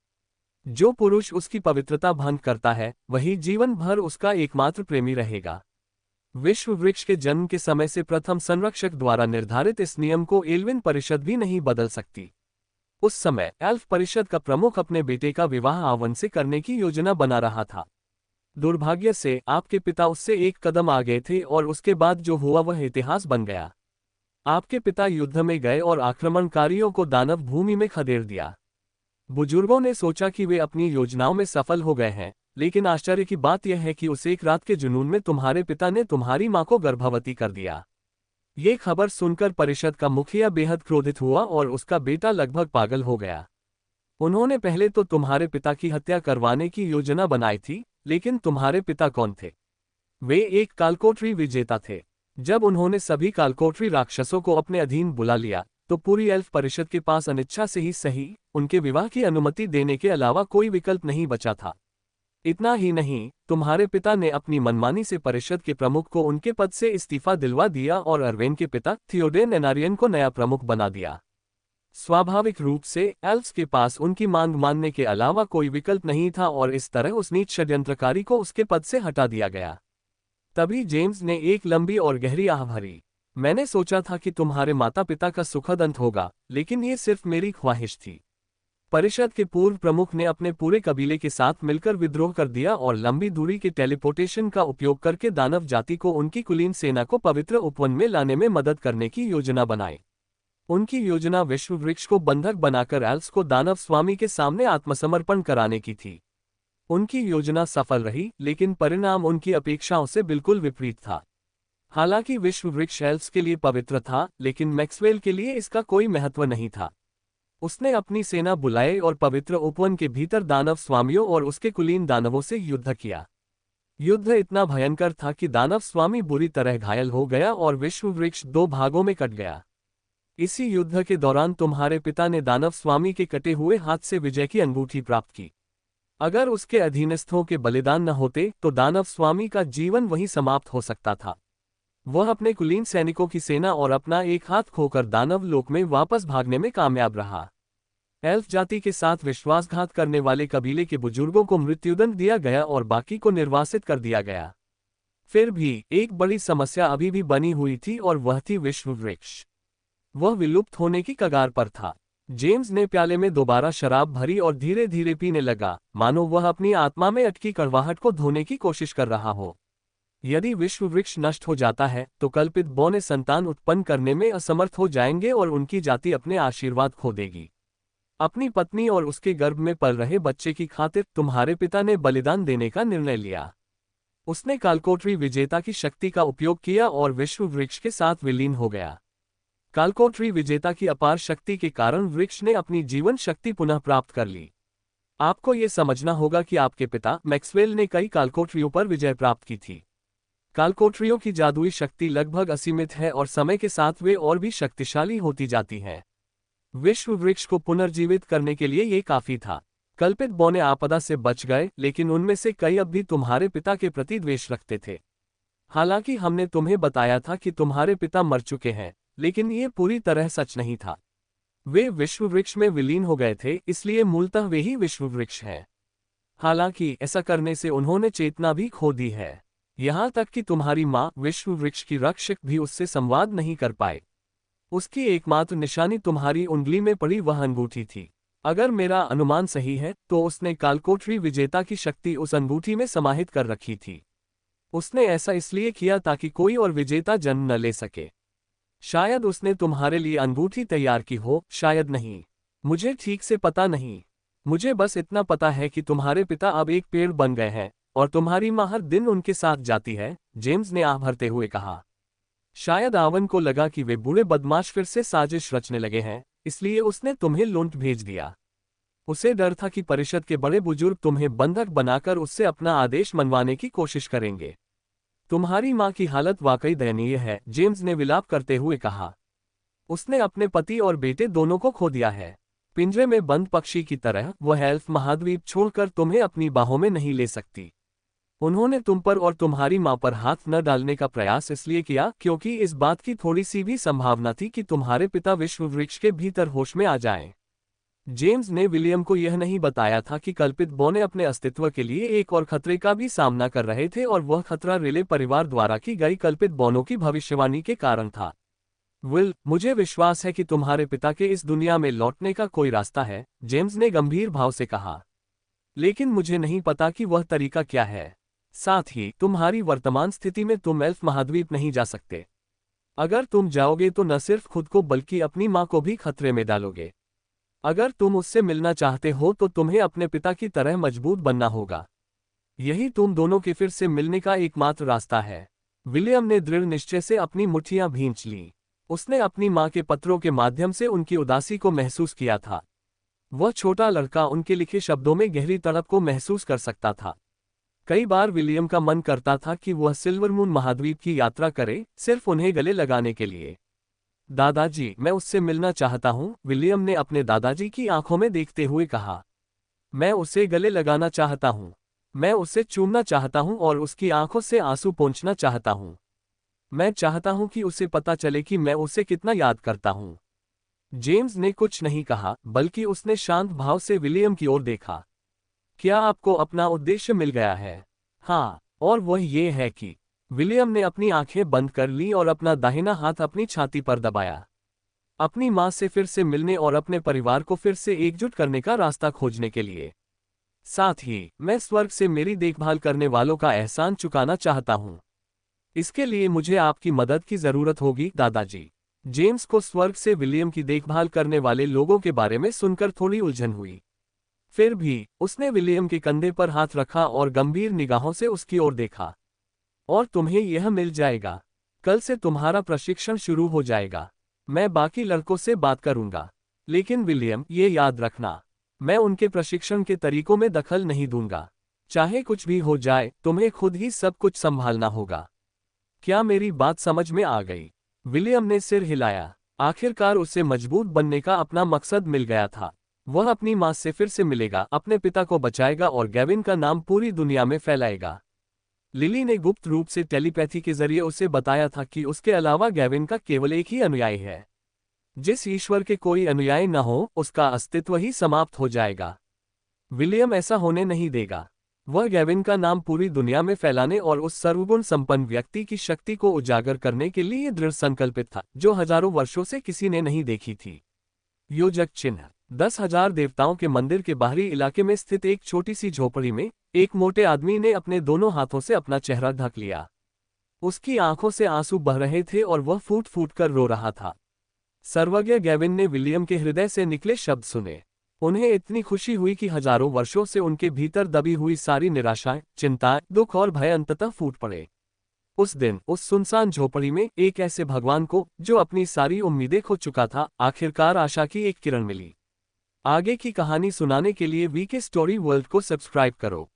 जो पुरुष उसकी पवित्रता भंग करता है वही जीवन भर उसका एकमात्र प्रेमी रहेगा। विश्व वृक्ष के जन्म के समय से प्रथम संरक्षक द्वारा निर्धारित इस नियम को एल्विन परिषद भी नहीं बदल सकती। उस समय एल्फ परिषद का प्रमुख अपने बेटे का विवाह आवन से करने की योजना बना रहा था। दुर्भाग्य से आपके पिता उससे एक कदम आ गए थे और उसके बाद जो हुआ वह इतिहास बन गया। आपके पिता युद्ध में गए और आक्रमणकारियों को दानव भूमि में खदेड़ दिया। बुजुर्गों ने सोचा कि वे अपनी योजनाओं में सफल हो गए हैं, लेकिन आश्चर्य की बात यह है कि उस एक रात के जुनून में तुम्हारे पिता ने तुम्हारी मां को गर्भवती कर दिया। ये खबर सुनकर परिषद का मुखिया बेहद क्रोधित हुआ और उसका बेटा लगभग पागल हो गया। उन्होंने पहले तो तुम्हारे पिता की हत्या करवाने की योजना बनाई थी, लेकिन तुम्हारे पिता कौन थे? वे एक कालकोठरी विजेता थे। जब उन्होंने सभी कालकोठरी राक्षसों को अपने अधीन बुला लिया, तो पूरी एल्फ परिषद के पास अनिच्छा से ही सही उनके विवाह की अनुमति देने के अलावा कोई विकल्प नहीं बचा था। इतना ही नहीं, तुम्हारे पिता ने अपनी मनमानी से परिषद के प्रमुख को उनके पद से इस्तीफा दिलवा दिया और अर्वेन के पिता थियोडेन एनारियन को नया प्रमुख बना दिया। स्वाभाविक रूप से एल्फ्स के पास उनकी मांग मानने के अलावा कोई विकल्प नहीं था और इस तरह उस नीच षड्यंत्रकारी को उसके पद से हटा दिया गया। तभी जेम्स ने एक लंबी और गहरी आह भरी। मैंने सोचा था कि तुम्हारे माता पिता का सुखद अंत होगा, लेकिन ये सिर्फ मेरी ख्वाहिश थी। परिषद के पूर्व प्रमुख ने अपने पूरे कबीले के साथ मिलकर विद्रोह कर दिया और लंबी दूरी के टेलीपोर्टेशन का उपयोग करके दानव जाति को उनकी कुलीन सेना को पवित्र उपवन में लाने में मदद करने की योजना बनाई। उनकी योजना विश्व वृक्ष को बंधक बनाकर एल्फ्स को दानव स्वामी के सामने आत्मसमर्पण कराने की थी। उनकी योजना सफल रही, लेकिन परिणाम उनकी अपेक्षाओं से बिल्कुल विपरीत था। हालांकि विश्व वृक्ष एल्फ्स के लिए पवित्र था, लेकिन मैक्सवेल के लिए इसका कोई महत्व नहीं था। उसने अपनी सेना बुलाई और पवित्र उपवन के भीतर दानव स्वामियों और उसके कुलीन दानवों से युद्ध किया। युद्ध इतना भयंकर था कि दानव स्वामी बुरी तरह घायल हो गया और विश्व वृक्ष 2 भागों में कट गया। इसी युद्ध के दौरान तुम्हारे पिता ने दानव स्वामी के कटे हुए हाथ से विजय की अंगूठी प्राप्त की। अगर उसके अधीनस्थों के बलिदान न होते तो दानव स्वामी का जीवन वहीं समाप्त हो सकता था। वह अपने कुलीन सैनिकों की सेना और अपना एक हाथ खोकर दानव लोक में वापस भागने में कामयाब रहा। एल्फ जाति के साथ विश्वासघात करने वाले कबीले के बुजुर्गों को मृत्युदंड दिया गया और बाकी को निर्वासित कर दिया गया। फिर भी एक बड़ी समस्या अभी भी बनी हुई थी और वह थी विश्व वृक्ष। वह विलुप्त होने की कगार पर था। जेम्स ने प्याले में दोबारा शराब भरी और धीरे धीरे पीने लगा, मानो वह अपनी आत्मा में अटकी कड़वाहट को धोने की कोशिश कर रहा हो। यदि विश्व वृक्ष नष्ट हो जाता है तो कल्पित बौने संतान उत्पन्न करने में असमर्थ हो जाएंगे और उनकी जाति अपने आशीर्वाद खो देगी। अपनी पत्नी और उसके गर्भ में पल रहे बच्चे की खातिर तुम्हारे पिता ने बलिदान देने का निर्णय लिया। उसने कालकोठरी विजेता की शक्ति का उपयोग किया और विश्व वृक्ष के साथ विलीन हो गया। कालकोठरी विजेता की अपार शक्ति के कारण वृक्ष ने अपनी जीवन शक्ति पुनः प्राप्त कर ली। आपको ये समझना होगा कि आपके पिता मैक्सवेल ने कई कालकोठरियों पर विजय प्राप्त की थी। कालकोठरियों की जादुई शक्ति लगभग असीमित है और समय के साथ वे और भी शक्तिशाली होती जाती हैं। विश्व वृक्ष को पुनर्जीवित करने के लिए ये काफी था। कल्पित बौने आपदा से बच गए, लेकिन उनमें से कई अब भी तुम्हारे पिता के प्रति द्वेष रखते थे। हालांकि हमने तुम्हें बताया था कि तुम्हारे पिता मर चुके हैं, लेकिन ये पूरी तरह सच नहीं था। वे विश्व वृक्ष में विलीन हो गए थे, इसलिए मूलतः वे ही विश्व वृक्ष हैं। हालांकि ऐसा करने से उन्होंने चेतना भी खो दी है। यहां तक कि तुम्हारी मां विश्व वृक्ष की रक्षक भी उससे संवाद नहीं कर पाए। उसकी एकमात्र निशानी तुम्हारी उंगली में पड़ी वह अंगूठी थी। अगर मेरा अनुमान सही है तो उसने कालकोठरी विजेता की शक्ति उस अंगूठी में समाहित कर रखी थी। उसने ऐसा इसलिए किया ताकि कोई और विजेता जन्म न ले सके। शायद उसने तुम्हारे लिए अंगूठी तैयार की हो, शायद नहीं। मुझे ठीक से पता नहीं। मुझे बस इतना पता है कि तुम्हारे पिता अब एक पेड़ बन गए हैं और तुम्हारी मां हर दिन उनके साथ जाती है, जेम्स ने आह भरते हुए कहा। शायद आवन को लगा कि वे बूढ़े बदमाश फिर से साजिश रचने लगे हैं, इसलिए उसने तुम्हें लूंट भेज दिया। उसे डर था कि परिषद के बड़े बुजुर्ग तुम्हें बंधक बनाकर उससे अपना आदेश मनवाने की कोशिश करेंगे। तुम्हारी मां की हालत वाकई दयनीय है, जेम्स ने विलाप करते हुए कहा। उसने अपने पति और बेटे दोनों को खो दिया है। पिंजरे में बंद पक्षी की तरह वह एल्फ महाद्वीप छोड़कर तुम्हें अपनी बाहों में नहीं ले सकती। उन्होंने तुम पर और तुम्हारी मां पर हाथ न डालने का प्रयास इसलिए किया क्योंकि इस बात की थोड़ी सी भी संभावना थी कि तुम्हारे पिता विश्व वृक्ष के भीतर होश में आ जाएं। जेम्स ने विलियम को यह नहीं बताया था कि कल्पित बौने अपने अस्तित्व के लिए एक और खतरे का भी सामना कर रहे थे, और वह खतरा रिले परिवार द्वारा की गई कल्पित बौनों की भविष्यवाणी के कारण था। विल, मुझे विश्वास है कि तुम्हारे पिता के इस दुनिया में लौटने का कोई रास्ता है, जेम्स ने गंभीर भाव से कहा। लेकिन मुझे नहीं पता कि वह तरीका क्या है। साथ ही तुम्हारी वर्तमान स्थिति में तुम एल्फ महाद्वीप नहीं जा सकते। अगर तुम जाओगे तो न सिर्फ खुद को बल्कि अपनी माँ को भी खतरे में डालोगे। अगर तुम उससे मिलना चाहते हो तो तुम्हें अपने पिता की तरह मजबूत बनना होगा। यही तुम दोनों के फिर से मिलने का एकमात्र रास्ता है। विलियम ने दृढ़ निश्चय से अपनी मुट्ठियां भींच लीं। उसने अपनी माँ के पत्रों के माध्यम से उनकी उदासी को महसूस किया था। वह छोटा लड़का उनके लिखे शब्दों में गहरी तड़प को महसूस कर सकता था। कई बार विलियम का मन करता था कि वह सिल्वरमून महाद्वीप की यात्रा करे, सिर्फ उन्हें गले लगाने के लिए। दादाजी, मैं उससे मिलना चाहता हूँ, विलियम ने अपने दादाजी की आंखों में देखते हुए कहा। मैं उसे गले लगाना चाहता हूँ। मैं उसे चूमना चाहता हूँ और उसकी आंखों से आंसू पोंछना चाहता हूँ। मैं चाहता हूँ कि उसे पता चले कि मैं उसे कितना याद करता हूँ। जेम्स ने कुछ नहीं कहा, बल्कि उसने शांत भाव से विलियम की ओर देखा। क्या आपको अपना उद्देश्य मिल गया है? हाँ, और वह ये है कि विलियम ने अपनी आंखें बंद कर ली और अपना दाहिना हाथ अपनी छाती पर दबाया। अपनी मां से फिर से मिलने और अपने परिवार को फिर से एकजुट करने का रास्ता खोजने के लिए। साथ ही मैं स्वर्ग से मेरी देखभाल करने वालों का एहसान चुकाना चाहता हूं। इसके लिए मुझे आपकी मदद की जरूरत होगी, दादाजी। जेम्स को स्वर्ग से विलियम की देखभाल करने वाले लोगों के बारे में सुनकर थोड़ी उलझन हुई। फिर भी उसने विलियम के कंधे पर हाथ रखा और गंभीर निगाहों से उसकी ओर देखा। और तुम्हें यह मिल जाएगा। कल से तुम्हारा प्रशिक्षण शुरू हो जाएगा। मैं बाकी लड़कों से बात करूंगा। लेकिन विलियम, ये याद रखना, मैं उनके प्रशिक्षण के तरीकों में दखल नहीं दूंगा। चाहे कुछ भी हो जाए, तुम्हें खुद ही सब कुछ संभालना होगा। क्या मेरी बात समझ में आ गई? विलियम ने सिर हिलाया। आखिरकार उसे मजबूत बनने का अपना मकसद मिल गया था। वह अपनी मां से फिर से मिलेगा, अपने पिता को बचाएगा और गैविन का नाम पूरी दुनिया में फैलाएगा। लिली ने गुप्त रूप से टेलीपैथी के जरिए उसे बताया था कि उसके अलावा गैविन का केवल एक ही अनुयायी है। जिस ईश्वर के कोई अनुयायी न हो, उसका अस्तित्व ही समाप्त हो जाएगा। विलियम ऐसा होने नहीं देगा। वह गैविन का नाम पूरी दुनिया में फैलाने और उस सर्वगुण संपन्न व्यक्ति की शक्ति को उजागर करने के लिए दृढ़ संकल्पित था, जो हजारों वर्षों से किसी ने नहीं देखी थी। योजक चिन्ह। 10,000 देवताओं के मंदिर के बाहरी इलाके में स्थित एक छोटी सी झोपड़ी में एक मोटे आदमी ने अपने दोनों हाथों से अपना चेहरा ढक लिया। उसकी आंखों से आंसू बह रहे थे और वह फूट फूट कर रो रहा था। सर्वज्ञ गैविन ने विलियम के हृदय से निकले शब्द सुने। उन्हें इतनी खुशी हुई कि हजारों वर्षों से उनके भीतर दबी हुई सारी निराशाएं, चिंताएं, दुख और भय अंततः फूट पड़े। उस दिन उस सुनसान झोपड़ी में एक ऐसे भगवान को, जो अपनी सारी उम्मीदें खो चुका था, आखिरकार आशा की एक किरण मिली। आगे की कहानी सुनाने के लिए वीके स्टोरी वर्ल्ड को सब्सक्राइब करो।